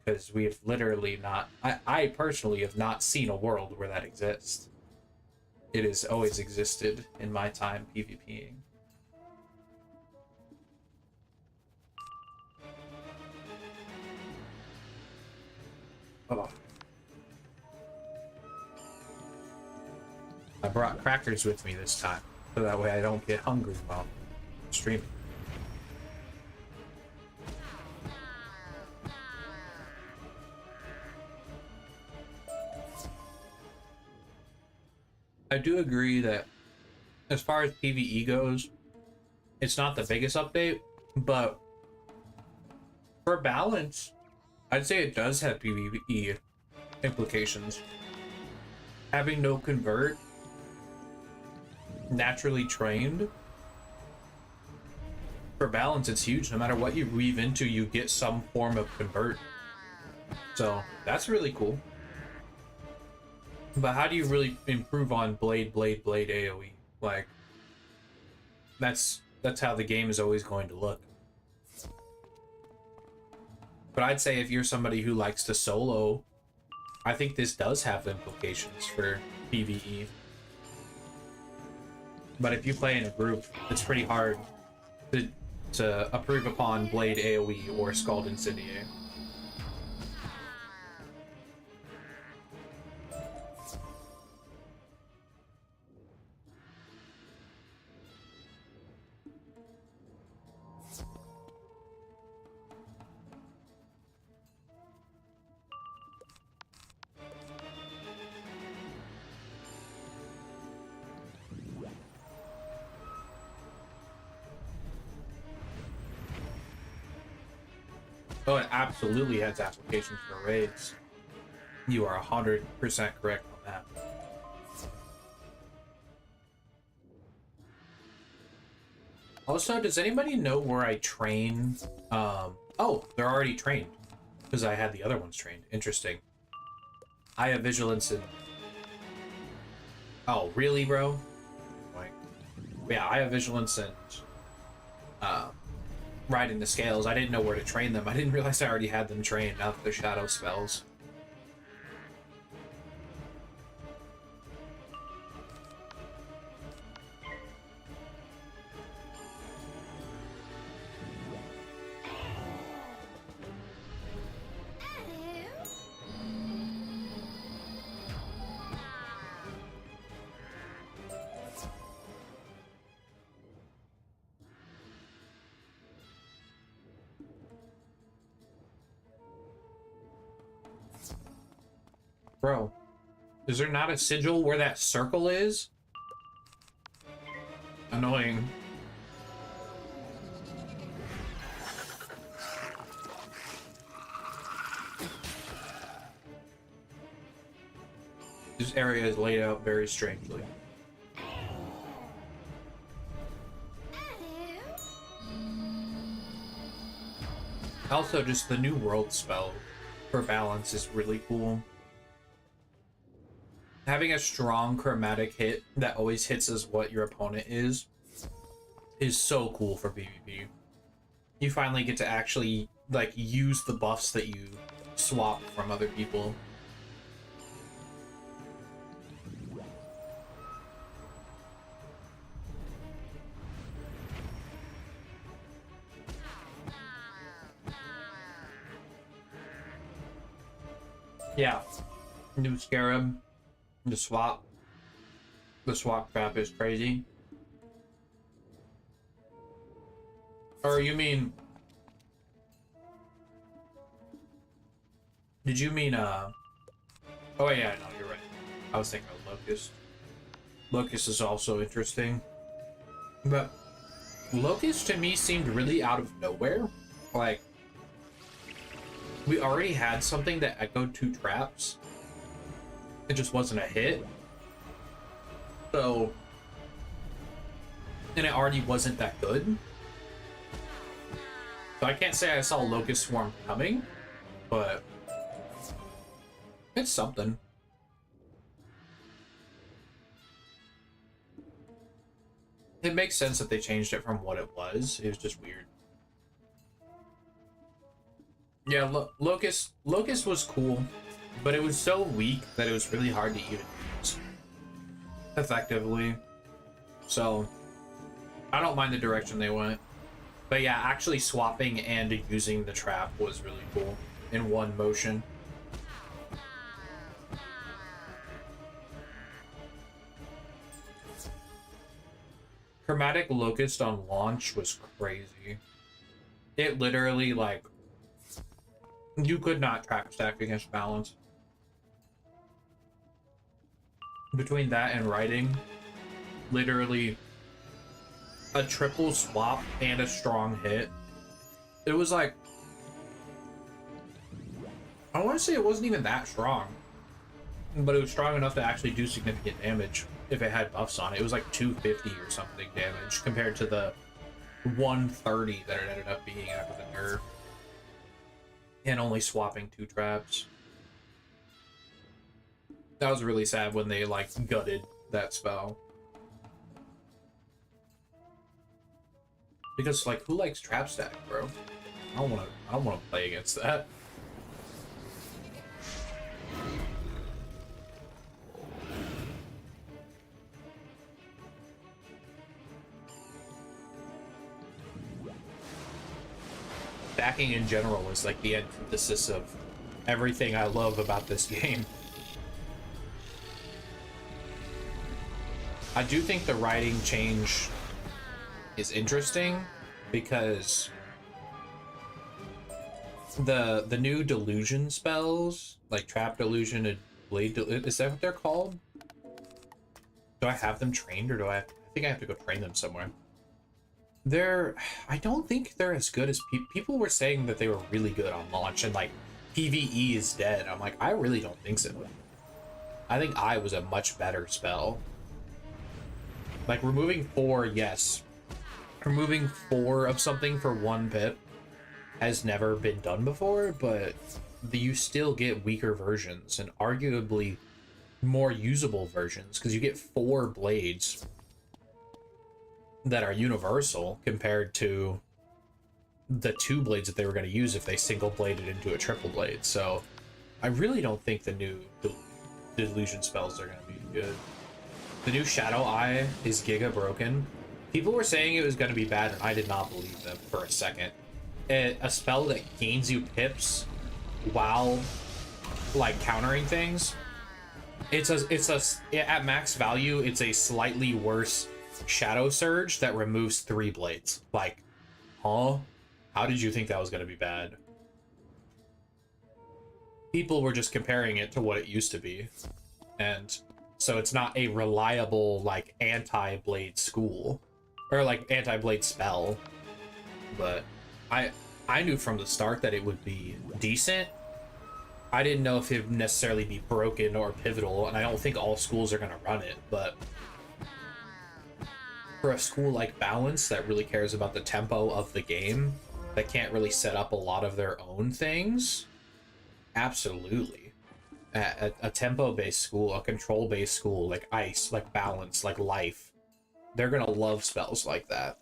Because we have literally not, I personally have not seen a world where that exists. It has always existed in my time PvPing. Oh. I brought crackers with me this time, so that way I don't get hungry while streaming. I do agree that as far as PvE goes, it's not the biggest update, but for balance, I'd say it does have PvE implications. Having no convert, naturally trained, for balance it's huge. No matter what you weave into, you get some form of convert. So that's really cool. But how do you really improve on blade AoE? Like, that's how the game is always going to look. But I'd say if you're somebody who likes to solo, I think this does have implications for PvE. But if you play in a group, it's pretty hard to improve upon Blade AoE or Scald Incendiary. Oh, it absolutely has applications for raids. You are 100% correct on that. Also, does anybody know where I train? Oh, they're already trained. Because I had the other ones trained. Interesting. I have vigilance and... Oh, really, bro? Like, yeah, I have vigilance and... riding the scales. I didn't know where to train them. I didn't realize I already had them trained now that they're shadow spells. Bro, is there not a sigil where that circle is? Annoying. This area is laid out very strangely. Also, just the new world spell for balance is really cool. Having a strong chromatic hit that always hits as what your opponent is so cool for PvP. You finally get to actually, like, use the buffs that you swap from other people. Yeah. New Scarab. The swap trap is crazy. Or you mean... Did you mean, Oh yeah, no, you're right. I was thinking of Locust. Locust is also interesting. But Locust to me seemed really out of nowhere. Like, we already had something that echoed 2 traps. It just wasn't a hit. So, and it already wasn't that good. So I can't say I saw Locust Swarm coming, but it's something. It makes sense that they changed it from what it was. It was just weird. Yeah, Locust was cool. But it was so weak that it was really hard to even use effectively. So, I don't mind the direction they went. But yeah, actually swapping and using the trap was really cool in one motion. Chromatic Locust on launch was crazy. It literally, like, you could not trap stack against balance. Between that and writing, literally a triple swap and a strong hit. It was like, I want to say it wasn't even that strong, but it was strong enough to actually do significant damage if it had buffs on it. It was like 250 or something damage compared to the 130 that it ended up being after the nerf. And only swapping 2 traps. That was really sad when they, like, gutted that spell. Because, like, who likes trap stack, bro? I don't wanna play against that. Stacking in general is like the antithesis of everything I love about this game. I do think the writing change is interesting because the new delusion spells, like trap delusion and blade is that what they're called? Do I have them trained, or I think I have to go train them somewhere. I don't think they're as good as people were saying that they were really good on launch, and like PvE is dead. I'm like, I really don't think so. I think I was a much better spell. Like, removing 4, yes. Removing 4 of something for 1 pip has never been done before, but you still get weaker versions and arguably more usable versions because you get 4 blades that are universal compared to the 2 blades that they were going to use if they single bladed into a triple blade. So I really don't think the new delusion spells are going to be good. The new Shadow Eye is giga broken. People were saying it was going to be bad, and I did not believe them for a second. A spell that gains you pips while like countering things. It's at max value, it's a slightly worse Shadow Surge that removes 3 blades. Like, huh? How did you think that was going to be bad? People were just comparing it to what it used to be. And so it's not a reliable, like, anti-blade school. Or, like, anti-blade spell. But I knew from the start that it would be decent. I didn't know if it would necessarily be broken or pivotal, and I don't think all schools are going to run it, but for a school like Balance that really cares about the tempo of the game, that can't really set up a lot of their own things, absolutely. A tempo-based school, a control-based school, like Ice, like Balance, like Life, they're going to love spells like that.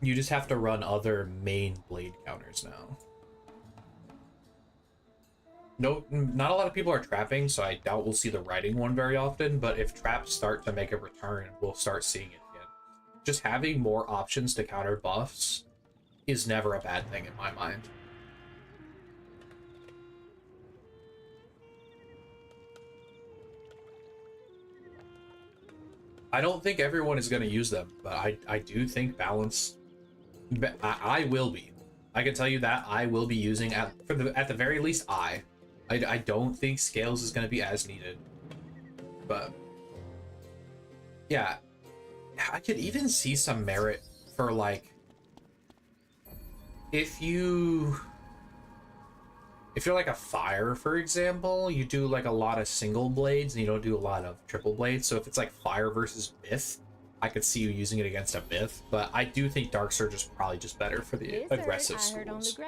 You just have to run other main blade counters now. No, not a lot of people are trapping, so I doubt we'll see the writing one very often, but if traps start to make a return, we'll start seeing it again. Just having more options to counter buffs is never a bad thing in my mind. I don't think everyone is going to use them, but I do think Balance... I will be. I can tell you that I will be using, at the very least, I don't think Scales is going to be as needed. But yeah, I could even see some merit for, like, if you're like a fire, for example, you do like a lot of single blades and you don't do a lot of triple blades. So if it's like fire versus myth, I could see you using it against a myth, but I do think Dark Surge is probably just better for the aggressive schools.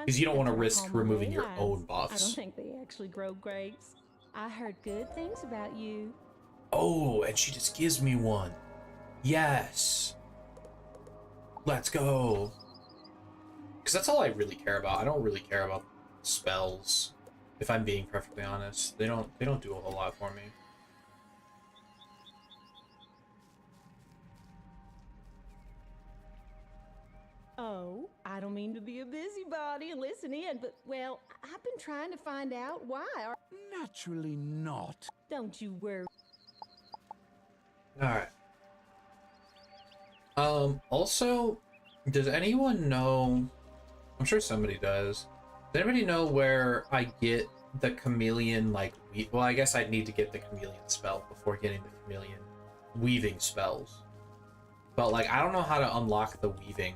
Because you don't want to risk removing your own buffs. I don't think they actually grow grapes. I heard good things about you. Oh, and she just gives me one. Yes. Let's go. Because that's all I really care about. I don't really care about spells, if I'm being perfectly honest. They don't do a whole lot for me. Oh, I don't mean to be a busybody and listen in, but, well, I've been trying to find out why. Naturally not. Don't you worry. Alright. Also, does anyone know... I'm sure somebody does. Does anybody know where I get the chameleon, like... Well, I guess I'd need to get the chameleon spell before getting the chameleon weaving spells. But, like, I don't know how to unlock the weaving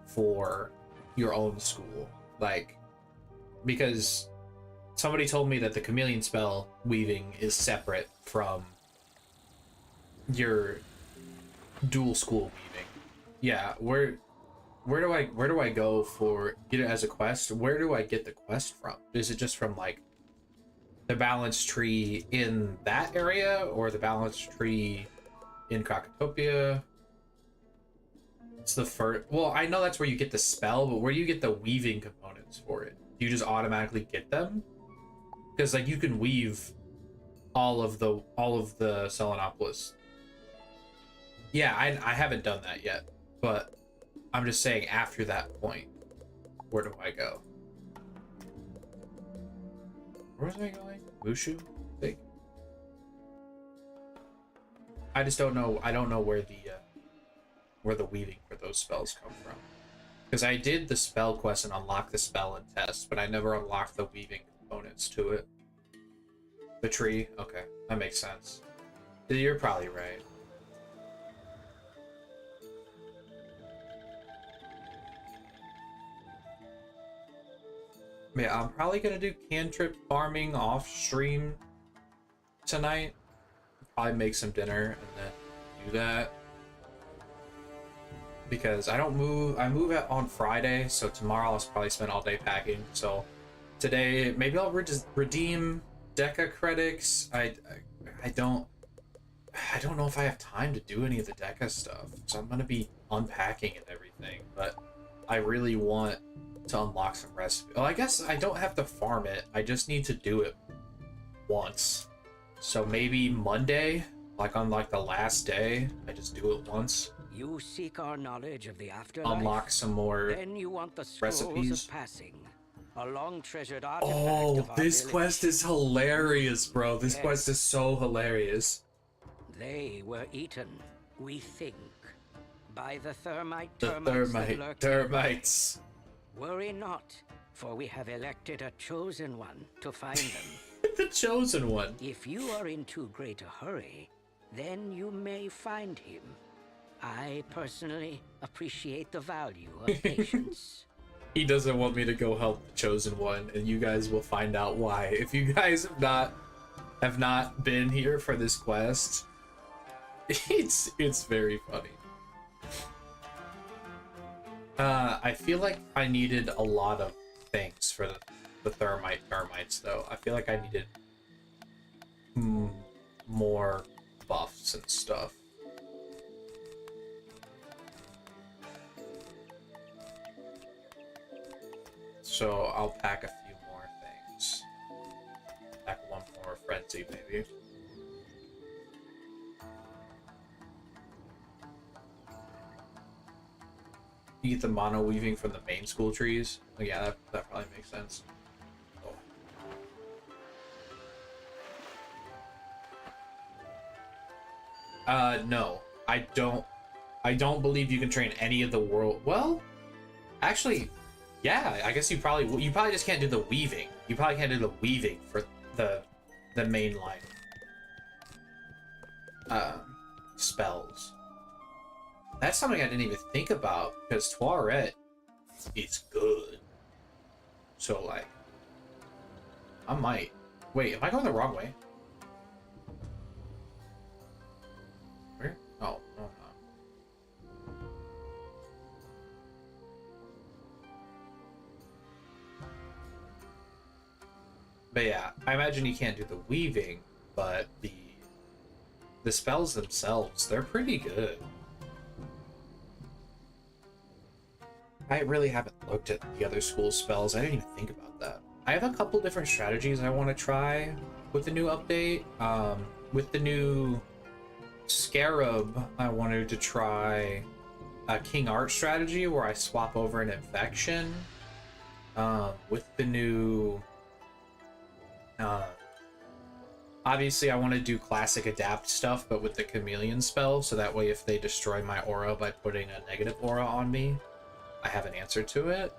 for your own school, like, because somebody told me that the chameleon spell weaving is separate from your dual school weaving. Yeah, where do I go for get it as a quest? Where do I get the quest from? Is it just from like the balance tree in that area, or the balance tree in Krakatopia? It's the first. Well, I know that's where you get the spell, but where do you get the weaving components for it? Do you just automatically get them? Because like you can weave all of the Selenopolis. Yeah, I haven't done that yet, but I'm just saying after that point, where do I go? Where was I going? Mushu? I think. I just don't know. I don't know where the weaving for those spells come from. Because I did the spell quest and unlocked the spell and test, but I never unlocked the weaving components to it. The tree? Okay, that makes sense. You're probably right. Yeah, I'm probably gonna do cantrip farming off stream tonight. Probably make some dinner and then do that. Because I move on Friday, so tomorrow I'll probably spend all day packing. So today, maybe I'll redeem Deca credits. I don't know if I have time to do any of the Deca stuff. So I'm gonna be unpacking and everything, but I really want to unlock some recipes. Well, I guess I don't have to farm it. I just need to do it once. So maybe Monday, like on like the last day, I just do it once. You seek our knowledge of the afterlife. Unlock some more Then you want the scrolls recipes. of passing, a long treasured artifact Oh, of our this village. quest is hilarious, bro. This Yes. quest is so hilarious. They were eaten, we think, by the thermite The termites that lurk in- termites. Worry not, for we have elected a chosen one to find them. The chosen one. If you are in too great a hurry, then you may find him. I personally appreciate the value of patience. He doesn't want me to go help the chosen one, and you guys will find out why. If you guys have not been here for this quest, it's very funny. I feel like I needed a lot of things for the termites though. I feel like I needed more buffs and stuff. So I'll pack a few more things. Pack one more frenzy, maybe. You get the mono weaving from the main school trees. Oh, yeah, that probably makes sense. No, I don't believe you can train any of the world. Well, actually, yeah, I guess you probably just can't do the weaving. You probably can't do the weaving for the mainline spells. That's something I didn't even think about because Toilet is good. So like, I might wait. Am I going the wrong way? Where? Oh, no, I'm not. But yeah, I imagine you can't do the weaving, but the spells themselves, they're pretty good. I really haven't looked at the other school spells. I didn't even think about that. I have a couple different strategies I want to try with the new update. With the new Scarab, I wanted to try a King Art strategy where I swap over an infection. With the new... obviously, I want to do classic adapt stuff, but with the chameleon spell, so that way if they destroy my aura by putting a negative aura on me, I have an answer to it.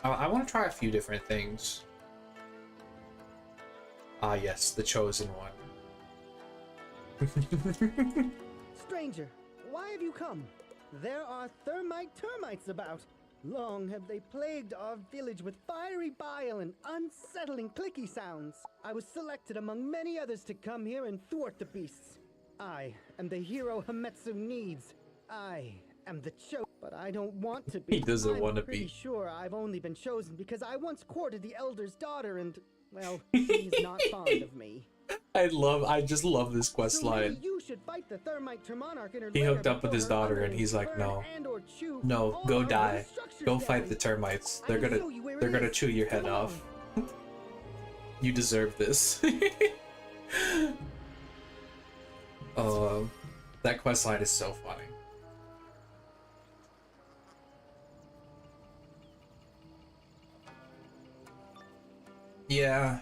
I want to try a few different things. Ah, yes, the chosen one. Stranger, why have you come? There are thermite termites about. Long have they plagued our village with fiery bile and unsettling clicky sounds. I was selected among many others to come here and thwart the beasts. I am the hero Hametsu needs. I am the but I don't want to be. He doesn't want to I'm pretty be. sure I've only been chosen because I once courted the elder's daughter and, well, she's not fond of me. I just love this quest So maybe line. you should fight the thermite Tremonarch in her He lair hooked up with his before her daughter and he's like, burn no. and or chew No, all go our die. little structures Go down. fight the termites. I They're will gonna show you where it they're gonna is. chew your head Come off. You deserve this. That quest line is so funny. Yeah,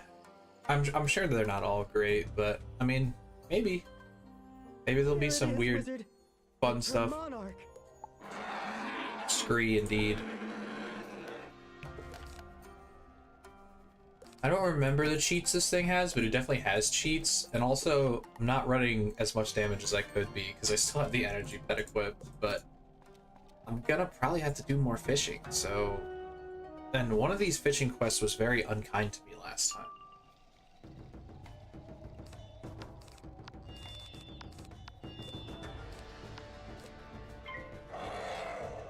I'm sure they're not all great, but I mean, maybe there'll be some weird, fun stuff. Scree indeed. I don't remember the cheats this thing has, but it definitely has cheats, and also I'm not running as much damage as I could be because I still have the energy pet equipped, but I'm gonna probably have to do more fishing, so And one of these fishing quests was very unkind to me last time.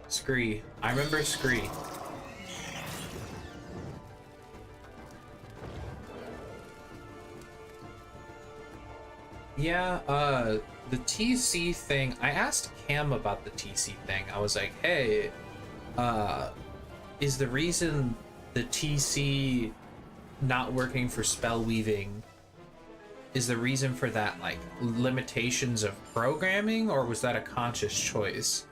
Scree. I remember Scree. Yeah, the TC thing, I asked Cam about the TC thing. I was like, hey, is the reason the TC not working for spell weaving, is the reason for that like limitations of programming, or was that a conscious choice?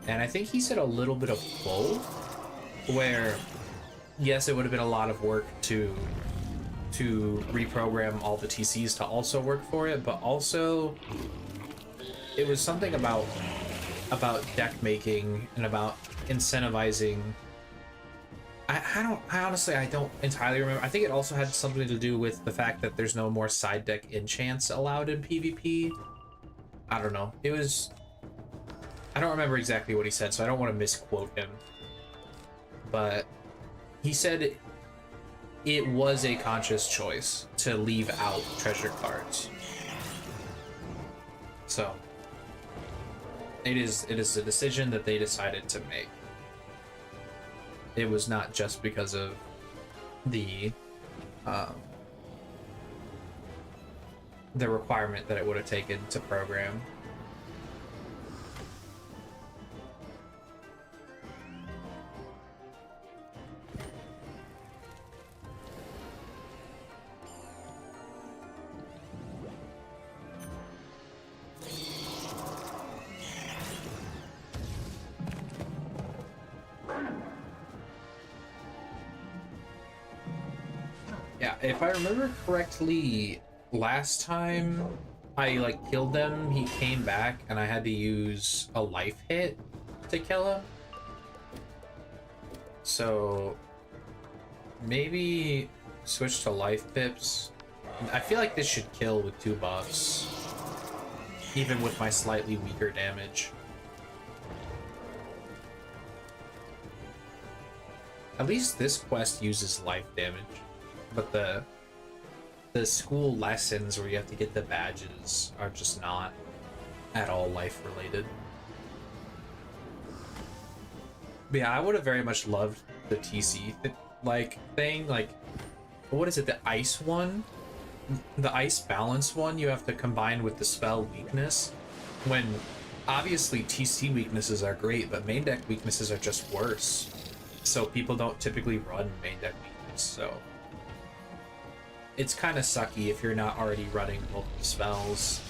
And I think he said a little bit of both, where yes, it would have been a lot of work to reprogram all the TCs to also work for it, but also it was something about deck making and about incentivizing. I honestly, I don't entirely remember. I think it also had something to do with the fact that there's no more side deck enchants allowed in PvP. I don't know. It was, I don't remember exactly what he said, so I don't want to misquote him. But he said it was a conscious choice to leave out treasure cards. So it is a decision that they decided to make. It was not just because of the requirement that it would have taken to program. Yeah, if I remember correctly, last time I like killed them, he came back and I had to use a life hit to kill him. So maybe switch to life pips. I feel like this should kill with 2 buffs, even with my slightly weaker damage. At least this quest uses life damage. But the school lessons where you have to get the badges are just not at all life related. But yeah, I would have very much loved the TC thing. Like, what is it? The ice one? The ice balance one you have to combine with the spell weakness. When obviously TC weaknesses are great, but main deck weaknesses are just worse. So people don't typically run main deck weakness, so it's kind of sucky if you're not already running multiple spells.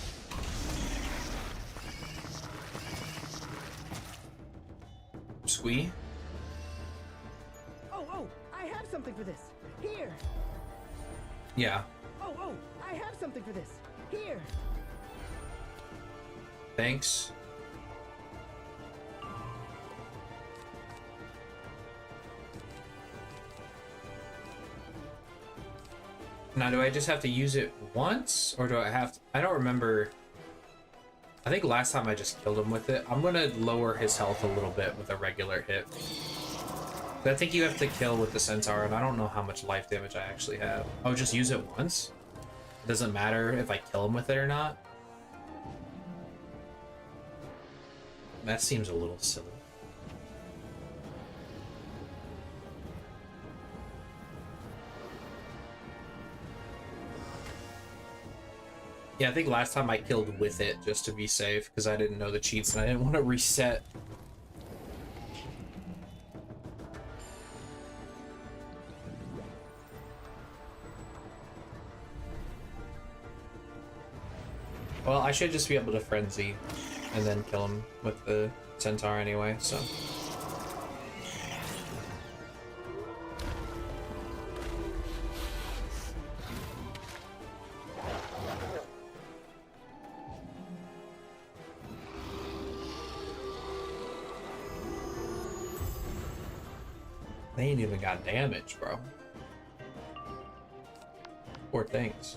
Squee? Oh, I have something for this. Here. Yeah. Oh, I have something for this. Here. Thanks. Now, do I just have to use it once, or do I have to... I don't remember. I think last time I just killed him with it. I'm gonna lower his health a little bit with a regular hit. But I think you have to kill with the centaur, and I don't know how much life damage I actually have. Oh, just use it once? It doesn't matter if I kill him with it or not? That seems a little silly. Yeah, I think last time I killed with it just to be safe, because I didn't know the cheats and I didn't want to reset. Well, I should just be able to frenzy and then kill him with the centaur anyway, so. They ain't even got damage, bro. Poor things.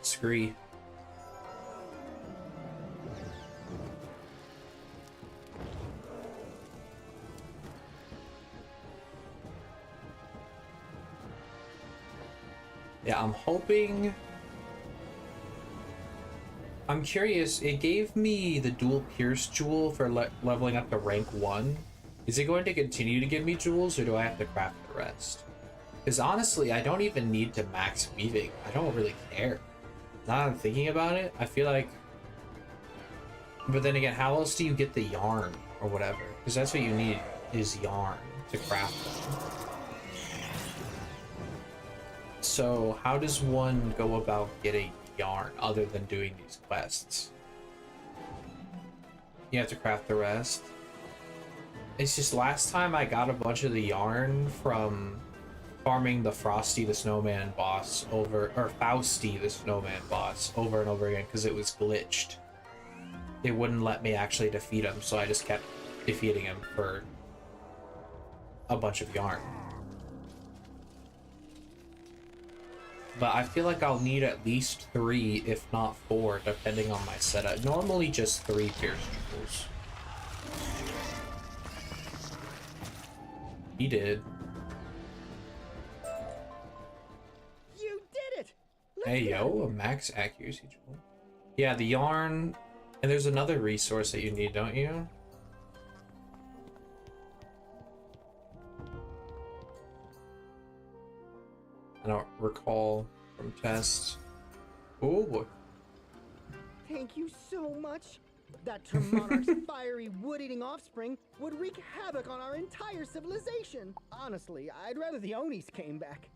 Scree. Yeah, I'm hoping... I'm curious, it gave me the dual pierce jewel for leveling up to rank 1. Is it going to continue to give me jewels, or do I have to craft the rest? Because honestly, I don't even need to max weaving. I don't really care. Now that I'm thinking about it, I feel like... But then again, how else do you get the yarn or whatever? Because that's what you need, is yarn to craft them. So how does one go about getting yarn other than doing these quests? You have to craft the rest. It's just last time I got a bunch of the yarn from farming the Frosty the Snowman boss over, or Fausty the Snowman boss over and over again because it was glitched. It wouldn't let me actually defeat him, so I just kept defeating him for a bunch of yarn. But I feel like I'll need at least 3, if not 4, depending on my setup. Normally just 3 pierce jewels. He did. You did it! Hey yo, a max accuracy jewel. Yeah, the yarn, and there's another resource that you need, don't you? I don't recall from tests. Oh boy. Thank you so much. That Termonarch's fiery wood-eating offspring would wreak havoc on our entire civilization. Honestly, I'd rather the Onis came back.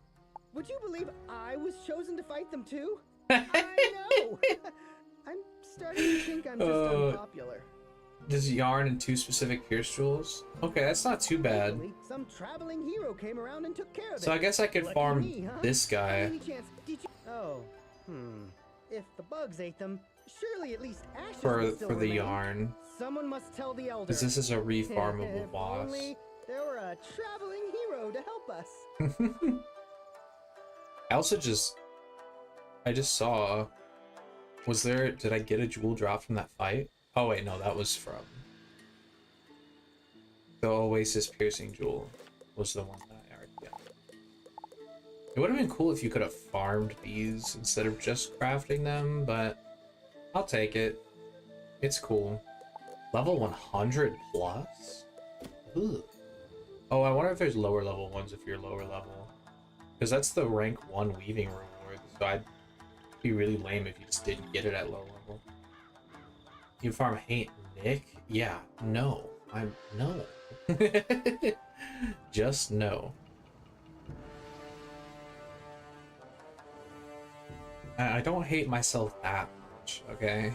Would you believe I was chosen to fight them too? I know! I'm starting to think I'm just unpopular. There's yarn and 2 specific pierce jewels. Okay, that's not too bad. Thankfully, some traveling hero came around and took care of it. So I guess I could Lucky farm me, huh? this guy. Any chance, did you... Oh, if the bugs ate them, surely at least ashes For would still the remain. yarn. Someone must tell the elder. Because this is a refarmable If boss. only there were a traveling hero to help us. I also I just saw, did I get a jewel drop from that fight? Oh wait, no, that was from the Oasis piercing jewel was the one that I already got. It would have been cool if you could have farmed these instead of just crafting them, but I'll take it. It's cool. Level 100 plus? Ugh. Oh, I wonder if there's lower level ones if you're lower level. Because that's the rank 1 weaving reward, so I'd be really lame if you just didn't get it at low level. You farm hate Nick? Yeah, no. No. Just no. I don't hate myself that much, okay?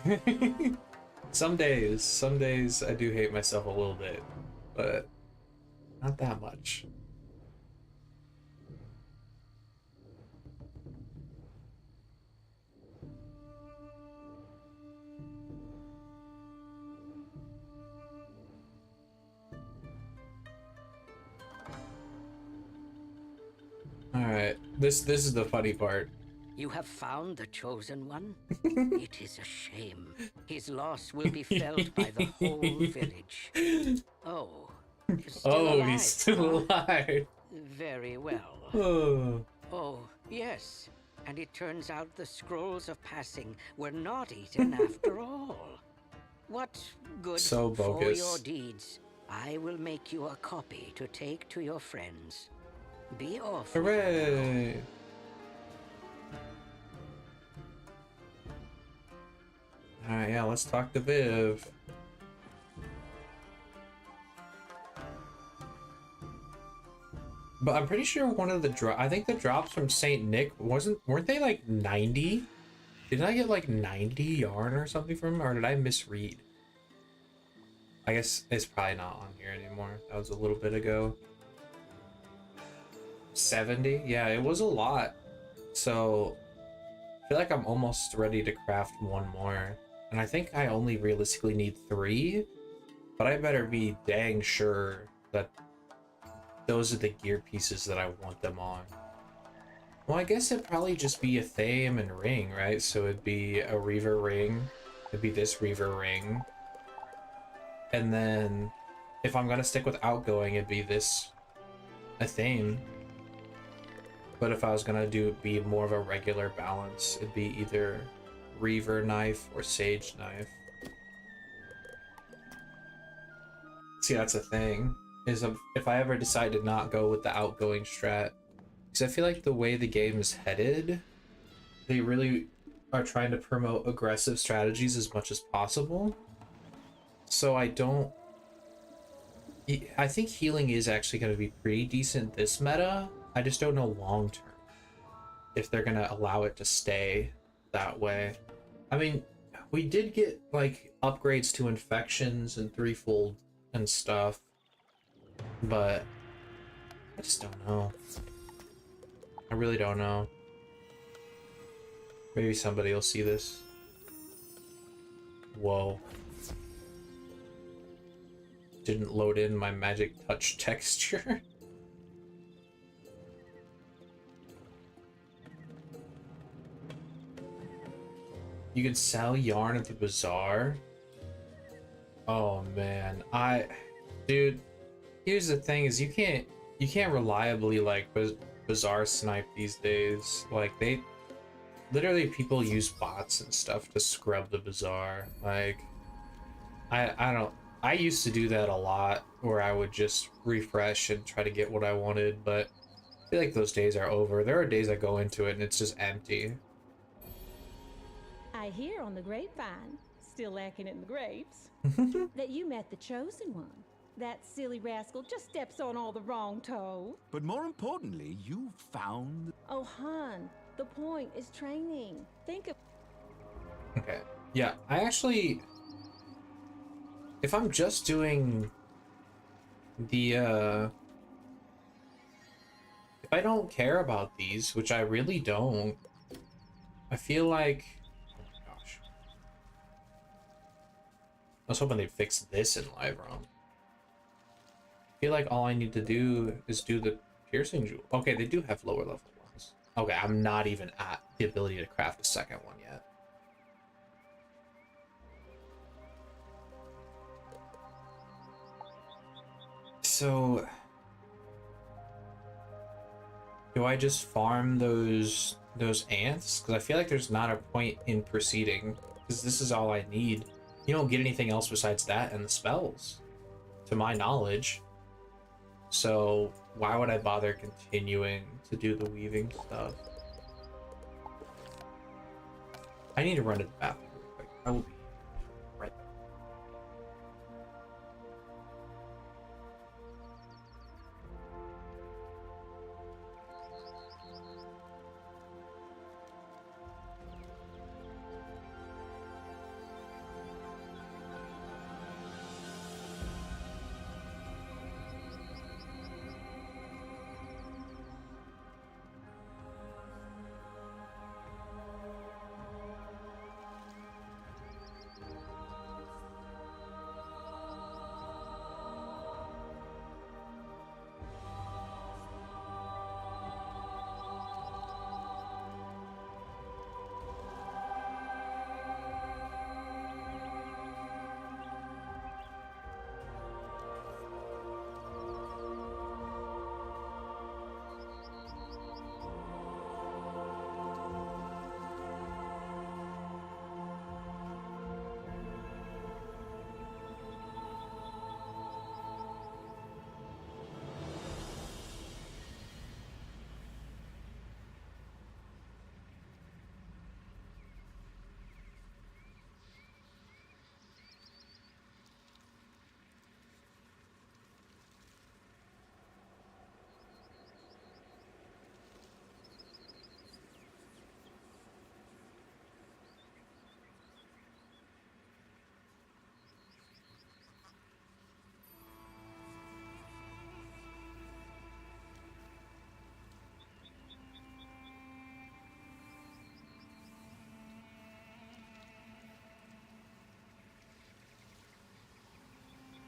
Some days I do hate myself a little bit, but not that much. Alright, this is the funny part. You have found the chosen one? It is a shame. His loss will be felt by the whole village. Oh, you're still alive, he's still alive. Very well. Oh. Oh, yes. And it turns out the scrolls of passing were not eaten after all. What good So for bogus. your deeds. I will make you a copy to take to your friends. Be off. Hooray! Alright, yeah, let's talk to Viv. But I'm pretty sure one of the I think the drops from Saint Nick weren't they like 90? Didn't I get like 90 yarn or something from him, or did I misread? I guess it's probably not on here anymore. That was a little bit ago. 70? Yeah, it was a lot. So I feel like I'm almost ready to craft one more. And I think I only realistically need 3, but I better be dang sure that those are the gear pieces that I want them on. Well, I guess it'd probably just be a Thame and ring, right? So it'd be a Reaver ring. It'd be this Reaver ring. And then if I'm gonna stick with outgoing, it'd be this, a Thame. But if I was gonna be more of a regular balance, it'd be either Reaver knife or Sage knife. See, that's the thing, is if I ever decide to not go with the outgoing strat, because I feel like the way the game is headed, they really are trying to promote aggressive strategies as much as possible. So I think healing is actually going to be pretty decent this meta. I just don't know long term if they're going to allow it to stay that way. I mean, we did get like upgrades to infections and threefold and stuff, but I just don't know. I really don't know. Maybe somebody will see this. Whoa. Didn't load in my magic touch texture. You can sell yarn at the bazaar. Oh man, dude, here's the thing: is you can't reliably like bazaar snipe these days. Like literally people use bots and stuff to scrub the bazaar. Like I used to do that a lot, where I would just refresh and try to get what I wanted, but I feel like those days are over. There are days I go into it and it's just empty. I hear on the grapevine, still lacking in the grapes, that you met the chosen one. That silly rascal just steps on all the wrong toes. But more importantly, you found... Oh, hon, the point is training. Think of... Okay. Yeah, I actually... If I'm just doing the, if I don't care about these, which I really don't, I feel like... Oh my gosh. I was hoping they'd fix this in Live Realm. I feel like all I need to do is do the piercing jewel. Okay, they do have lower level ones. Okay, I'm not even at the ability to craft a second one yet. So, do I just farm those ants? Because I feel like there's not a point in proceeding, because this is all I need. You don't get anything else besides that and the spells, to my knowledge. So why would I bother continuing to do the weaving stuff? I need to run to the bathroom real quick. I will be right back.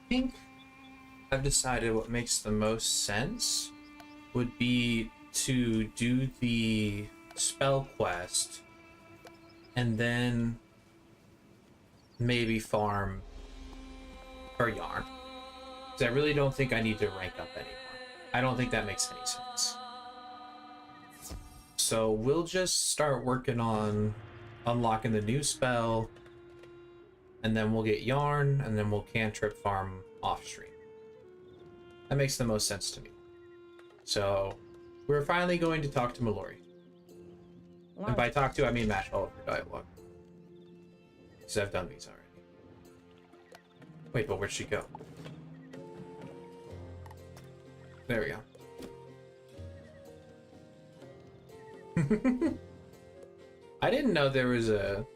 I think I've decided what makes the most sense would be to do the spell quest and then maybe farm for yarn. Because I really don't think I need to rank up anymore. I don't think that makes any sense. So we'll just start working on unlocking the new spell, and then we'll get yarn, and then we'll cantrip farm off stream. That makes the most sense to me. So we're finally going to talk to Mallory. And by talk to, I mean match all of her dialogue. Because I've done these already. Wait, but where'd she go? There we go. I didn't know there was a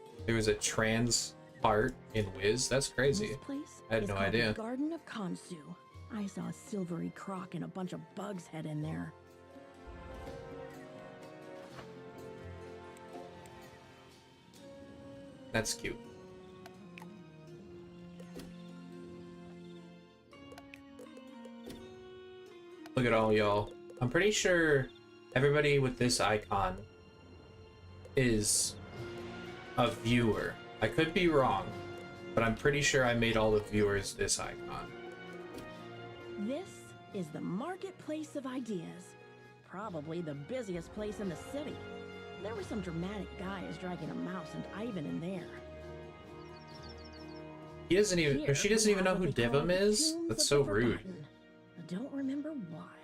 trans part in Wiz. That's crazy. This place I had is no called idea. The Garden of Kansu. I saw a silvery croc and a bunch of bugs head in there. That's cute. Look at all y'all. I'm pretty sure everybody with this icon is a viewer. I could be wrong, but I'm pretty sure I made all the viewers this icon. This is the Marketplace of Ideas. Probably the busiest place in the city. There were some dramatic guys dragging a mouse and Ivan in there. He doesn't even, Here, or she doesn't we even have know who what they call Devim the is? Tombs That's of so the rude. Forgotten. I don't remember why.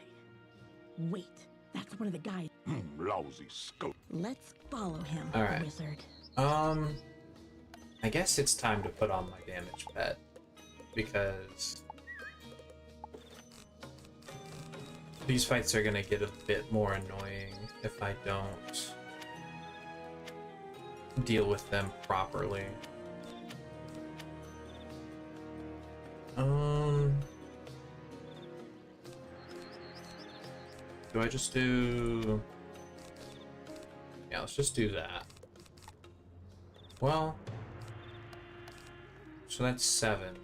Wait, that's one of the guys. Lousy scope. Let's follow him, All right. wizard. I guess it's time to put on my damage pet, because these fights are gonna get a bit more annoying if I don't deal with them properly. Do I just do... Yeah, let's just do that. Well, so that's 7.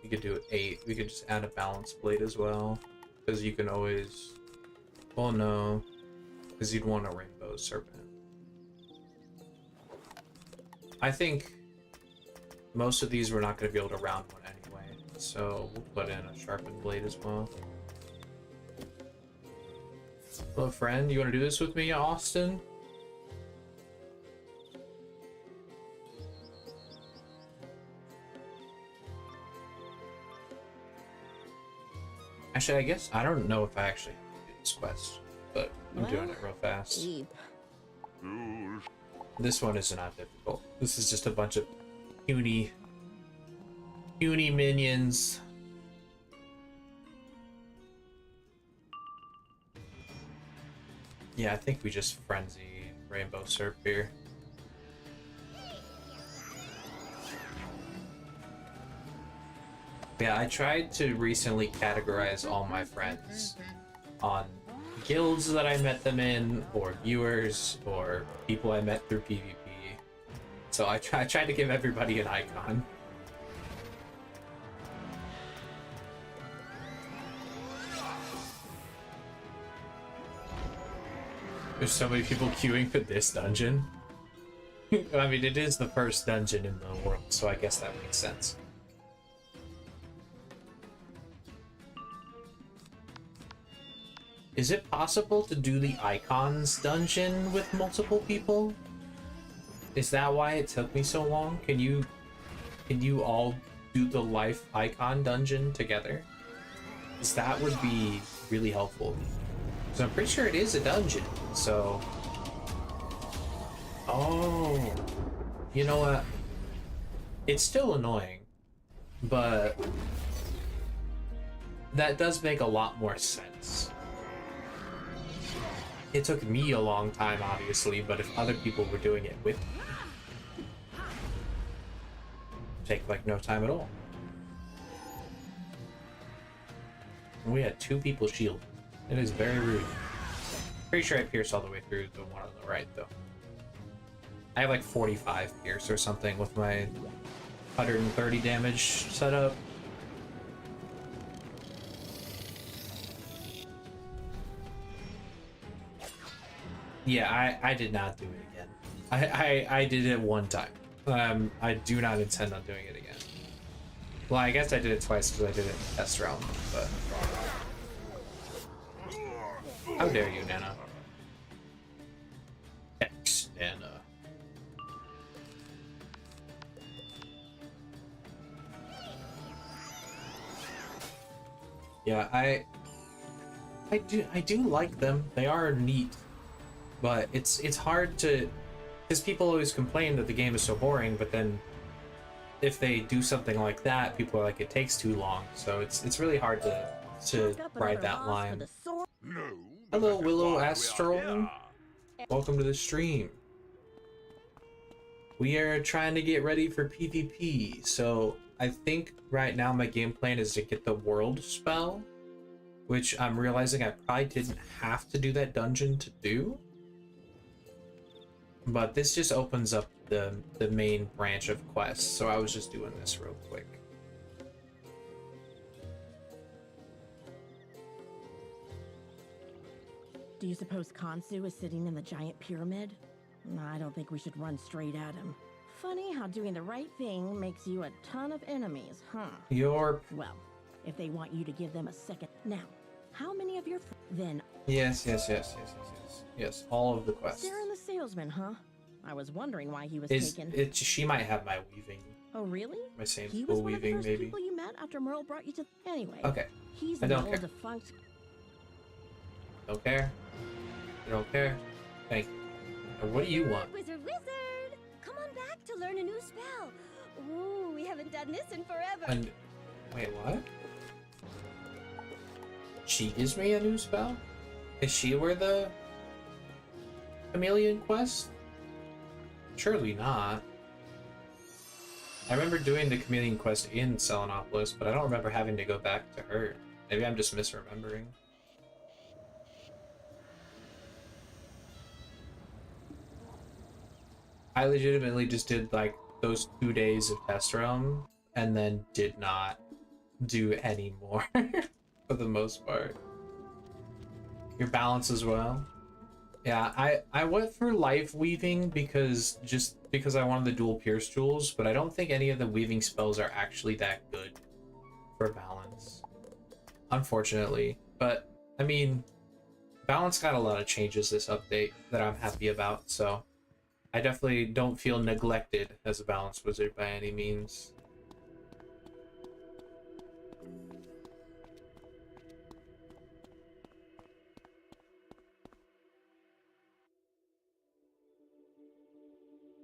We could do 8. We could just add a balance blade as well, because you can always... Well, no, because you'd want a rainbow serpent. I think most of these we're not going to be able to round one anyway, so we'll put in a sharpened blade as well. Hello, friend. You want to do this with me, Austin? Actually, I guess I don't know if I actually do this quest, but I'm doing it real fast. This one is not difficult. This is just a bunch of puny minions. Yeah, I think we just frenzy Rainbow Serp here. Yeah, I tried to recently categorize all my friends on guilds that I met them in, or viewers, or people I met through PvP. So I tried to give everybody an icon. There's so many people queuing for this dungeon. I mean, it is the first dungeon in the world, so I guess that makes sense. Is it possible to do the icons dungeon with multiple people? Is that why it took me so long? Can you all do the life icon dungeon together? Because that would be really helpful. So I'm pretty sure it is a dungeon, so... Oh... You know what? It's still annoying, but... that does make a lot more sense. It took me a long time, obviously, but if other people were doing it with me, it'd take like no time at all. And we had 2 people shield. It is very rude. Pretty sure I pierced all the way through the one on the right, though. I have like 45 pierce or something with my 130 damage setup. Yeah, I did not do it again. I did it one time. I do not intend on doing it again. Well, I guess I did it twice because I did it in the test round, but... How dare you, Nana? X Nana. Yeah, I do like them. They are neat, but it's hard to, because people always complain that the game is so boring, but then if they do something like that, people are like, it takes too long. So it's really hard to ride that line. Hello, Willow Astral. Welcome to the stream. We are trying to get ready for PvP, so I think right now my game plan is to get the world spell, which I'm realizing I probably didn't have to do that dungeon to do. But this just opens up the main branch of quests, so I was just doing this real quick. Do you suppose Kansu is sitting in the giant pyramid? I don't think we should run straight at him. Funny how doing the right thing makes you a ton of enemies, huh? Well, if they want you to give them a second. Now, how many of your then? Yes, all of the quests. Darren the salesman, huh? I was wondering why he was taken. She might have my weaving. Oh, really? My same He school was one weaving, of the first maybe. people you met after Merle brought you to. Anyway. Okay. He's I an don't old care. defunct. Don't care. I don't care. Thank you. Now, what do you want? Wizard! Come on back to learn a new spell. Ooh, we haven't done this in forever. And wait, what? She gives me a new spell? Is she where the chameleon quest? Surely not. I remember doing the chameleon quest in Selenopolis, but I don't remember having to go back to her. Maybe I'm just misremembering. I legitimately just did like those 2 days of test realm and then did not do any more for the most part. Your balance as well. Yeah, I went for life weaving because I wanted the dual pierce jewels, but I don't think any of the weaving spells are actually that good for balance, unfortunately. But I mean, balance got a lot of changes this update that I'm happy about, so I definitely don't feel neglected as a balance wizard by any means.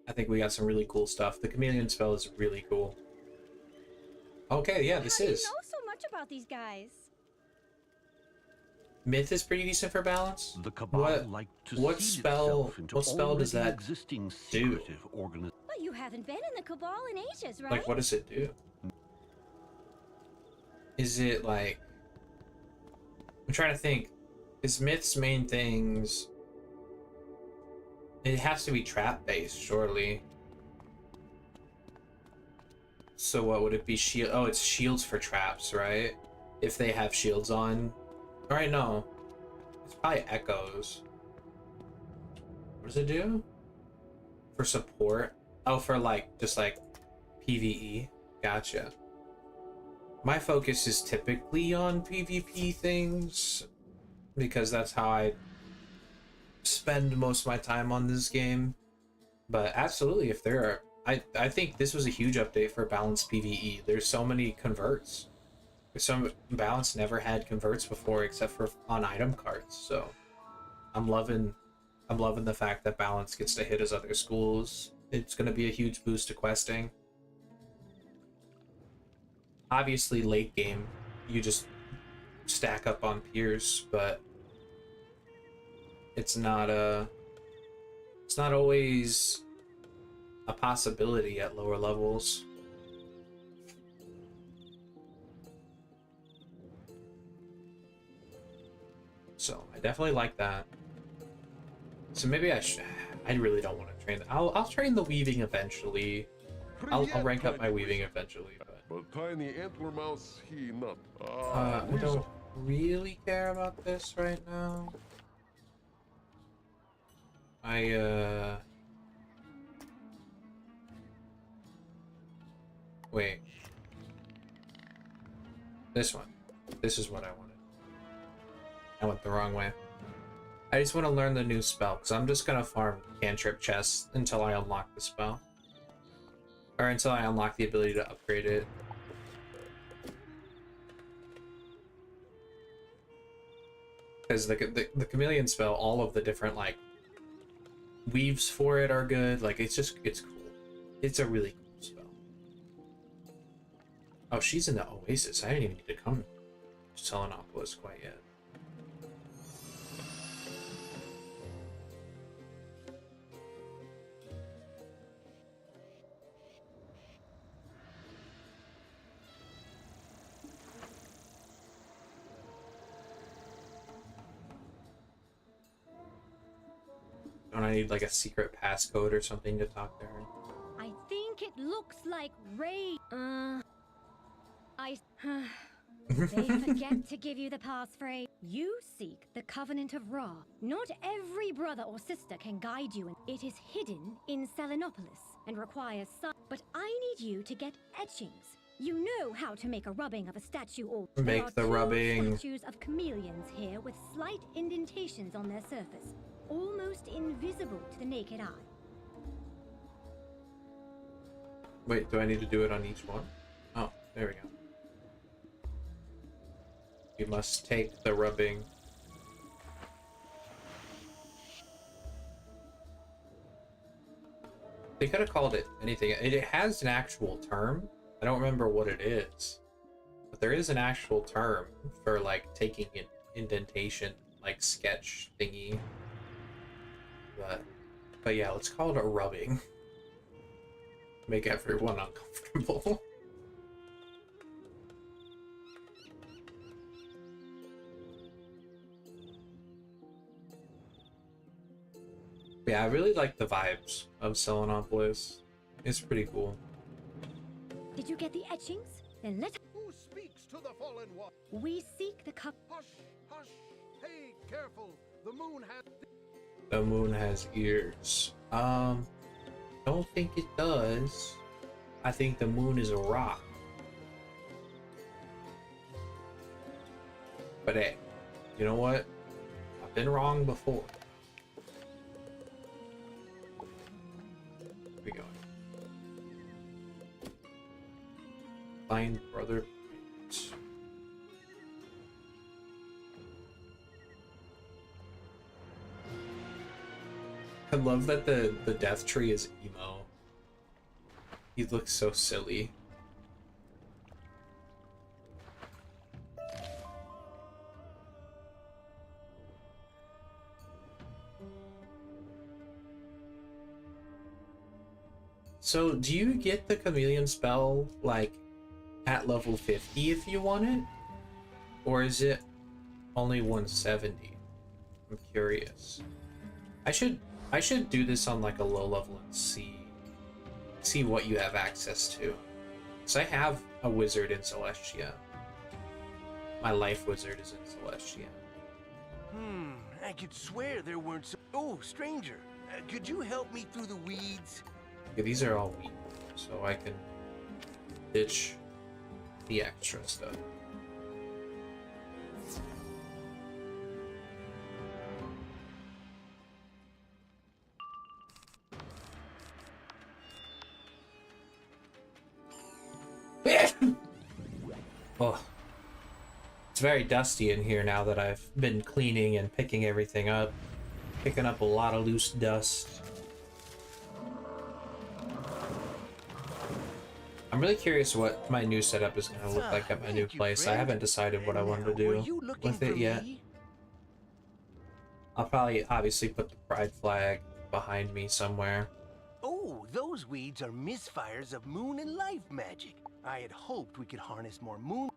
I think we got some really cool stuff. The chameleon spell is really cool. Okay, yeah, this is. You know so much about these guys. Myth is pretty decent for balance. The Cabal like to what seed spell? itself into What spell does already that existing do? secretive organi- But you haven't been in the Cabal in ages, right? Like, what does it do? Is it like? I'm trying to think. Is Myth's main things? It has to be trap based, surely. So what would it be? Shield? Oh, it's shields for traps, right? If they have shields on. All right, no. It's probably echoes. What does it do? For support? Oh, for like just like PvE. Gotcha. My focus is typically on PvP things because that's how I spend most of my time on this game. But absolutely, if there are, I think this was a huge update for balanced PvE. There's so many converts. Some balance never had converts before except for on item cards. So I'm loving the fact that balance gets to hit as other schools. It's going to be a huge boost to questing. Obviously late game you just stack up on peers, but it's not always a possibility at lower levels. So I definitely like that. So maybe I really don't want to train. I'll train the weaving eventually. I'll rank up my weaving eventually. But tiny antler mouse, he not. I don't really care about this right now. Wait. This one. This is what I wanted. I went the wrong way. I just want to learn the new spell, because I'm just going to farm cantrip chests until I unlock the spell. Or until I unlock the ability to upgrade it. Because the chameleon spell, all of the different, like, weaves for it are good. Like, it's cool. It's a really cool spell. Oh, she's in the Oasis. I didn't even need to come to Selenopolis quite yet. Don't I need like a secret passcode or something to talk to her? I think it looks like Ray. They forget to give you the passphrase. You seek the Covenant of Ra. Not every brother or sister can guide you. It is hidden in Selenopolis and requires some. But I need you to get etchings. You know how to make a rubbing of a statue or make the rubbing. Statues of chameleons here with slight indentations on their surface, almost invisible to the naked eye. Wait, do I need to do it on each one? Oh, there we go. You must take the rubbing. They could have called it anything. It has an actual term. I don't remember what it is. But there is an actual term for like taking an indentation, like sketch thingy. But yeah, let's call it a rubbing. Make everyone uncomfortable. Yeah, I really like the vibes of Selenopolis. It's pretty cool. Did you get the etchings? Then let. Who speaks to the fallen one? We seek the cup. Hush, hush. Hey, careful. The moon has. The moon has ears. Don't think it does. I think the moon is a rock. But hey, you know what? I've been wrong before. Where we going? Find brother. I love that the death tree is emo. He looks so silly. So, do you get the chameleon spell, like, at level 50 if you want it? Or is it only 170? I'm curious. I should do this on, like, a low level and see what you have access to. Because I have a wizard in Celestia. My life wizard is in Celestia. I could swear there weren't so. Oh, stranger, could you help me through the weeds? Yeah, these are all weak, so I can ditch the extra stuff. Oh, it's very dusty in here now that I've been cleaning and picking everything up. Picking up a lot of loose dust. I'm really curious what my new setup is going to look like at my new place. I haven't decided what I want to do with it yet. I'll probably obviously put the pride flag behind me somewhere. Oh, those weeds are misfires of moon and life magic. I had hoped we could harness more moon.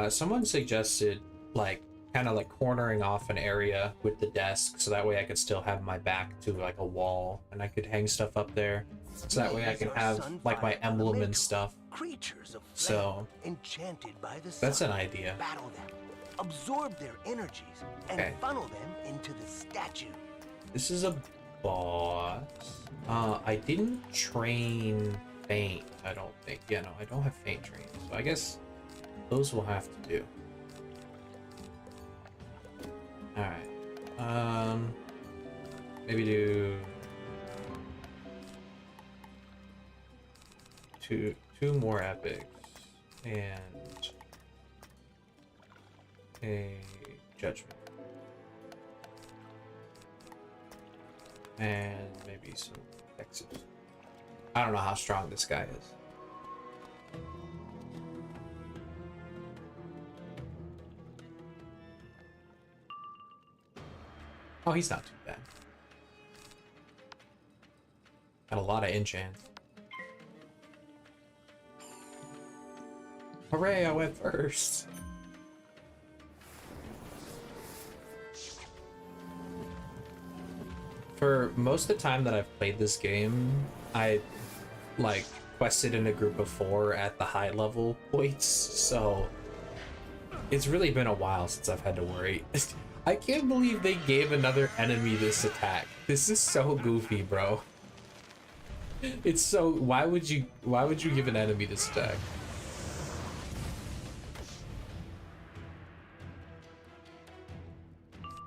Someone suggested, like, kind of like cornering off an area with the desk, so that way I could still have my back to like a wall, and I could hang stuff up there, so that way I can have like my emblem and stuff. Creatures of So enchanted by the sun. that's an idea. Battle them, absorb their energies, and funnel them into the statue. This is a boss. I didn't train Feint, I don't think. Yeah, no, I don't have Feint training, so I guess those will have to do. Alright. Maybe do two more epics and a judgment. And maybe some X's. I don't know how strong this guy is. Oh, he's not too bad. Got a lot of enchants. Hooray, I went first. For most of the time that I've played this game, I like quested in a group of 4 at the high level points, so it's really been a while since I've had to worry. I can't believe they gave another enemy this attack. This is so goofy, bro. It's so, why would you give an enemy this attack?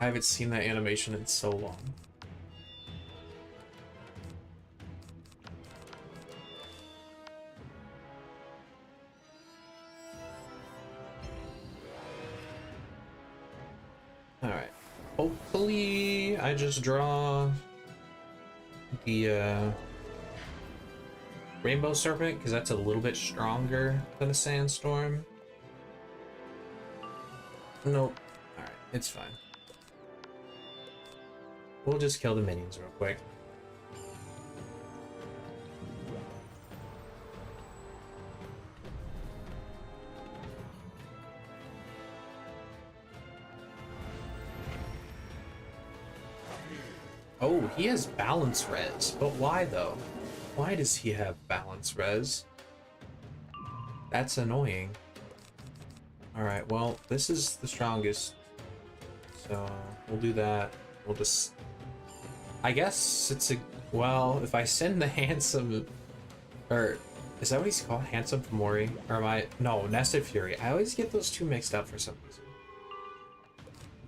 I haven't seen that animation in so long. Alright. Hopefully I just draw the Rainbow Serpent, because that's a little bit stronger than a Sandstorm. Nope. Alright, it's fine. We'll just kill the minions real quick. Oh, he has balance res, but why though? Why does he have balance res? That's annoying. Alright, well, this is the strongest. So, we'll do that. We'll just... I guess it's a... Well, if I send the Handsome... Or, is that what he's called? Handsome Fomori? Or am I... No, Nested Fury. I always get those two mixed up for some reason.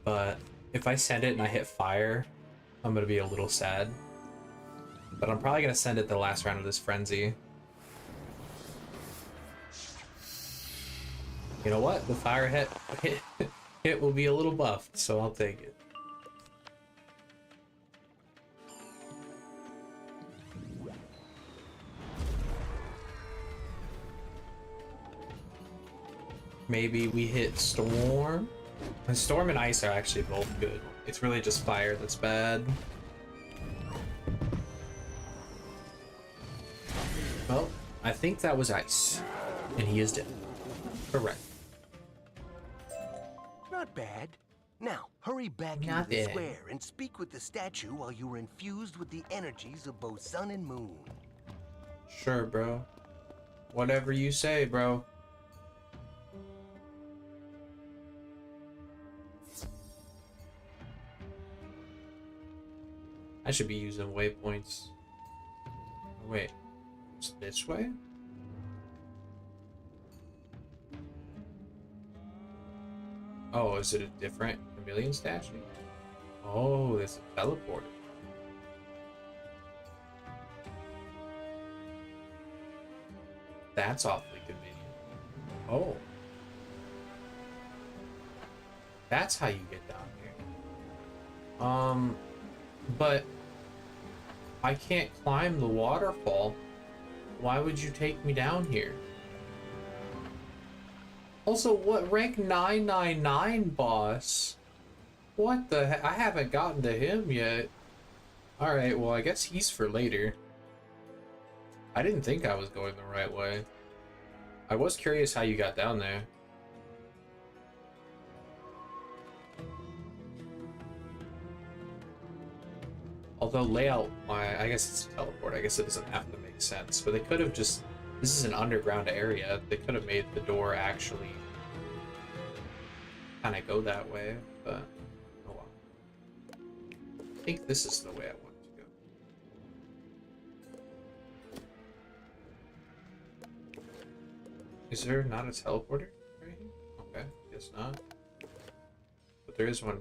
But, if I send it and I hit fire, I'm gonna be a little sad. But I'm probably gonna send it the last round of this frenzy. You know what? The fire hit will be a little buffed, so I'll take it. Maybe we hit Storm. And Storm and Ice are actually both good. It's really just fire that's bad. Well, I think that was Ice. And he is dead. Correct. Not bad. Now, hurry back Not into the bad. square and speak with the statue while you are infused with the energies of both sun and moon. Sure, bro. Whatever you say, bro. I should be using waypoints. Oh, wait, it's this way? Oh, is it a different chameleon statue? Oh, there's a teleporter. That's awfully convenient. Oh. That's how you get down here. But I can't climb the waterfall. Why would you take me down here? Also, what rank 999 boss? What the heck? I haven't gotten to him yet. Alright, well, I guess he's for later. I didn't think I was going the right way. I was curious how you got down there. Although layout, I guess it's a teleport. I guess it doesn't have to make sense. But they could have just... This is an underground area. They could have made the door actually kind of go that way. But, oh well. I think this is the way I want to go. Is there not a teleporter right here? Okay, guess not. But there is one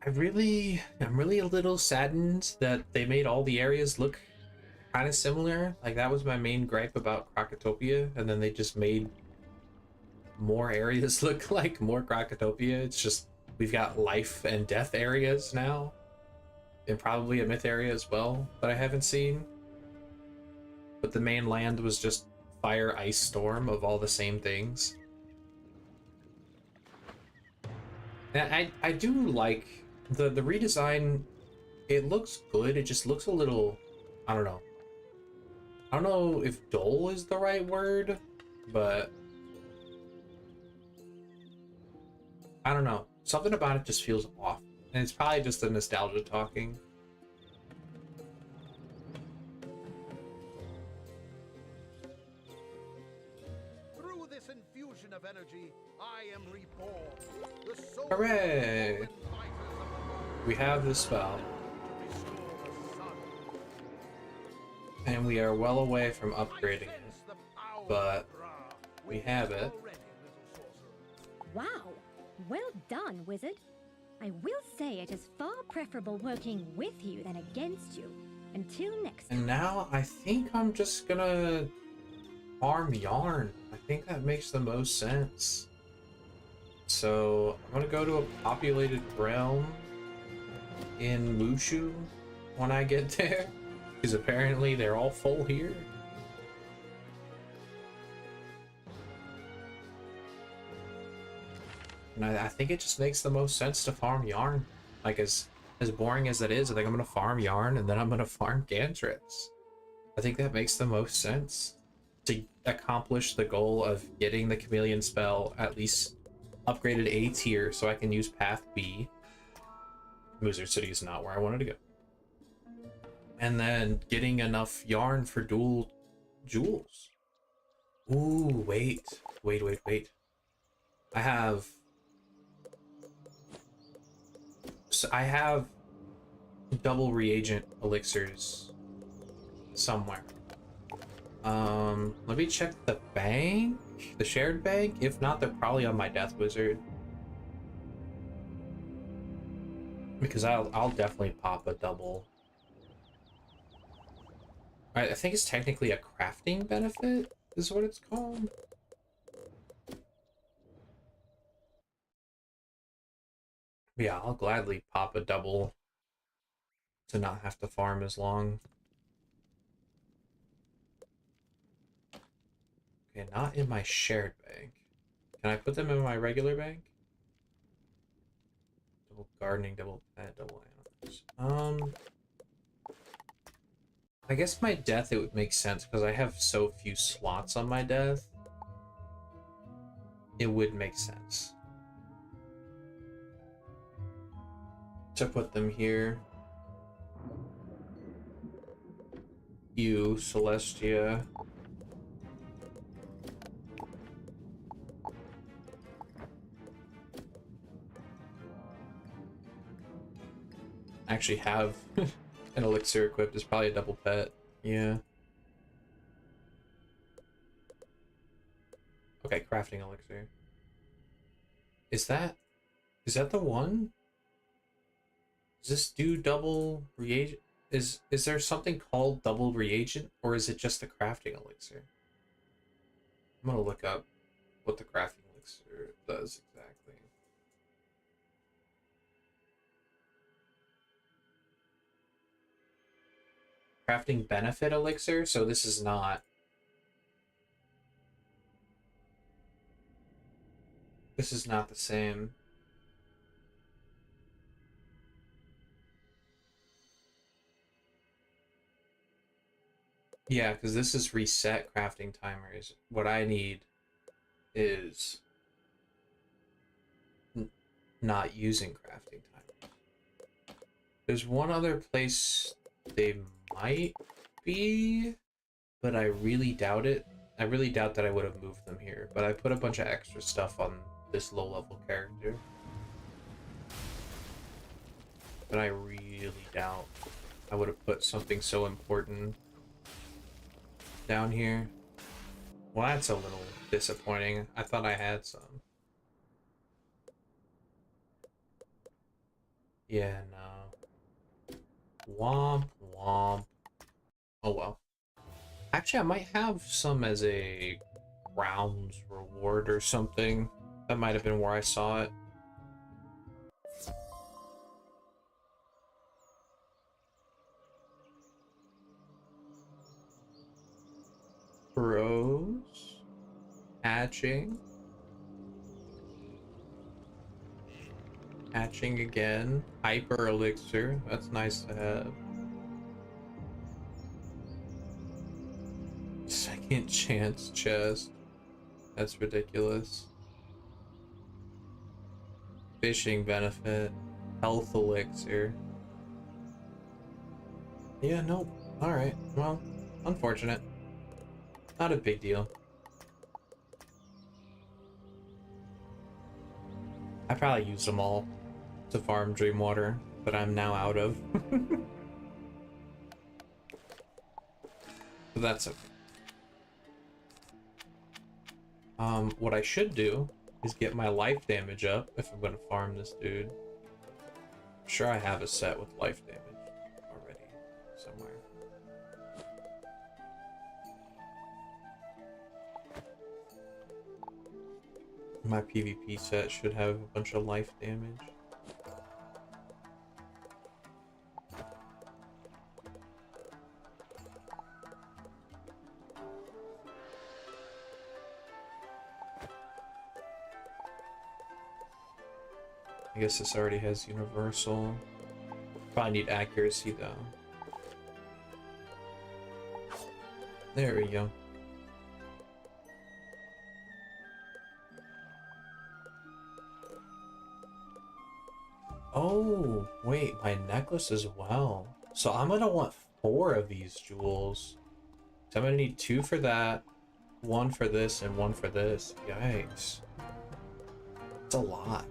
I'm really a little saddened that they made all the areas look kind of similar. Like, that was my main gripe about Krokotopia, and then they just made more areas look like more Krokotopia. It's just, we've got life and death areas now, and probably a myth area as well that I haven't seen. But the main land was just fire, ice, storm of all the same things. And I do like the redesign. It looks good, it just looks a little, I don't know. I don't know if dull is the right word, but I don't know. Something about it just feels off. And it's probably just the nostalgia talking. Through this infusion of energy, I am reborn. The soul Hooray! We have the spell. And we are well away from upgrading it. But we have it. Wow, well done, wizard. I will say it is far preferable working with you than against you. Until next time. And now I think I'm just gonna farm yarn. I think that makes the most sense. So I'm gonna go to a populated realm in Mushu when I get there, because apparently they're all full here. And I think it just makes the most sense to farm yarn. Like, as boring as that is, I think I'm gonna farm yarn and then I'm gonna farm cantrips. I think that makes the most sense to accomplish the goal of getting the chameleon spell at least upgraded A tier so I can use path B. Mooser City is not where I wanted to go. And then getting enough yarn for dual jewels. Ooh, wait. I have double reagent elixirs somewhere. Let me check the bank, the shared bank. If not, they're probably on my death wizard. Because I'll definitely pop a double. I think it's technically a crafting benefit, is what it's called. Yeah, I'll gladly pop a double to not have to farm as long. Okay, not in my shared bank. Can I put them in my regular bank? Double gardening, double pet, double animals. I guess my death, it would make sense because I have so few slots on my death. It would make sense to put them here. You, Celestia. I actually have an elixir equipped. It's probably a double pet. Yeah. Okay, crafting elixir. Is that the one? Does this do double reagent? Is there something called double reagent, or is it just a crafting elixir? I'm gonna look up what the crafting elixir does exactly. Crafting benefit elixir, so this is not. This is not the same. Yeah, because this is reset crafting timers. What I need is not using crafting timers. There's one other place they might be, but I really doubt it. I really doubt that I would have moved them here, but I put a bunch of extra stuff on this low-level character. But I really doubt I would have put something so important down here. Well, that's a little disappointing. I thought I had some. Yeah, no. Womp womp. Oh well. Actually, I might have some as a grounds reward or something. That might have been where I saw it. Bros. Hatching. Hatching again. Hyper elixir. That's nice to have. Second chance chest. That's ridiculous. Fishing benefit. Health elixir. Yeah, nope. Alright. Well, unfortunate. Not a big deal. I probably used them all to farm Dreamwater, but I'm now out of. But that's okay. What I should do is get my life damage up if I'm gonna farm this dude. I'm sure I have a set with life damage already somewhere. My PvP set should have a bunch of life damage. I guess this already has universal. Probably need accuracy though. There we go. Oh, wait, my necklace as well. So I'm gonna want 4 of these jewels. So I'm gonna need 2 for that, 1 for this, and 1 for this. Yikes. That's a lot.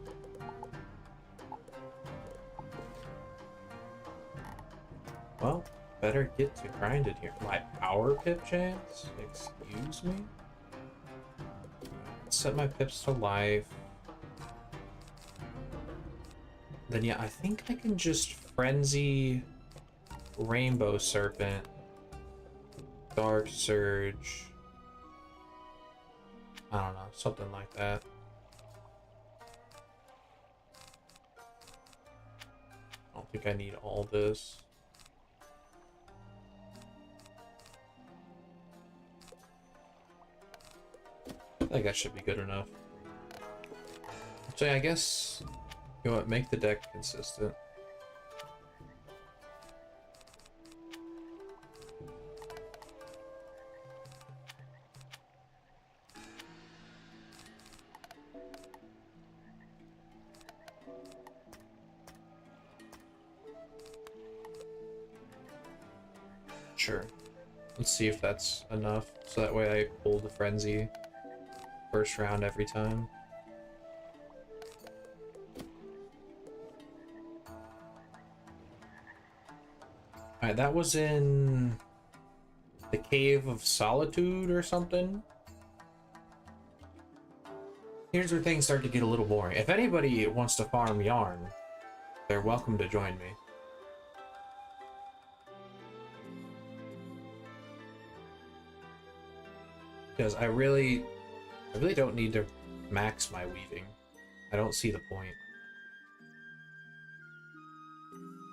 Well, better get to grinded here. My power pip chance? Excuse me? Set my pips to life. Then yeah, I think I can just frenzy Rainbow Serpent, Dark Surge. I don't know, something like that. I don't think I need all this. I think that should be good enough. So yeah, I guess, you know what, make the deck consistent. Sure. Let's see if that's enough, so that way I pull the frenzy first round every time. Alright, that was in the Cave of Solitude or something. Here's where things start to get a little boring. If anybody wants to farm yarn, they're welcome to join me. Because I really don't need to max my weaving. I don't see the point.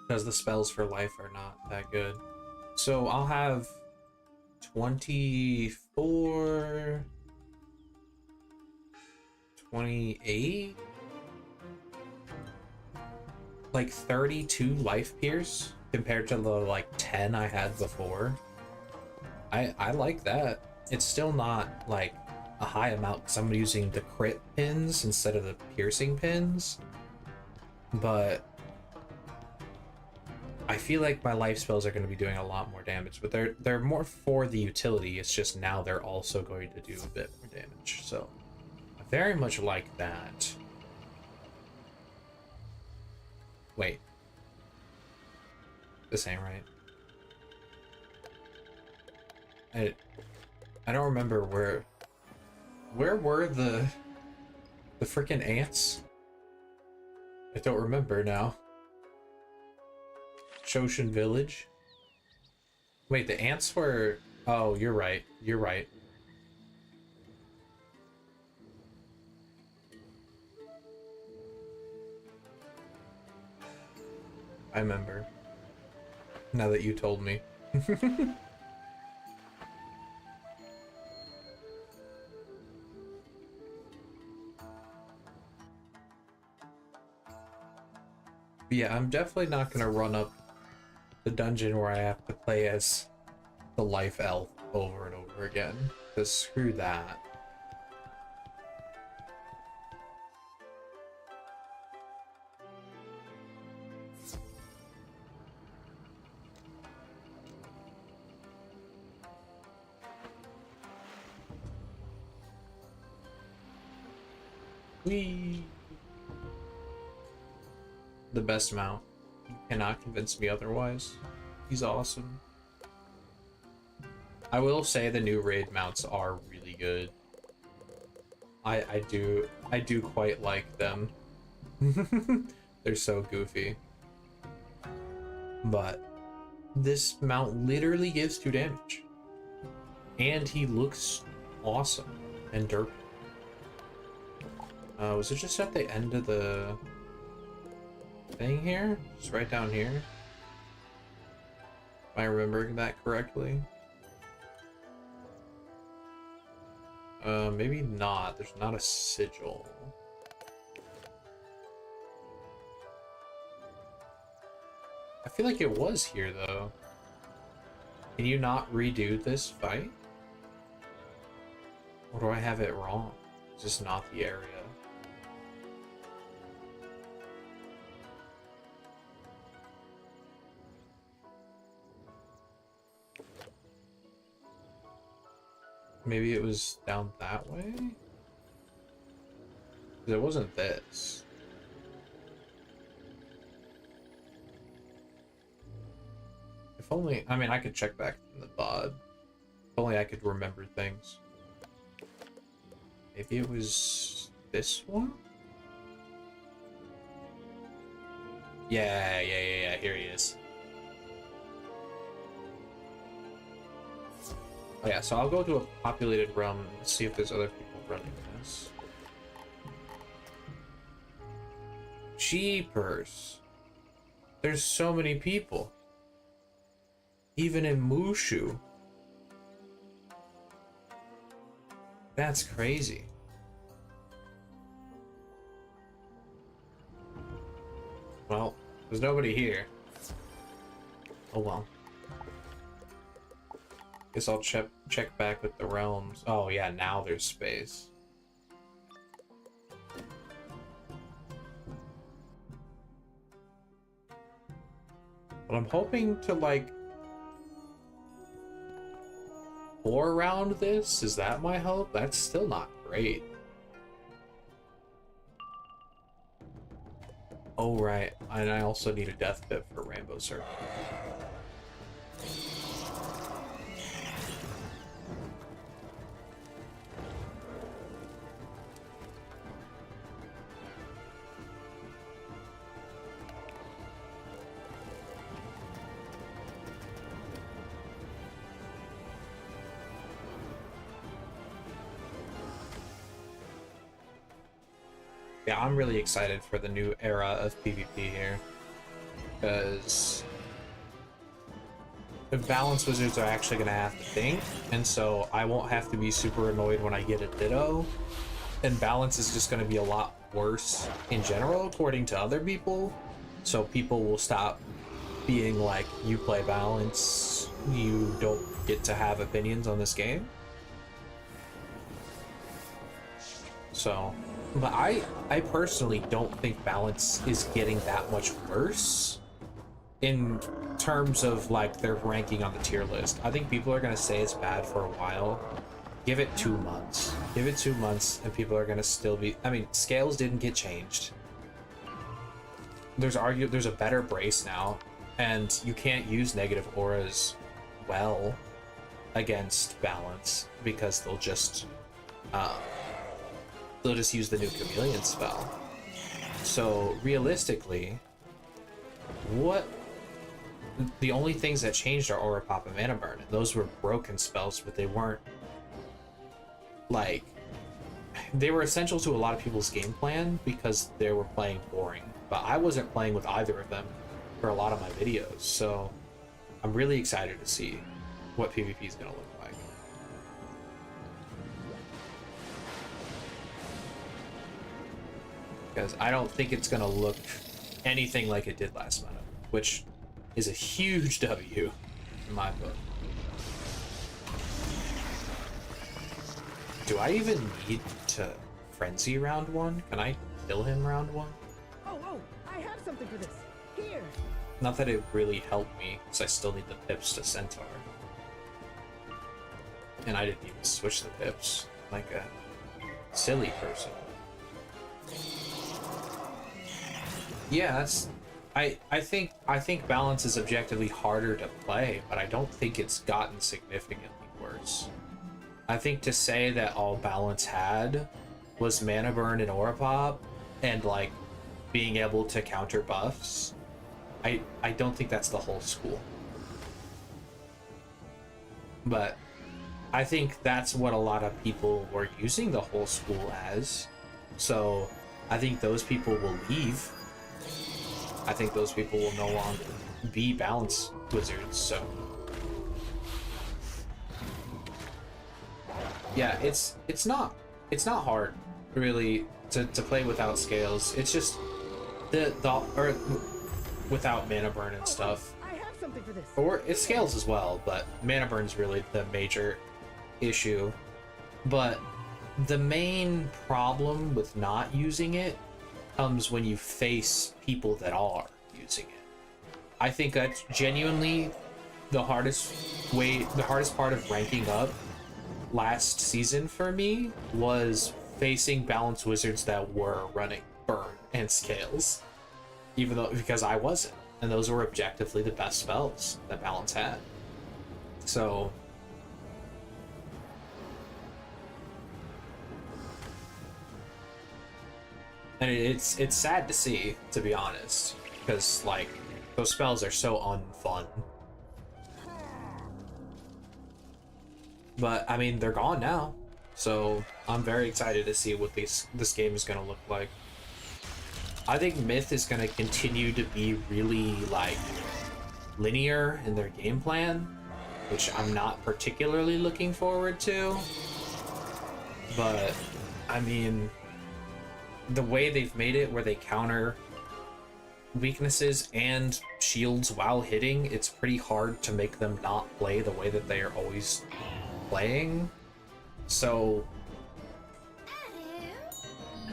Because the spells for life are not that good. So I'll have 24... 28? Like 32 life pierce compared to the like 10 I had before. I like that. It's still not like a high amount because I'm using the crit pins instead of the piercing pins, but I feel like my life spells are going to be doing a lot more damage, but they're more for the utility. It's just now they're also going to do a bit more damage, so I very much like that. Wait, this ain't right. I don't remember where were the freaking ants? I don't remember now. Choshan village. Wait, the ants were... Oh, you're right. You're right. I remember. Now that you told me. Yeah, I'm definitely not gonna run up the dungeon where I have to play as the life elf over and over again. Because screw that. Whee! The best mount. You cannot convince me otherwise. He's awesome. I will say the new raid mounts are really good. I do quite like them. They're so goofy. But this mount literally gives 2 damage. And he looks awesome and derpy. Was it just at the end of the thing here? Just right down here? Am I remembering that correctly? Maybe not. There's not a sigil. I feel like it was here, though. Can you not redo this fight? Or do I have it wrong? Is this not the area? Maybe it was down that way? 'Cause it wasn't this. If only, I mean, I could check back in the VOD. If only I could remember things. Maybe it was this one? Yeah, here he is. Oh yeah, so I'll go to a populated realm and see if there's other people running this. Jeepers. There's so many people. Even in Mushu. That's crazy. Well, there's nobody here. Oh well. Guess I'll check back with the realms. Oh yeah, now there's space. But I'm hoping to like pour around this. Is that my hope? That's still not great. Oh right, and I also need a death pip for Rainbow Circle. Yeah, I'm really excited for the new era of PvP here. Because the balance wizards are actually going to have to think, and so I won't have to be super annoyed when I get a Ditto. And balance is just going to be a lot worse in general, according to other people. So people will stop being like, you play balance, you don't get to have opinions on this game. So... But I personally don't think balance is getting that much worse in terms of like their ranking on the tier list. I think people are going to say it's bad for a while. Give it 2 months. Give it 2 months and people are going to still be... I mean, scales didn't get changed. There's a better brace now, and you can't use negative auras well against balance because they'll just use the new chameleon spell. So realistically, what the only things that changed are Aura Pop and Mana Burn, and those were broken spells, but they weren't like, they were essential to a lot of people's game plan because they were playing boring. But I wasn't playing with either of them for a lot of my videos, so I'm really excited to see what PvP is going to look like. Because I don't think it's going to look anything like it did last meta, which is a huge W in my book. Do I even need to frenzy round 1? Can I kill him round 1? Oh, I have something for this. Here. Not that it really helped me, because I still need the pips to Centaur. And I didn't even switch the pips like a silly person. Yeah, that's... I think balance is objectively harder to play, but I don't think it's gotten significantly worse. I think to say that all balance had was mana burn and aura pop and like being able to counter buffs, I don't think that's the whole school. But I think that's what a lot of people were using the whole school as. So I think those people will leave. I think those people will no longer be balance wizards, so yeah, it's not hard really to play without scales. It's just or without mana burn and stuff. I have something for this. Or it scales as well, but mana burn's really the major issue. But the main problem with not using it comes when you face people that are using it. I think that's genuinely the hardest part of ranking up last season for me was facing balance wizards that were running burn and scales, because I wasn't, and those were objectively the best spells that balance had. So and it's sad to see, to be honest, because like those spells are so unfun. But I mean, they're gone now, so I'm very excited to see what this game is going to look like. I think Myth is going to continue to be really like linear in their game plan, which I'm not particularly looking forward to. But I mean, the way they've made it where they counter weaknesses and shields while hitting, it's pretty hard to make them not play the way that they are always playing. So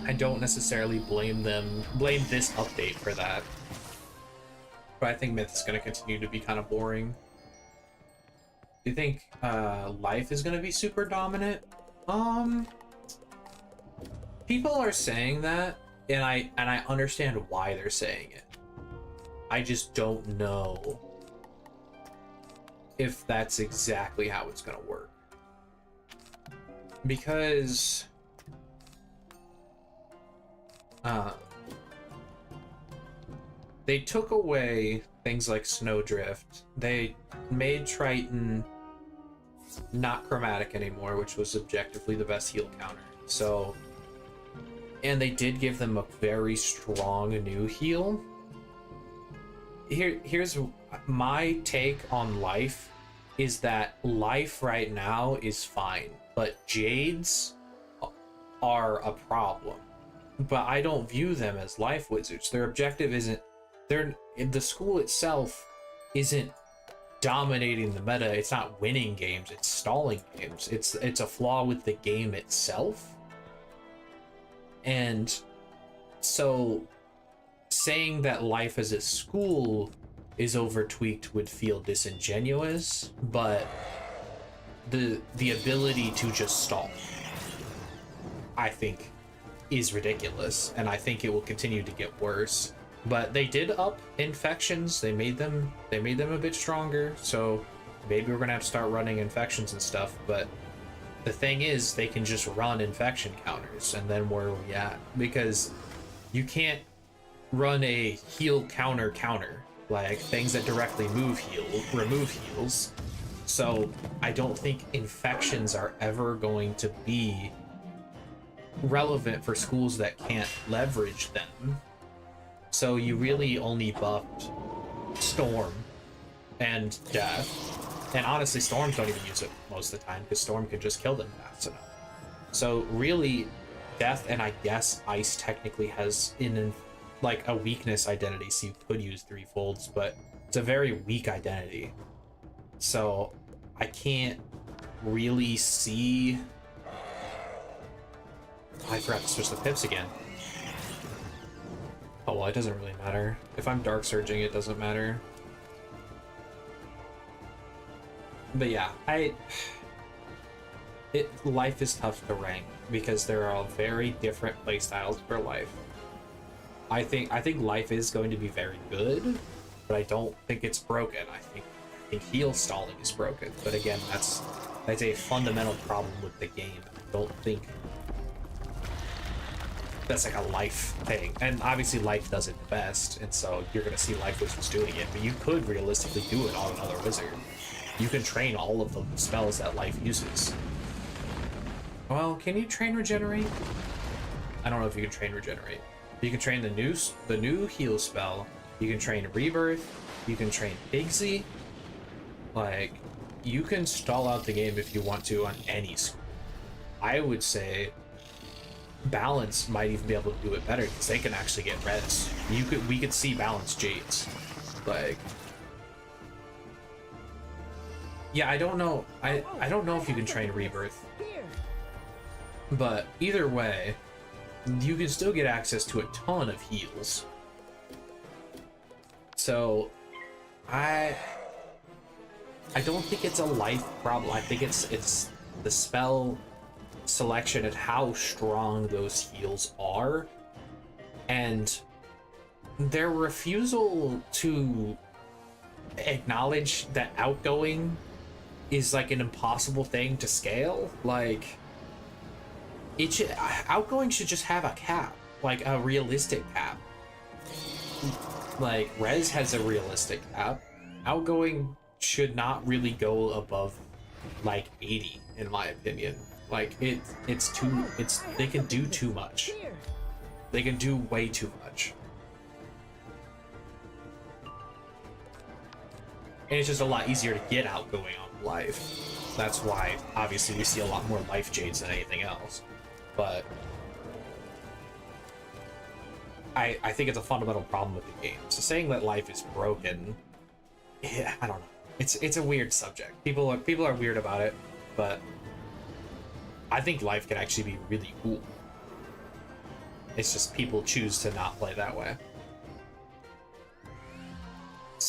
I don't necessarily blame this update for that. But I think Myth is going to continue to be kind of boring. Do you think Life is going to be super dominant? People are saying that, and I understand why they're saying it. I just don't know if that's exactly how it's gonna work. Because they took away things like Snowdrift. They made Triton not chromatic anymore, which was objectively the best heal counter. So, and they did give them a very strong new heal. Here's my take on Life, is that Life right now is fine, but Jades are a problem. But I don't view them as Life wizards. Their objective isn't, the school itself isn't dominating the meta. It's not winning games, it's stalling games. It's a flaw with the game itself. And so saying that Life as a school is over-tweaked would feel disingenuous, but the ability to just stall, I think, is ridiculous, and I think it will continue to get worse. But they did up infections. They made them a bit stronger, so maybe we're gonna have to start running infections and stuff. But the thing is, they can just run infection counters, and then where are we at? Because you can't run a heal counter. like things that directly remove heals. So I don't think infections are ever going to be relevant for schools that can't leverage them. So you really only buffed Storm and Death. And honestly, Storms don't even use it most of the time because Storm can just kill them fast enough. So really, Death and I guess Ice technically has like a weakness identity, so you could use three folds, but it's a very weak identity. So I can't really see. I forgot to switch the pips again. Oh well, it doesn't really matter. If I'm dark surging, it doesn't matter. But yeah, life is tough to rank because there are very different playstyles for life. I think life is going to be very good, but I don't think it's broken. I think heal stalling is broken. But again, that's a fundamental problem with the game. I don't think that's like a life thing. And obviously life does it best, and so you're gonna see life wizards doing it, but you could realistically do it on another wizard. You can train all of the spells that life uses. Well, can you train regenerate? I don't know if you can train regenerate. You can train the new heal spell. You can train rebirth. You can train Pigsy. Like, you can stall out the game if you want to on any school. I would say Balance might even be able to do it better because they can actually get res. We could see Balance Jades. Like, yeah, I don't know. I don't know if you can train rebirth. But either way, you can still get access to a ton of heals. So I don't think it's a life problem. I think it's the spell selection and how strong those heals are, and their refusal to acknowledge that outgoing is like an impossible thing to scale. Like, outgoing should just have a cap, like a realistic cap. Like, res has a realistic cap. Outgoing should not really go above like 80 in my opinion. Like, they can do too much. They can do way too much. And it's just a lot easier to get outgoing on life. That's why obviously we see a lot more life jades than anything else. But I think it's a fundamental problem with the game. So saying that life is broken, yeah, I don't know. It's a weird subject. People are weird about it, but I think life can actually be really cool. It's just people choose to not play that way.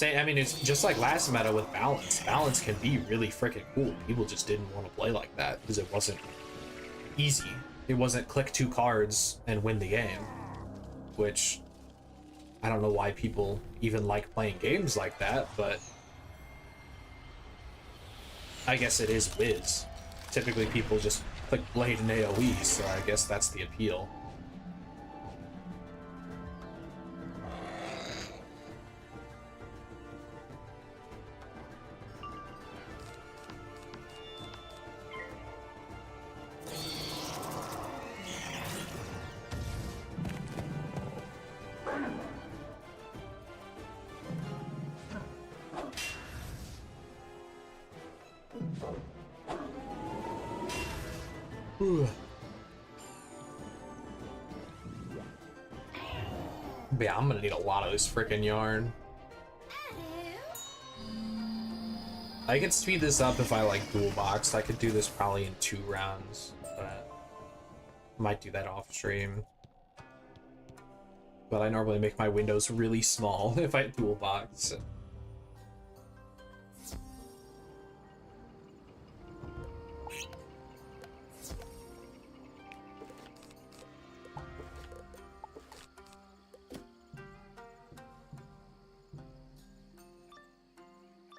I mean, it's just like last meta with Balance. Balance can be really freaking cool. People just didn't want to play like that because it wasn't easy. It wasn't click 2 cards and win the game, which I don't know why people even like playing games like that, but I guess it is Wiz. Typically people just click Blade and AoE, so I guess that's the appeal. But yeah, I'm gonna need a lot of this freaking yarn. I could speed this up if I like dual boxed. I could do this probably in 2 rounds, but I might do that off stream. But I normally make my windows really small if I dual box.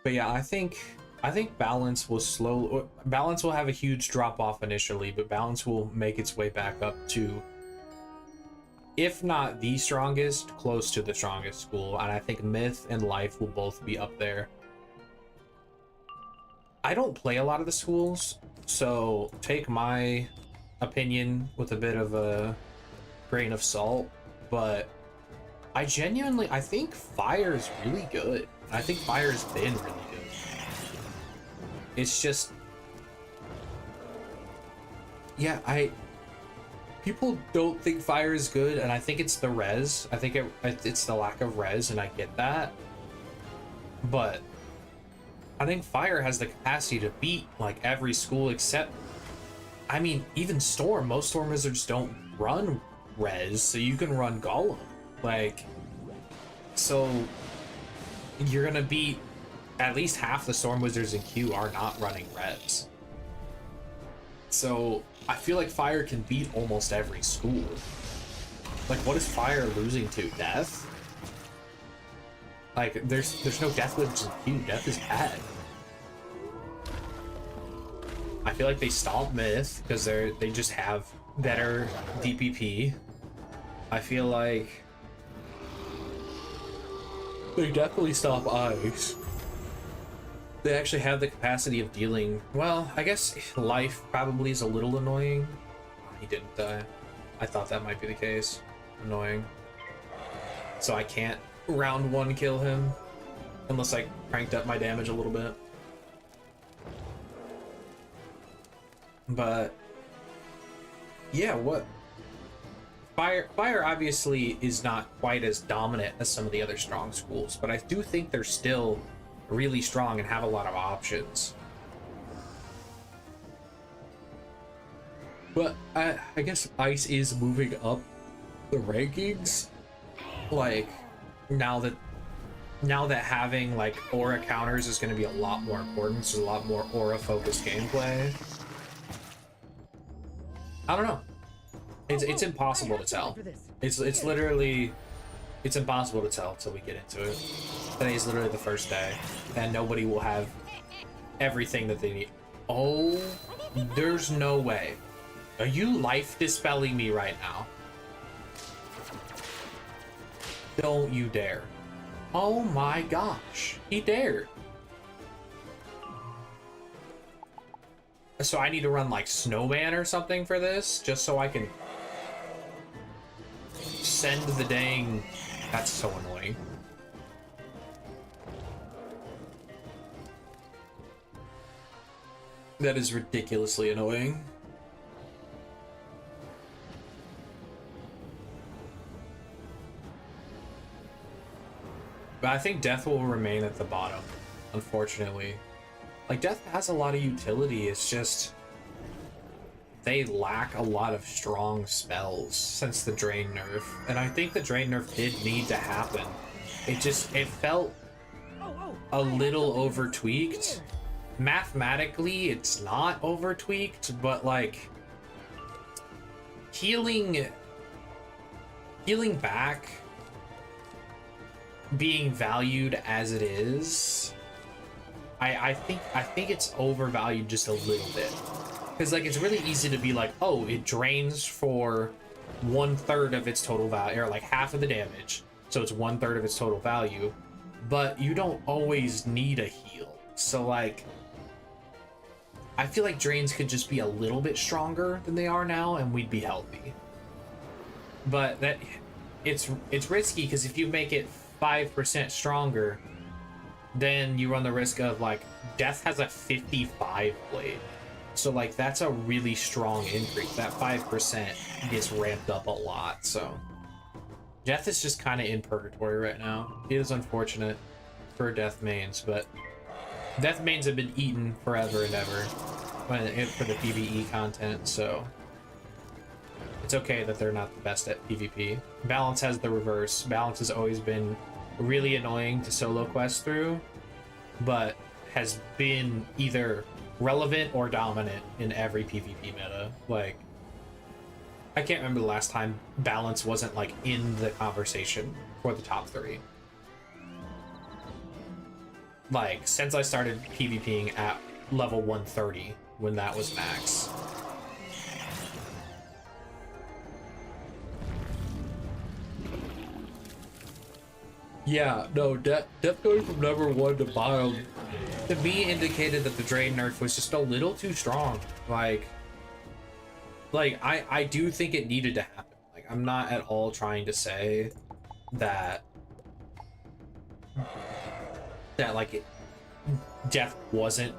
But yeah, I think Balance will Balance will have a huge drop off initially, but Balance will make its way back up to if not the strongest, close to the strongest school, and I think Myth and Life will both be up there. I don't play a lot of the schools, so take my opinion with a bit of a grain of salt, but I think Fire is really good. I think Fire's been really good. It's just, yeah, people don't think Fire is good, and I think it's the res. I think it's the lack of res, and I get that. But I think Fire has the capacity to beat like every school except, I mean, even Storm. Most Storm Wizards don't run res, so you can run Golem. Like, so you're gonna beat at least half the Storm Wizards in Q are not running res. So I feel like Fire can beat almost every school. Like, what is Fire losing to? Death? Like, there's no Death Wizards in Q. Death is bad. I feel like they stomp Myth because they just have better DPP. I feel like they definitely stomp Ice. They actually have the capacity of dealing, well, I guess Life probably is a little annoying. He didn't die. I thought that might be the case. Annoying. So I can't round one kill him unless I cranked up my damage a little bit. But yeah, what Fire obviously is not quite as dominant as some of the other strong schools, but I do think they're still really strong and have a lot of options. But I guess Ice is moving up the rankings. Like, now that having like aura counters is going to be a lot more important. So a lot more aura focused gameplay. I don't know. It's impossible to tell. It's literally, it's impossible to tell till we get into it. Today's literally the first day, and nobody will have everything that they need. Oh, there's no way. Are you life dispelling me right now? Don't you dare. Oh my gosh, he dared. So I need to run like Snowman or something for this, just so I can send the dang... That's so annoying. That is ridiculously annoying. But I think Death will remain at the bottom, unfortunately. Like, Death has a lot of utility, it's just they lack a lot of strong spells since the Drain nerf. And I think the Drain nerf did need to happen. It felt a little over tweaked. Mathematically, it's not over tweaked, but like healing back being valued as it is, I think it's overvalued just a little bit. Because like it's really easy to be like, oh, it drains for 1/3 of its total value, or like half of the damage, so it's 1/3 of its total value, but you don't always need a heal. So like I feel like drains could just be a little bit stronger than they are now and we'd be healthy. But that it's risky, because if you make it 5% stronger, then you run the risk of like Death has a 55 blade. So like that's a really strong increase. That 5% gets ramped up a lot. So Death is just kind of in purgatory right now. It is unfortunate for Death mains, but Death mains have been eaten forever and ever for the PvE content, so it's okay that they're not the best at PvP. Balance has the reverse. Balance has always been really annoying to solo quest through, but has been either relevant or dominant in every PvP meta. Like, I can't remember the last time Balance wasn't like in the conversation for the top 3. Like, since I started PvPing at level 130, when that was max. Yeah, no, death going from number 1 to bottom, to me, indicated that the Drain nerf was just a little too strong. Like I do think it needed to happen. Like, I'm not at all trying to say that like death wasn't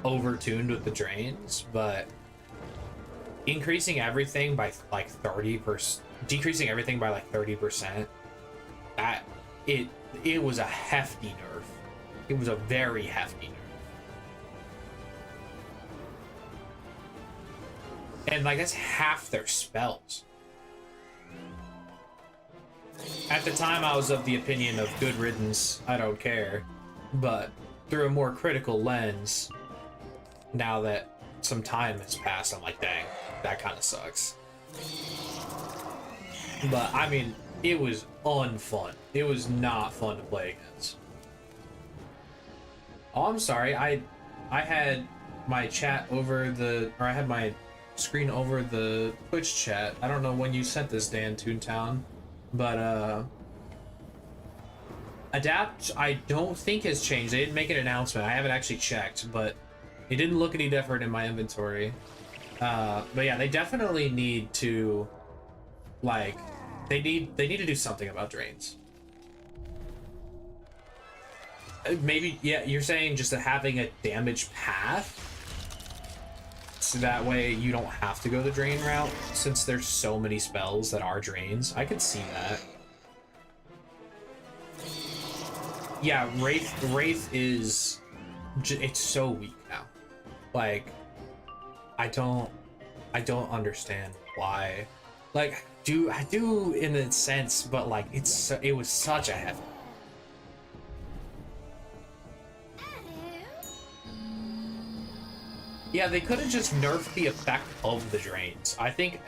overtuned with the Drains, but increasing everything by like 30%, decreasing everything by like 30%, that it was a hefty nerf. It was a very hefty nerf. And like, that's half their spells. At the time, I was of the opinion of good riddance, I don't care. But through a more critical lens, now that some time has passed, I'm like, dang, that kind of sucks. But I mean, it was unfun. It was not fun to play against. Oh, I'm sorry. I had my chat over the, or I had my screen over the Twitch chat. I don't know when you sent this, Dan Toontown, but Adapt, I don't think has changed. They didn't make an announcement. I haven't actually checked, but it didn't look any different in my inventory. But yeah, they definitely need to, like, they need to do something about drains. Maybe, yeah, you're saying just having a damage path, so that way you don't have to go the drain route, since there's so many spells that are drains. I could see that. Yeah, Wraith is, it's so weak now. Like, I don't understand why. Like, I do in a sense, but like, it was such a heavy. Yeah, they could have just nerfed the effect of the drains. I think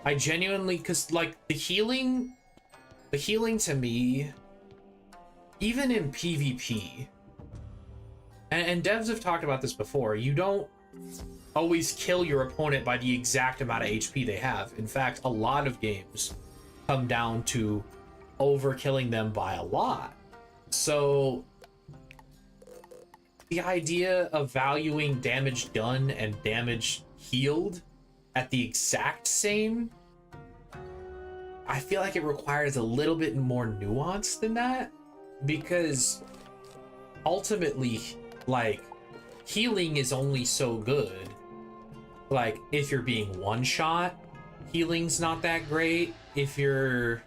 I genuinely, because like the healing to me, even in PvP, and devs have talked about this before, you don't always kill your opponent by the exact amount of HP they have. In fact, a lot of games come down to overkilling them by a lot. So the idea of valuing damage done and damage healed at the exact same, I feel like it requires a little bit more nuance than that, because ultimately, like, healing is only so good. Like, if you're being one shot, healing's not that great. If you're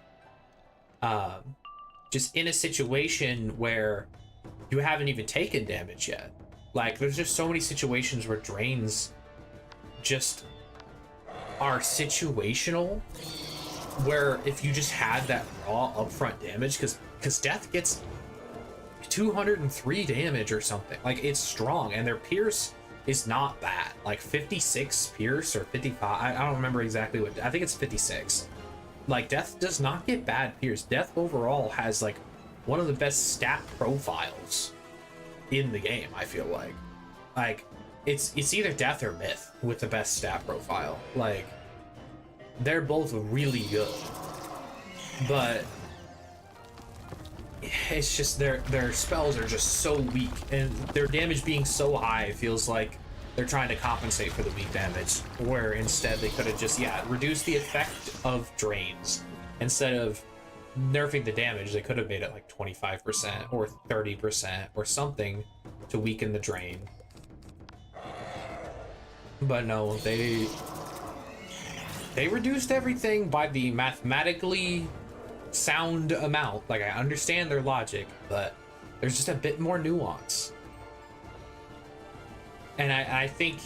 just in a situation where you haven't even taken damage yet. Like, there's just so many situations where drains just are situational, where if you just had that raw upfront damage, because death gets 203 damage or something. Like, it's strong, and their pierce is not bad. Like 56 pierce or 55, I don't remember exactly what, I think it's 56. Like, death does not get bad pierce. Death overall has like one of the best stat profiles in the game, I feel like. Like, it's either death or myth with the best stat profile. Like, they're both really good, but it's just their spells are just so weak, and their damage being so high feels like they're trying to compensate for the weak damage, where instead they could have just, yeah, reduced the effect of drains. Instead of nerfing the damage, they could have made it like 25% or 30% or something to weaken the drain. But no, they reduced everything by the mathematically sound amount. Like, I understand their logic, but there's just a bit more nuance. And I think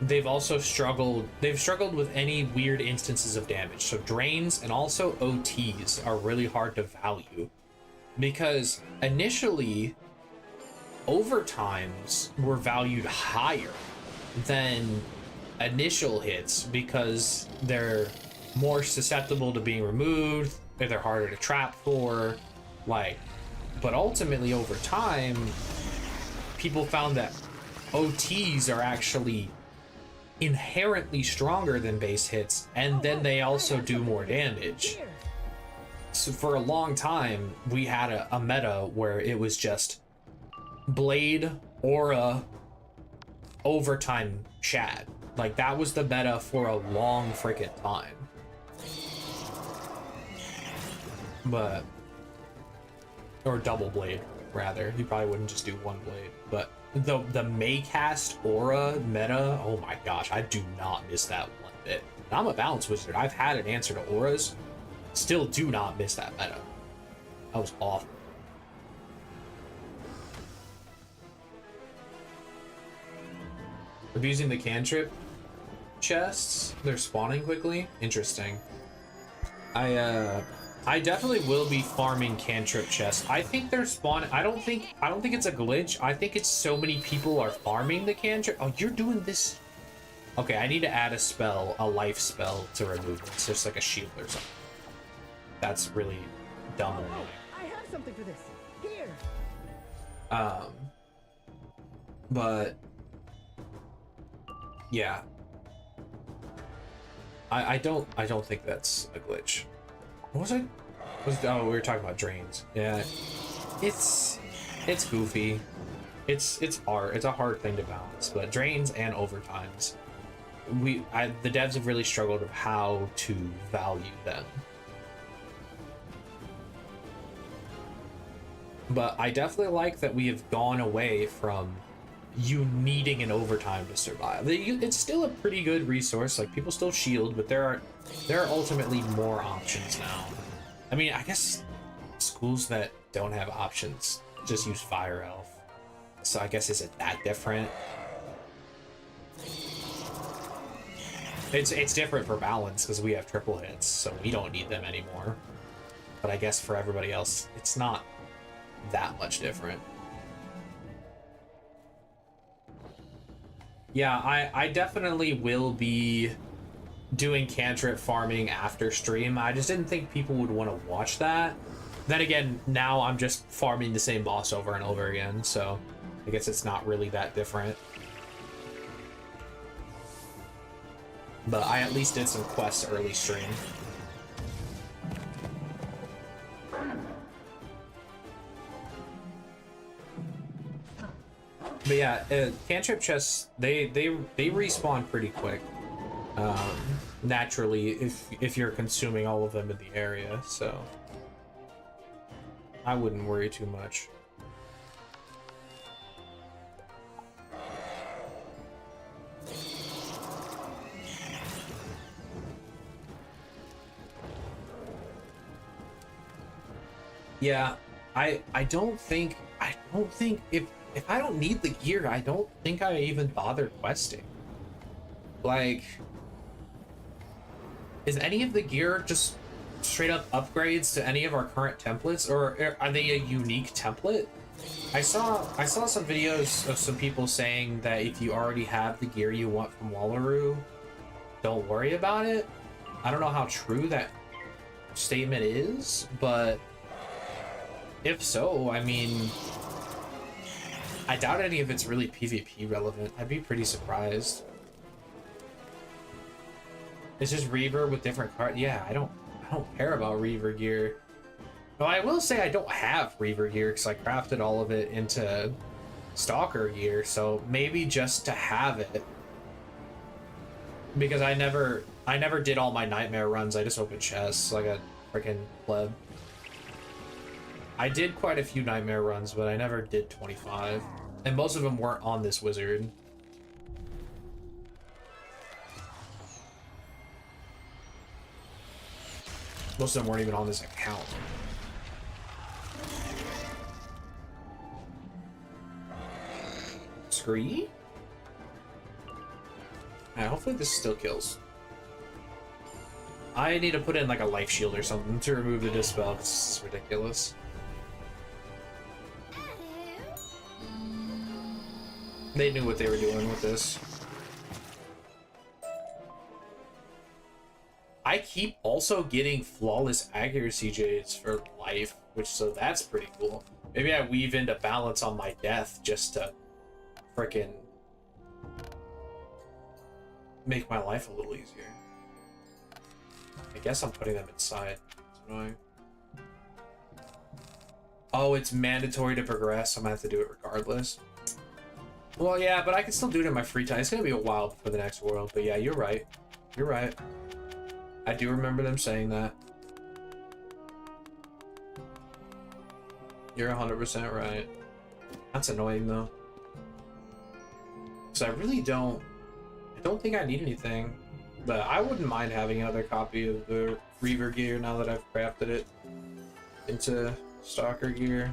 they've also struggled with any weird instances of damage. So drains and also OTs are really hard to value, because initially overtimes were valued higher than initial hits, because they're more susceptible to being removed, or they're harder to trap for, like, but ultimately over time people found that OTs are actually inherently stronger than base hits, and then they also do more damage. So for a long time, we had a meta where it was just Blade, Aura, Overtime, Shad. Like, that was the meta for a long freaking time. But... Or double Blade, rather. You probably wouldn't just do one Blade. But the Maycast Aura meta, oh my gosh, I do not miss that one bit. And I'm a Balance Wizard. I've had an answer to Auras. Still do not miss that meta. That was awful. Abusing the cantrip chests. They're spawning quickly. Interesting. I definitely will be farming cantrip chests. I think they're spawning. I don't think it's a glitch. I think it's so many people are farming the cantrip. Oh, you're doing this. Okay, I need to add a spell, a life spell to remove this. Just like a shield or something. That's really dumb. Oh, I have something for this. Here. But yeah. I don't think that's a glitch. What was I? Oh, we were talking about drains. Yeah. It's goofy. It's hard. It's a hard thing to balance, but drains and overtimes. The devs have really struggled with how to value them. But I definitely like that we have gone away from you needing an overtime to survive. It's still a pretty good resource. Like, people still shield, but there are ultimately more options now. I mean, I guess schools that don't have options just use Fire Elf. So I guess is it that different? It's different for balance because we have triple hits, so we don't need them anymore. But I guess for everybody else, it's not that much different. Yeah, I definitely will be doing cantrip farming after stream. I just didn't think people would want to watch that. Then again, now I'm just farming the same boss over and over again, so I guess it's not really that different. But I at least did some quests early stream. But yeah, cantrip chests, they respawn pretty quick. Naturally, if you're consuming all of them in the area, so I wouldn't worry too much. Yeah, I don't think if I don't need the gear, I don't think I even bother questing. Like, is any of the gear just straight up upgrades to any of our current templates, or are they a unique template? I saw some videos of some people saying that if you already have the gear you want from Wallaroo, don't worry about it. I don't know how true that statement is, but if so, I mean, I doubt any of it's really PvP relevant. I'd be pretty surprised. It's just Reaver with different cards. Yeah, I don't care about Reaver gear. But I will say I don't have Reaver gear because I crafted all of it into Stalker gear, so maybe just to have it. Because I never did all my Nightmare runs. I just opened chests like a freaking pleb. I did quite a few Nightmare runs, but I never did 25. And most of them weren't on this wizard. Most of them weren't even on this account. Scree? Alright, hopefully this still kills. I need to put in like a life shield or something to remove the dispel. This is ridiculous. They knew what they were doing with this. I keep also getting flawless accuracy jades for life, so that's pretty cool. Maybe I weave into balance on my death just to frickin' make my life a little easier. I guess I'm putting them inside. It's annoying. Oh, it's mandatory to progress. I'm gonna have to do it regardless. Well, yeah, but I can still do it in my free time. It's gonna be a while before the next world, but yeah, you're right. You're right. I do remember them saying that. You're 100% right. That's annoying though. Because I don't think I need anything. But I wouldn't mind having another copy of the Reaver gear now that I've crafted it into Stalker gear.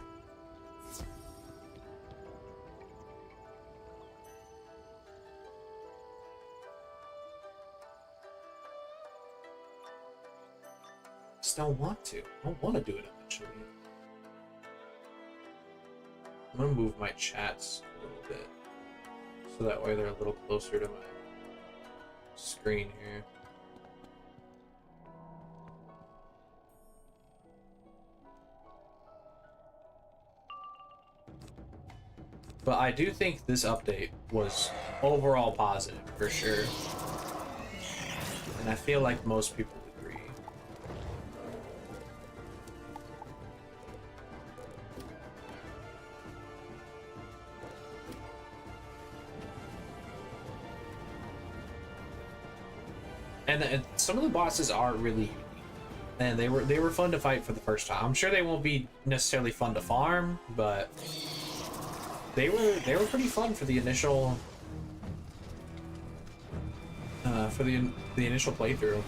Just don't want to. I don't want to do it eventually. I'm gonna move my chats a little bit so that way they're a little closer to my screen here. But I do think this update was overall positive for sure. And I feel like most people agree. And some of the bosses are really unique. And they were fun to fight for the first time. I'm sure they won't be necessarily fun to farm, but they were pretty fun for the initial initial playthrough.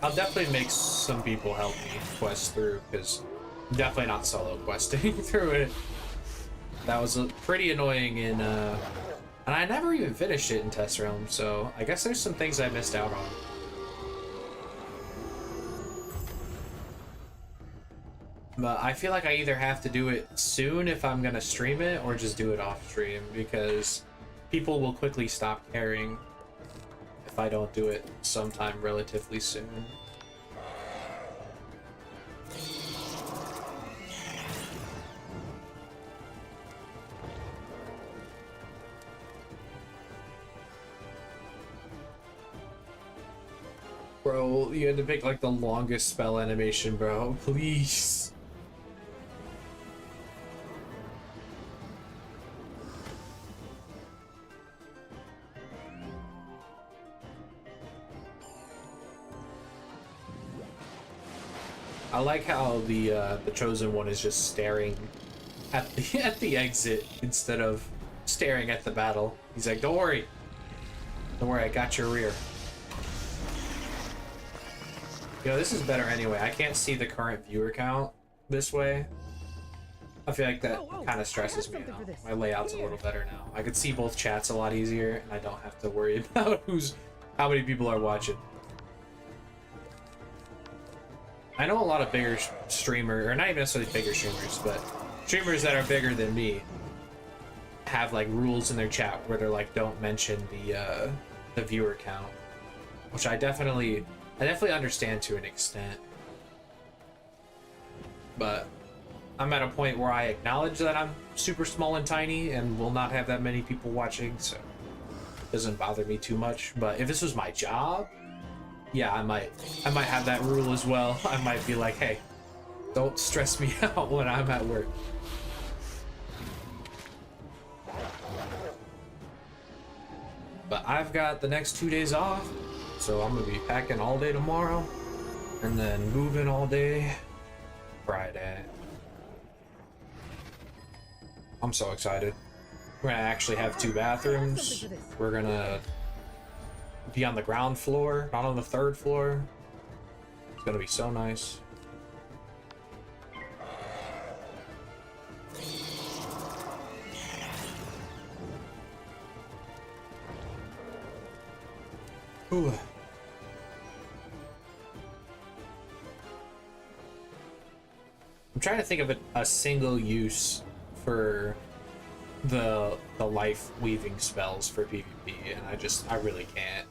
I'll definitely make some people help me quest through, because I'm definitely not solo questing through it. That was pretty annoying in and I never even finished it in Test Realm, so I guess there's some things I missed out on. But I feel like I either have to do it soon if I'm gonna stream it, or just do it off stream, because people will quickly stop caring if I don't do it sometime relatively soon. Bro, you had to pick like the longest spell animation, bro. Please. I like how the chosen one is just staring at the exit instead of staring at the battle. He's like, "Don't worry, I got your rear." You know, this is better anyway. I can't see the current viewer count this way. I feel like that kind of stresses me out. My layout's a little better now. I could see both chats a lot easier, and I don't have to worry about how many people are watching. I know a lot of bigger streamers, or not even necessarily bigger streamers, but streamers that are bigger than me have like rules in their chat where they're like, don't mention the viewer count, which I definitely understand to an extent. But I'm at a point where I acknowledge that I'm super small and tiny and will not have that many people watching, so it doesn't bother me too much. But if this was my job, yeah, I might have that rule as well. I might be like, hey, don't stress me out when I'm at work. But I've got the next 2 days off, so I'm gonna be packing all day tomorrow and then moving all day Friday. I'm so excited. We're gonna actually have 2 bathrooms. We're gonna be on the ground floor, not on the 3rd floor. It's gonna be so nice. Ooh. I'm trying to think of a single use for the life weaving spells for PvP, and I really can't.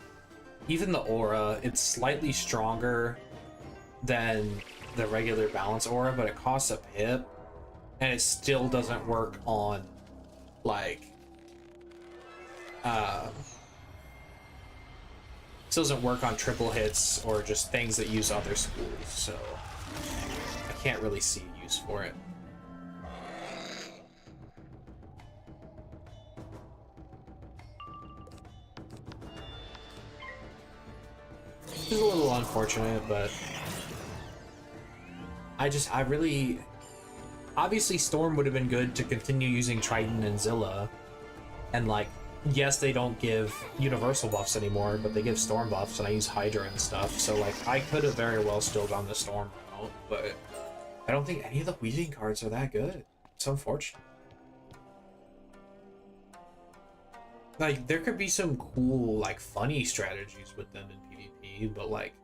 Even the aura, it's slightly stronger than the regular balance aura, but it costs a pip, and it still doesn't work on like This doesn't work on triple hits or just things that use other schools, so I can't really see a use for it. It's a little unfortunate, but I really... Obviously, Storm would have been good to continue using Triton and Zilla, and like, yes, they don't give universal buffs anymore, but they give Storm buffs, and I use Hydra and stuff, so like, I could have very well still gone the Storm route, but I don't think any of the Weaving cards are that good. It's unfortunate. Like, there could be some cool, like, funny strategies with them in PvP, but like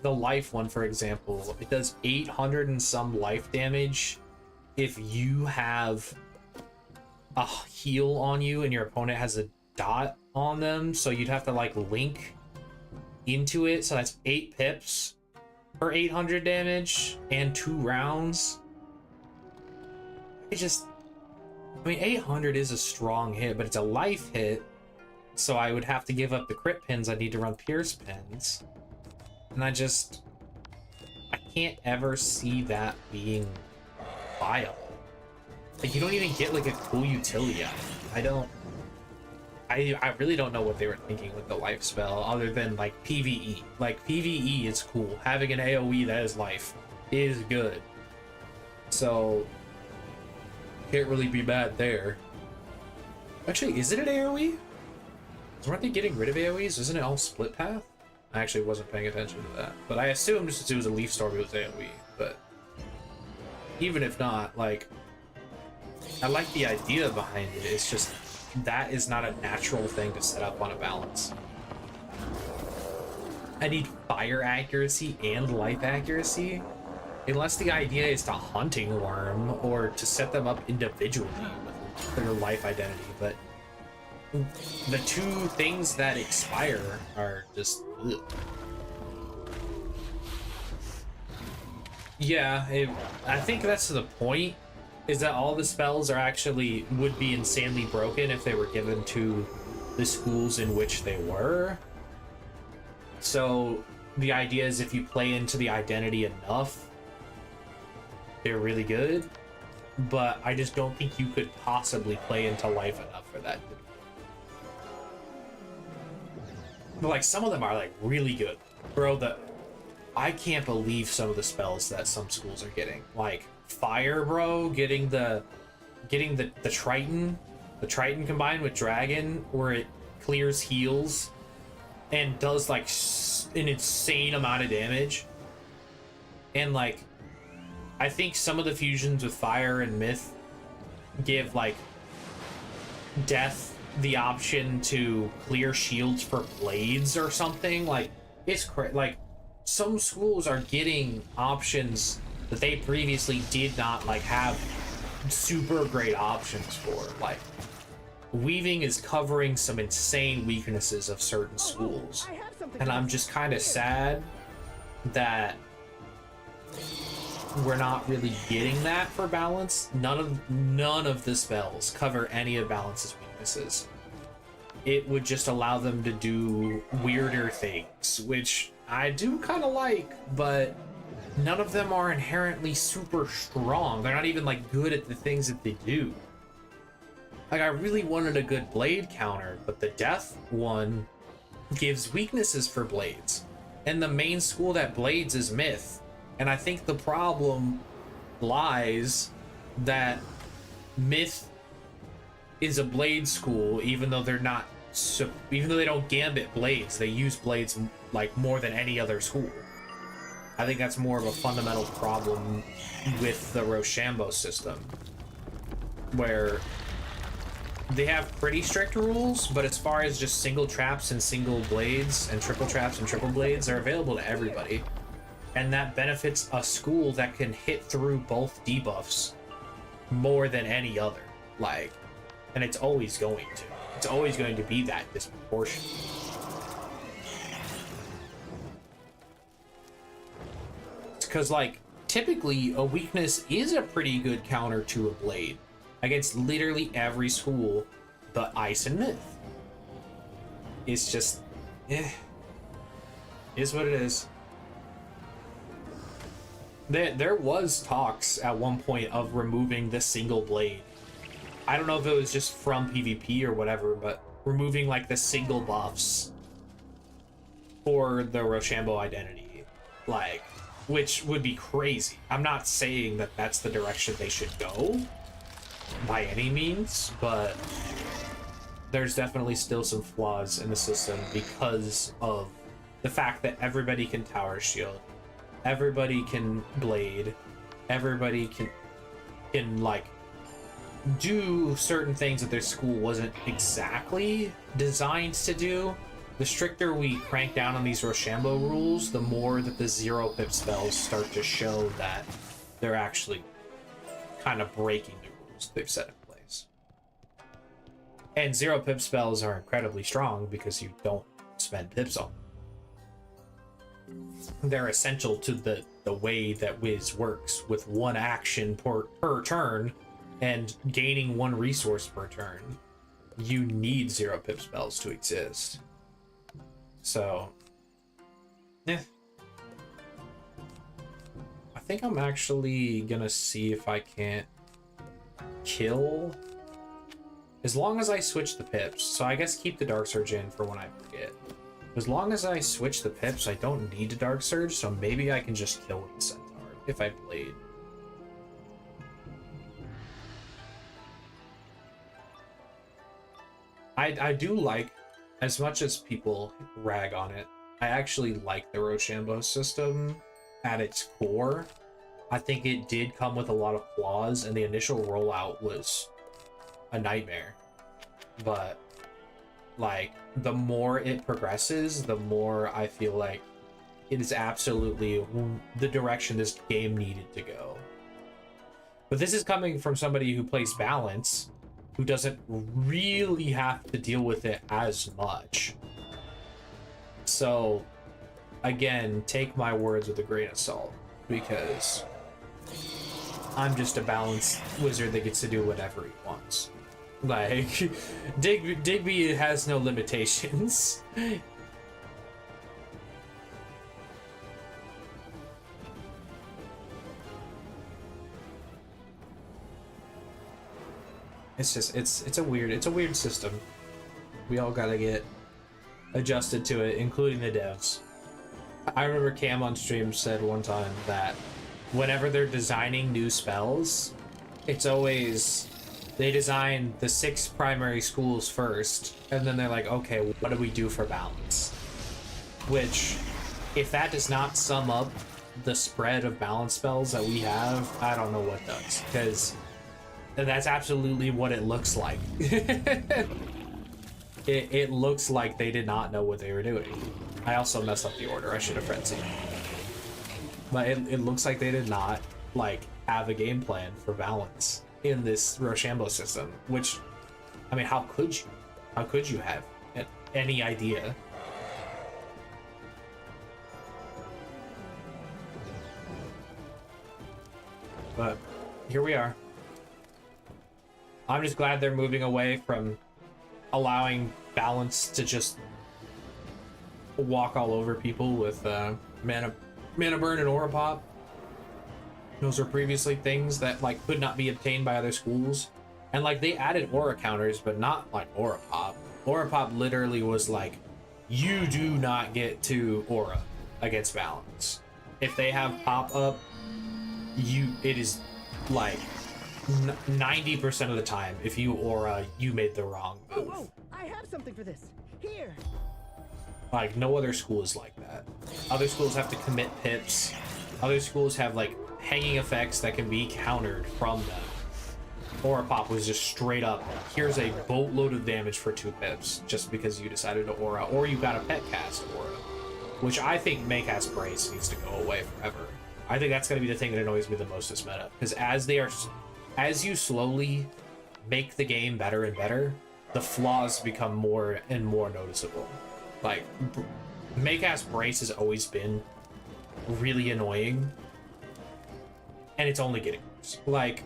the life one, for example, it does 800 and some life damage if you have a heal on you and your opponent has a dot on them, so you'd have to like link into it, so that's 8 pips for 800 damage and 2 rounds. I mean, 800 is a strong hit, but it's a life hit, so I would have to give up the crit pins. I need to run pierce pins, and I can't ever see that being viable. Like, you don't even get like a cool utility out of it. I really don't know what they were thinking with the life spell, other than like PvE. Like, PvE is cool. Having an AoE that is life is good. So can't really be bad there. Actually, is it an AoE? Weren't they getting rid of AoEs? Isn't it all split path? I actually wasn't paying attention to that, but I assumed since it was a Leaf Storm it was AoE. But even if not, like, I like the idea behind it. It's just that is not a natural thing to set up on a balance. I need fire accuracy and life accuracy, unless the idea is to hunting worm or to set them up individually with their life identity. But the two things that expire are just ugh. Yeah, I think that's the point, is that all the spells are actually would be insanely broken if they were given to the schools in which they were. So the idea is if you play into the identity enough, they're really good, but I just don't think you could possibly play into life enough for that. But like, some of them are like really good, bro. I can't believe some of the spells that some schools are getting. Like fire, bro, getting the Triton, combined with Dragon, where it clears heals and does like an insane amount of damage. And like, I think some of the fusions with fire and myth give like death the option to clear shields for blades or something. Like, it's like, some schools are getting options that they previously did not like have super great options for. Like, Weaving is covering some insane weaknesses of certain schools, and I'm just kind of sad that we're not really getting that for balance. None of the spells cover any of balance's weaknesses. It would just allow them to do weirder things, which I do kind of like, but none of them are inherently super strong. They're not even like good at the things that they do. Like, I really wanted a good blade counter, but the death one gives weaknesses for blades, and the main school that blades is myth. And I think the problem lies that myth is a blade school, even though they're not, even though they don't gambit blades, they use blades like more than any other school. I think that's more of a fundamental problem with the Rochambeau system, where they have pretty strict rules, but as far as just single traps and single blades and triple traps and triple blades, they're available to everybody. And that benefits a school that can hit through both debuffs more than any other. Like, and it's always going to. It's always going to be that disproportion. It's because, like, typically a weakness is a pretty good counter to a blade against literally every school but Ice and Myth. it's just, is what it is. There was talks at one point of removing the single blade. I don't know if it was just from PvP or whatever, but removing like the single buffs for the Rochambeau identity, like, which would be crazy. I'm not saying that that's the direction they should go by any means, but there's definitely still some flaws in the system because of the fact that everybody can tower shield, everybody can blade, everybody can like do certain things that their school wasn't exactly designed to do. The stricter we crank down on these Rochambeau rules, the more that the 0-pip spells start to show that they're actually kind of breaking the rules they've set in place. And 0-pip spells are incredibly strong because you don't spend pips on them. They're essential to the way that Wiz works, with one action per turn and gaining one resource per turn. You need 0-pip spells to exist. So, yeah. I think I'm actually gonna see if I can't kill, as long as I switch the pips. So I guess keep the Dark Surge in for when I forget. As long as I switch the pips, I don't need to Dark Surge, so maybe I can just kill with the Centaur if I blade. I do like, as much as people rag on it, I actually like the Rochambeau system at its core. I think it did come with a lot of flaws, and the initial rollout was a nightmare. But, like, the more it progresses, the more I feel like it is absolutely the direction this game needed to go. But this is coming from somebody who plays balance, who doesn't really have to deal with it as much. So, again, take my words with a grain of salt, because I'm just a balanced wizard that gets to do whatever he wants. Like, Digby has no limitations. It's just, it's a weird system. We all gotta get adjusted to it, including the devs. I remember Cam on stream said one time that whenever they're designing new spells, it's always, they design the 6 primary schools first, and then they're like, okay, what do we do for balance? Which, if that does not sum up the spread of balance spells that we have, I don't know what does, because that's absolutely what it looks like. It looks like they did not know what they were doing. I also messed up the order. I should have frenzied. But it looks like they did not, like, have a game plan for balance in this Rochambeau system, which, I mean, how could you? How could you have any idea? But here we are. I'm just glad they're moving away from allowing balance to just walk all over people with mana burn and aura pop. Those are previously things that like could not be obtained by other schools, and like they added aura counters, but not like aura pop. Aura pop literally was like, you do not get to aura against balance. If they have pop up, it is like 90% of the time, if you aura, you made the wrong move. Oh, I have something for this. Here. Like, no other school is like that. Other schools have to commit pips. Other schools have, like, hanging effects that can be countered from them. Aura Pop was just straight up, here's a boatload of damage for 2 pips, just because you decided to aura, or you got a pet cast aura. Which I think Maycast Brace needs to go away forever. I think that's going to be the thing that annoys me the most this meta. Because as you slowly make the game better and better, the flaws become more and more noticeable. Like, Maycast Brace has always been really annoying, and it's only getting worse. Like,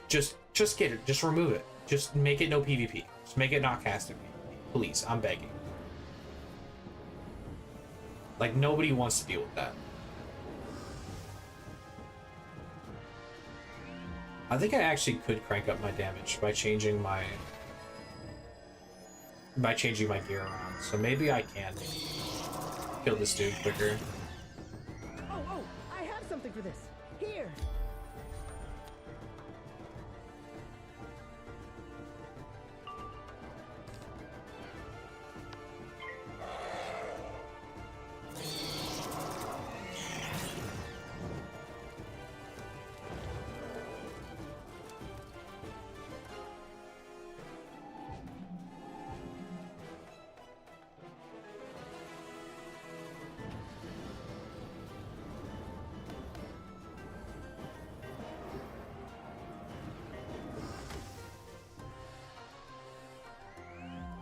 just get it, just remove it. Just make it no PvP. Just make it not casted PvP. Please, I'm begging. Like, nobody wants to deal with that. I think I actually could crank up my damage by changing my gear around. So maybe I can kill this dude quicker. Oh, I have something for this. Here.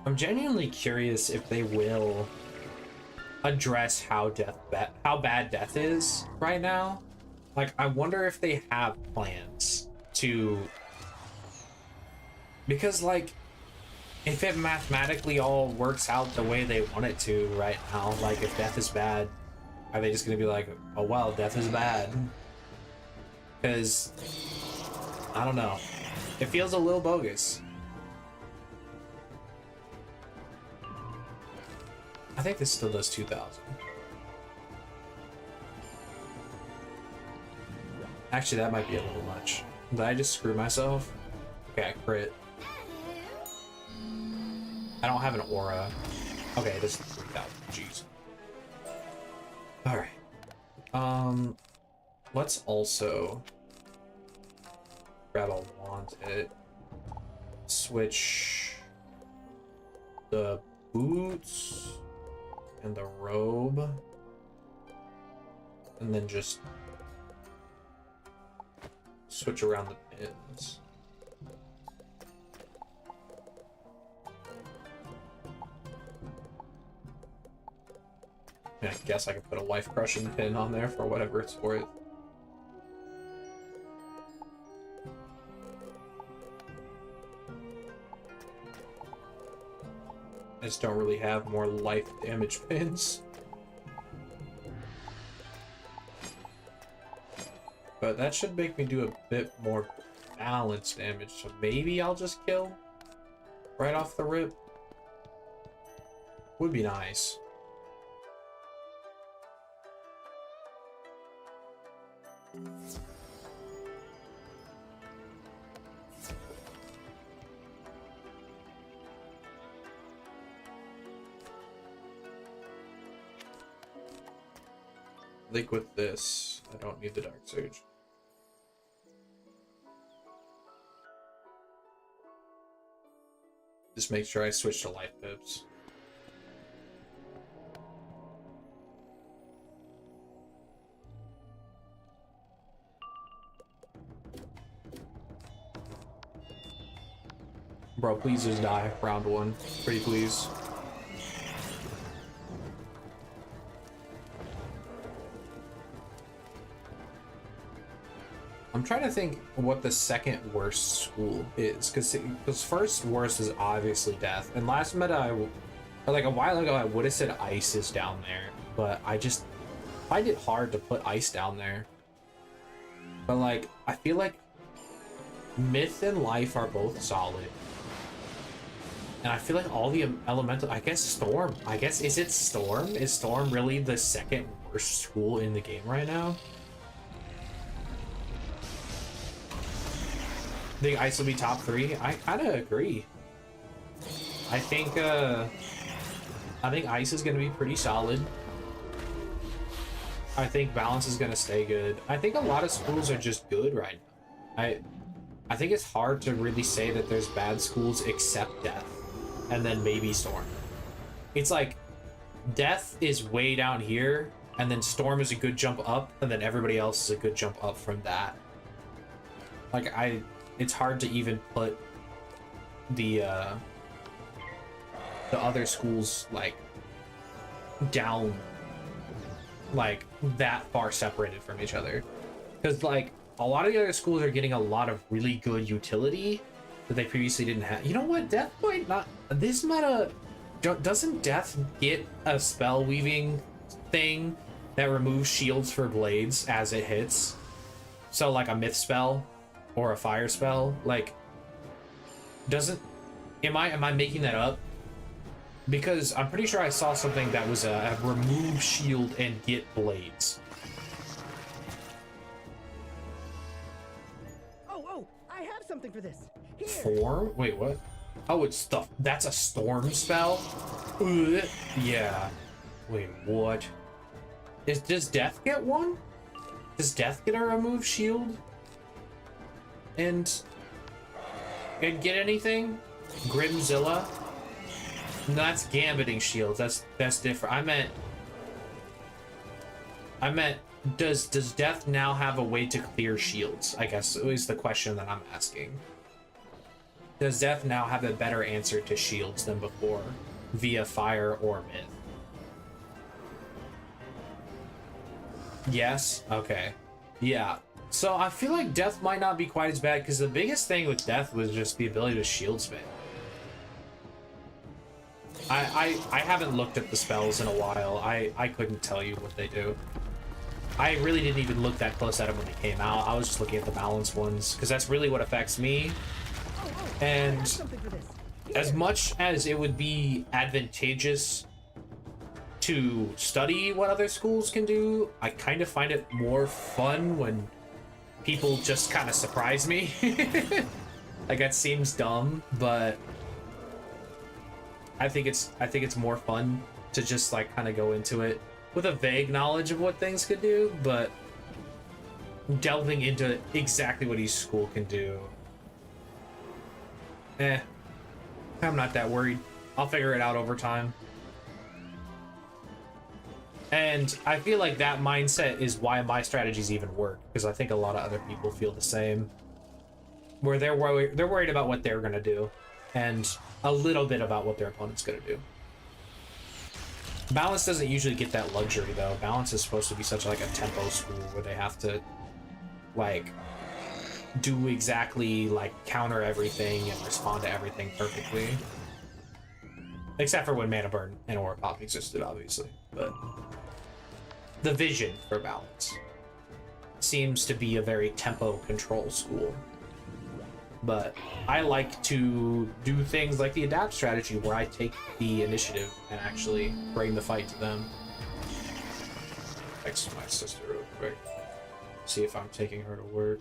I'm genuinely curious if they will address how bad death is right now. Like, I wonder if they have plans to, because like, if it mathematically all works out the way they want it to right now, like if death is bad, are they just gonna be like, oh well, death is bad? Because I don't know, it feels a little bogus. I think this still does 2,000. Actually, that might be a little much. Did I just screw myself? Okay, I crit. I don't have an aura. Okay, this is 3,000. Jeez. Alright. Let's also grab a wanted. Switch the boots and the robe, and then just switch around the pins. I guess I could put a life crushing pin on there for whatever it's worth. I just don't really have more life damage pins. But that should make me do a bit more balance damage, so maybe I'll just kill right off the rip. Would be nice. I think with this, I don't need the Dark Surge. Just make sure I switch to life pips. Bro, please just die round one. Pretty please. I'm trying to think what the second worst school is, because first worst is obviously death. And last meta, like a while ago, I would have said ice is down there, but I just find it hard to put ice down there. But like, I feel like myth and life are both solid. And I feel like all the elemental, I guess storm. I guess, is it storm? Is storm really the second worst school in the game right now? Think ice will be top 3? I kind of agree. I think ice is going to be pretty solid. I think balance is going to stay good. I think a lot of schools are just good right now. I think it's hard to really say that there's bad schools except death, and then maybe storm. It's like death is way down here, and then storm is a good jump up, and then everybody else is a good jump up from that. Like it's hard to even put the other schools like down like that far separated from each other, because like a lot of the other schools are getting a lot of really good utility that they previously didn't have. You know what, death might not, this meta doesn't death get a spell weaving thing that removes shields for blades as it hits. So like a myth spell or a fire spell, like doesn't am I making that up? Because I'm pretty sure I saw something that was a remove shield and get blades. Oh, I have something for this. Here. Form? Wait, what? Oh, it's stuff. That's a storm spell? Ugh. Yeah. Wait, what? Does Death get one? Does Death get a remove shield? And get anything? Grimzilla? No, that's gambiting shields. That's different. I meant does Death now have a way to clear shields? I guess is the question that I'm asking. Does Death now have a better answer to shields than before via fire or myth? Yes? Okay. Yeah. So I feel like Death might not be quite as bad because the biggest thing with Death was just the ability to shield spam. I haven't looked at the spells in a while. I couldn't tell you what they do. I really didn't even look that close at them when they came out. I was just looking at the balanced ones because that's really what affects me. And as much as it would be advantageous to study what other schools can do, I kind of find it more fun when people just kind of surprise me. Like that seems dumb, but I think it's more fun to just like kind of go into it with a vague knowledge of what things could do, but delving into exactly what each school can do. I'm not that worried. I'll figure it out over time. And I feel like that mindset is why my strategies even work, because I think a lot of other people feel the same. Where they're worried about what they're gonna do, and a little bit about what their opponent's gonna do. Balance doesn't usually get that luxury though. Balance is supposed to be such like a tempo school where they have to like do exactly like counter everything and respond to everything perfectly. Except for when Mana Burn and Aura Pop existed, obviously. But the vision for Balance seems to be a very tempo control school. But I like to do things like the adapt strategy where I take the initiative and actually bring the fight to them. Text my sister real quick. See if I'm taking her to work.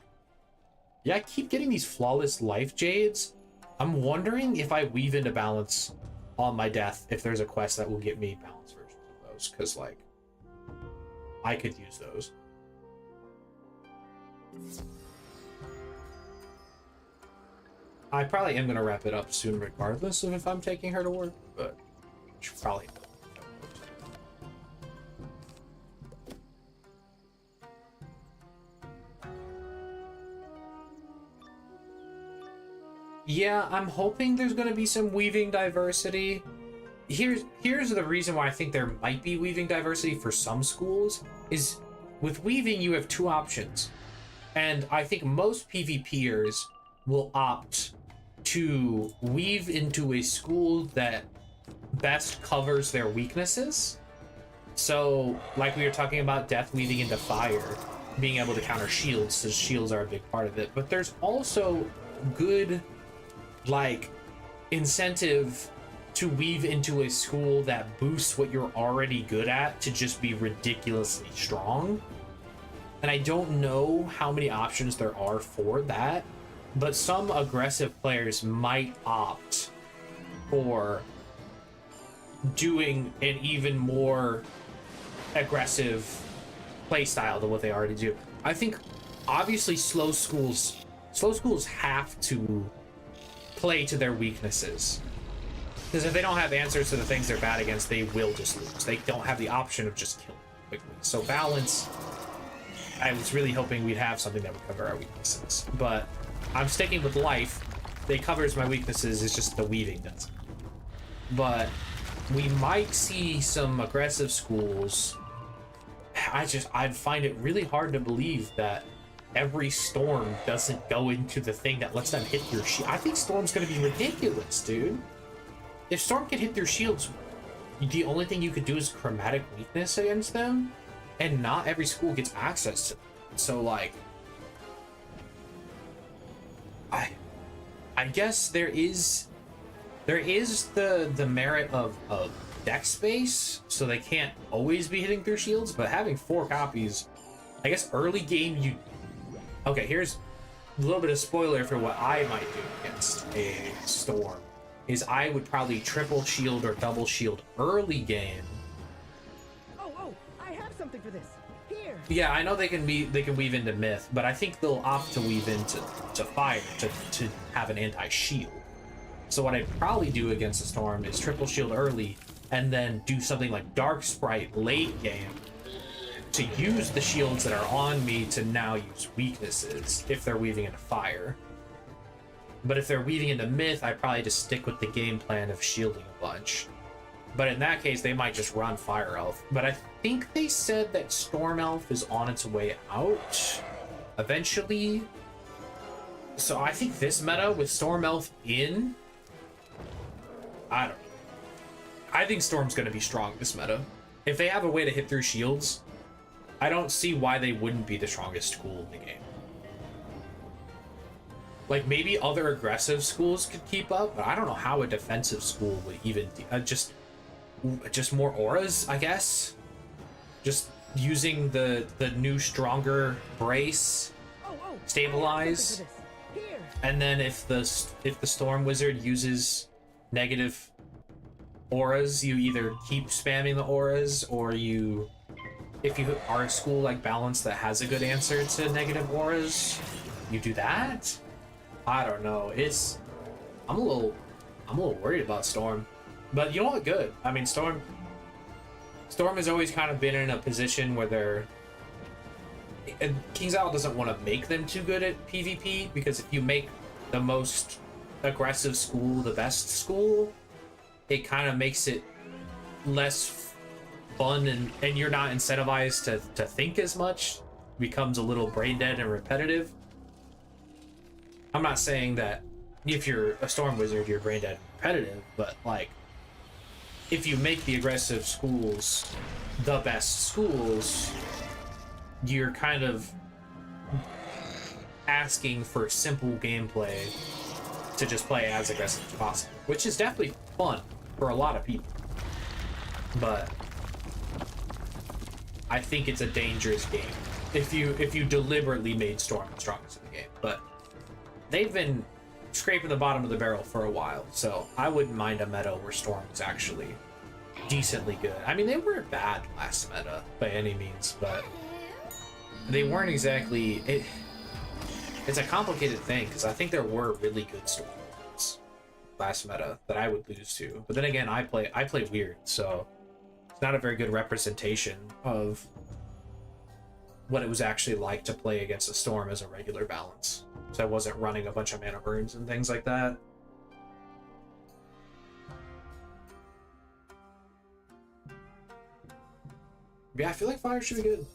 Yeah, I keep getting these flawless life jades. I'm wondering if I weave into Balance on my death, if there's a quest that will get me Balance versions of those, because like I could use those. I probably am gonna wrap it up soon regardless of if I'm taking her to work, but should probably. Yeah, I'm hoping there's gonna be some weaving diversity. Here's the reason why I think there might be weaving diversity for some schools is with weaving you have two options. And I think most PvPers will opt to weave into a school that best covers their weaknesses. So, like we were talking about Death weaving into fire, being able to counter shields, so shields are a big part of it. But there's also good, like, incentive to weave into a school that boosts what you're already good at to just be ridiculously strong. And I don't know how many options there are for that, but some aggressive players might opt for doing an even more aggressive playstyle than what they already do. I think obviously slow schools have to play to their weaknesses, because if they don't have answers to the things they're bad against, they will just lose. They don't have the option of just killing quickly. So Balance, I was really hoping we'd have something that would cover our weaknesses, but I'm sticking with life. It covers my weaknesses, it's just the weaving doesn't. But we might see some aggressive schools. I'd find it really hard to believe that every storm doesn't go into the thing that lets them hit your shield. I think Storm's gonna be ridiculous, dude. If Storm can hit their shields the only thing you could do is chromatic weakness against them, and not every school gets access to them. So like, I guess there is the merit of deck space, so they can't always be hitting through shields, but having 4 copies, I guess early game you... Okay, here's a little bit of spoiler for what I might do against a Storm, is I would probably triple shield or double shield early game. Oh, I have something for this. Here. Yeah, I know they can weave into myth, but I think they'll opt to weave into fire to have an anti-shield. So what I'd probably do against a Storm is triple shield early, and then do something like Dark Sprite late game to use the shields that are on me to now use weaknesses if they're weaving into fire. But if they're weaving into myth, I probably just stick with the game plan of shielding a bunch. But in that case, they might just run Fire Elf. But I think they said that Storm Elf is on its way out eventually. So I think this meta with Storm Elf in, I don't know. I think Storm's going to be strong this meta. If they have a way to hit through shields, I don't see why they wouldn't be the strongest school in the game. Like, maybe other aggressive schools could keep up, but I don't know how a defensive school would even... just more auras, I guess? Just using the new, stronger brace, stabilize, and then if the Storm Wizard uses negative auras, you either keep spamming the auras, or you, if you are a school like Balance that has a good answer to negative auras, you do that. I don't know. I'm a little worried about Storm, but you know what? Good. I mean, Storm has always kind of been in a position where King's Isle doesn't want to make them too good at PvP, because if you make the most aggressive school the best school, it kind of makes it less fun, and you're not incentivized to think as much. It becomes a little brain dead and repetitive. I'm not saying that if you're a Storm Wizard, you're brain dead and repetitive, but like, if you make the aggressive schools the best schools, you're kind of asking for simple gameplay to just play as aggressive as possible, which is definitely fun for a lot of people. But I think it's a dangerous game if you deliberately made Storm the strongest in the game. But they've been scraping the bottom of the barrel for a while, so I wouldn't mind a meta where Storm was actually decently good. I mean, they weren't bad last meta by any means, but they weren't exactly... It's a complicated thing, because I think there were really good Storms last meta that I would lose to. But then again, I play weird, so it's not a very good representation of what it was actually like to play against a Storm as a regular Balance. So I wasn't running a bunch of mana burns and things like that. Yeah, I feel like fire should be good.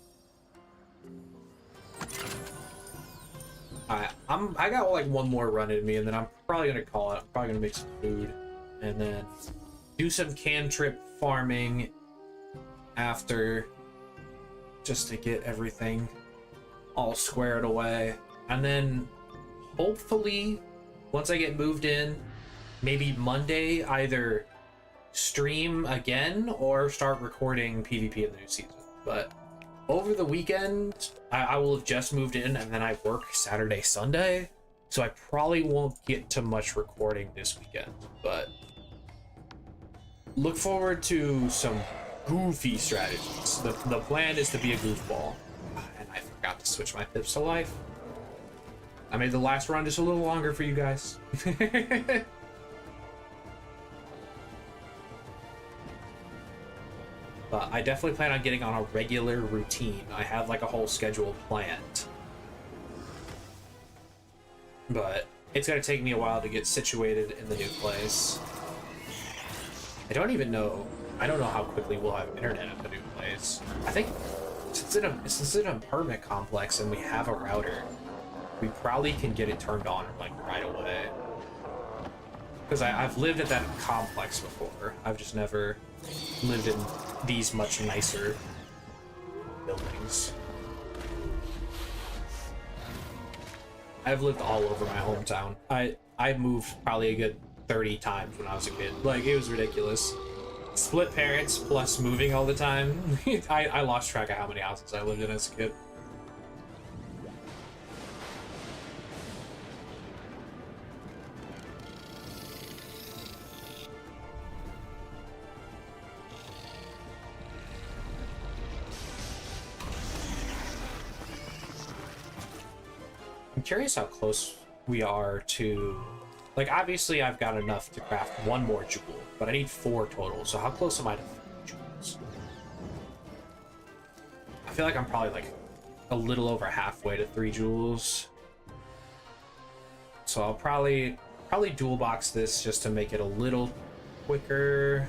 I got like one more run in me, and then I'm probably gonna call it. I'm probably gonna make some food, and then do some cantrip farming after, just to get everything all squared away. And then hopefully, once I get moved in, maybe Monday, either stream again or start recording PvP in the new season. But over the weekend, I will have just moved in, and then I work Saturday, Sunday, so I probably won't get to much recording this weekend. But look forward to some goofy strategies. The plan is to be a goofball. And I forgot to switch my pips to life. I made the last run just a little longer for you guys. But I definitely plan on getting on a regular routine. I have like a whole schedule planned. But it's gonna take me a while to get situated in the new place. I don't know how quickly we'll have internet at the new place. I think since it's an apartment complex and we have a router, we probably can get it turned on like right away. Because I've lived at that complex before. I've just never lived in these much nicer buildings. I've lived all over my hometown. I moved probably a good 30 times when I was a kid. Like, it was ridiculous. Split parents plus moving all the time. I lost track of how many houses I lived in as a kid. I'm curious how close we are to... Like, obviously I've got enough to craft one more jewel, but I need 4 total, so how close am I to 3 jewels? I feel like I'm probably like a little over halfway to 3 jewels. So I'll probably dual box this just to make it a little quicker.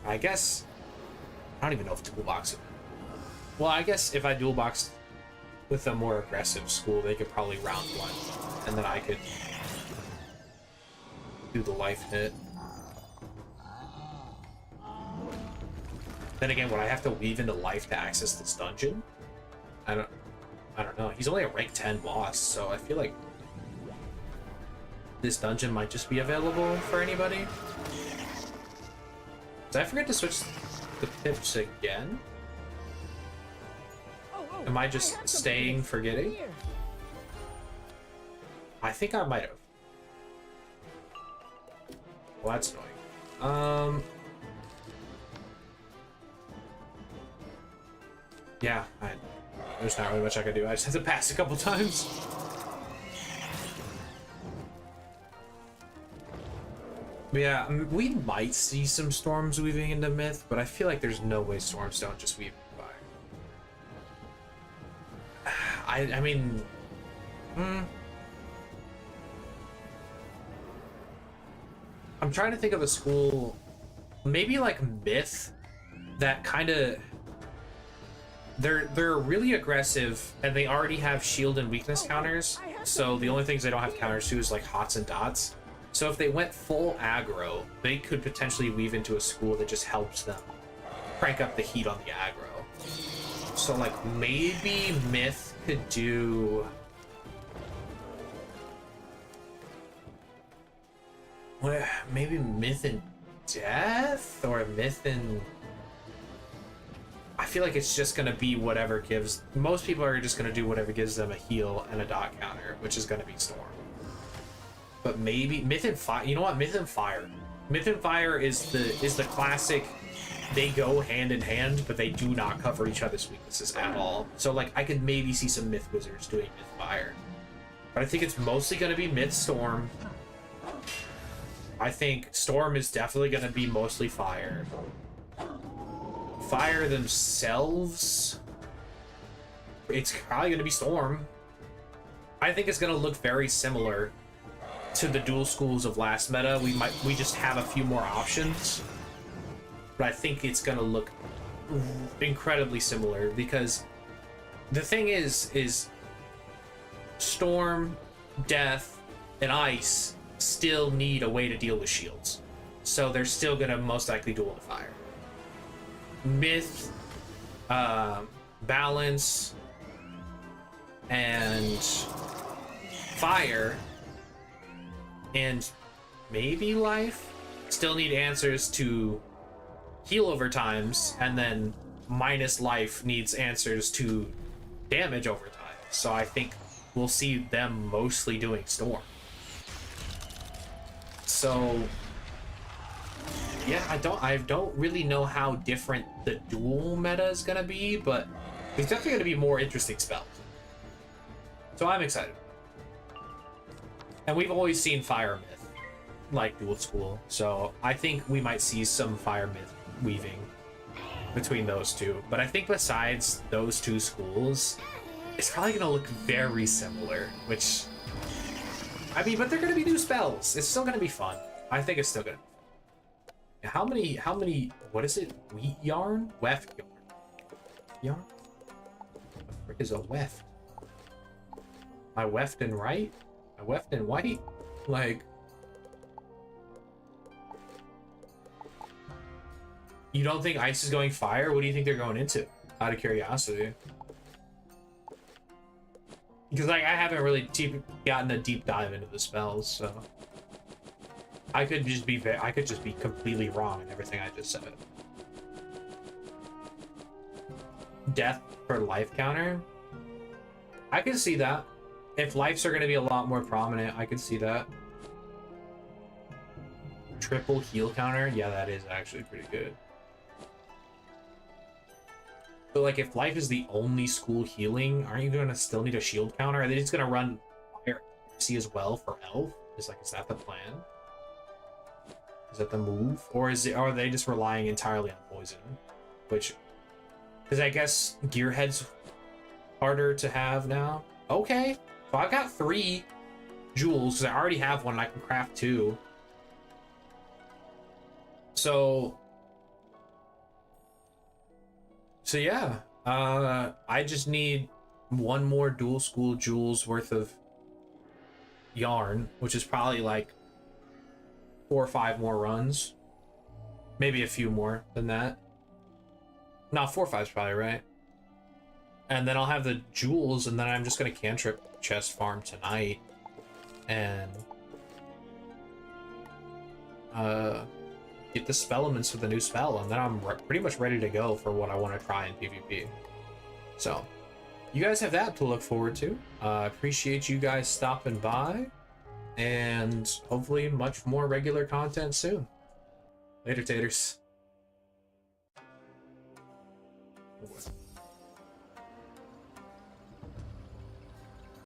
I guess... I don't even know if dual box it. Well, I guess if I dual boxed with a more aggressive school, they could probably round 1, and then I could do the life hit. Then again, would I have to weave into life to access this dungeon? I don't know. He's only a rank 10 boss, so I feel like this dungeon might just be available for anybody. Did I forget to switch the pips again? Am I just staying forgetting? I think I might have. Well, that's annoying. Yeah, there's not really much I could do. I just have to pass a couple times. But yeah, we might see some storms weaving into myth, but I feel like there's no way storms don't just weave by. I mean, I'm trying to think of a school, maybe like myth, that kind of they're really aggressive and they already have shield and weakness counters. So the only things they don't have counters to is like hots and dots. So if they went full aggro, they could potentially weave into a school that just helps them crank up the heat on the aggro. So like maybe myth could do... Well, maybe myth and death, or myth and... I feel like it's just gonna be whatever gives... Most people are just gonna do whatever gives them a heal and a dot counter, which is gonna be storm. But maybe myth and fire. You know what? Myth and fire. Myth and fire is the classic. They go hand in hand, but they do not cover each other's weaknesses at all. So like I could maybe see some myth wizards doing myth fire, but I think it's mostly gonna be myth storm. I think storm is definitely gonna be mostly fire. Fire themselves, it's probably gonna be storm. I think it's gonna look very similar to the dual schools of last meta. We just have a few more options, but I think it's gonna look incredibly similar because the thing is storm, death, and ice still need a way to deal with shields, so they're still gonna most likely duel the fire. Myth, balance, and fire, and maybe life still need answers to heal over times, and then minus life needs answers to damage over time. So I think we'll see them mostly doing storm. So yeah, I don't really know how different the dual meta is gonna be, but there's definitely gonna be more interesting spells. So I'm excited. And we've always seen fire myth, like dual school, so I think we might see some fire myth weaving between those two. But I think besides those two schools, it's probably gonna look very similar, which, I mean, but they're gonna be new spells. It's still gonna be fun. I think it's still gonna be fun. How many, what is it? Wheat yarn? Weft yarn. Yarn? What the frick is a weft? My weft and right? My weft and white? Like, You don't think ice is going fire? What do you think they're going into? Out of curiosity. Because like I haven't really gotten a deep dive into the spells, so I could just be completely wrong in everything I just said. Death for life counter? I can see that. If lives are going to be a lot more prominent, I could see that. Triple heal counter? Yeah, that is actually pretty good. But like, if life is the only school healing, aren't you gonna still need a shield counter? Are they just gonna run fire AC as well for elf? Is that the plan? Is that the move? Or are they just relying entirely on poison? Which, because I guess Gearhead's harder to have now. Okay, so I've got 3 jewels because I already have one and I can craft 2. So yeah, I just need 1 more dual school jewels worth of yarn, which is probably like 4 or 5 more runs, maybe a few more than that. No, 4 or 5 is probably right. And then I'll have the jewels, and then I'm just gonna cantrip chest farm tonight, and get the spell elements for the new spell, and then I'm pretty much ready to go for what I want to try in PvP. So, you guys have that to look forward to. Appreciate you guys stopping by, and hopefully much more regular content soon. Later, taters.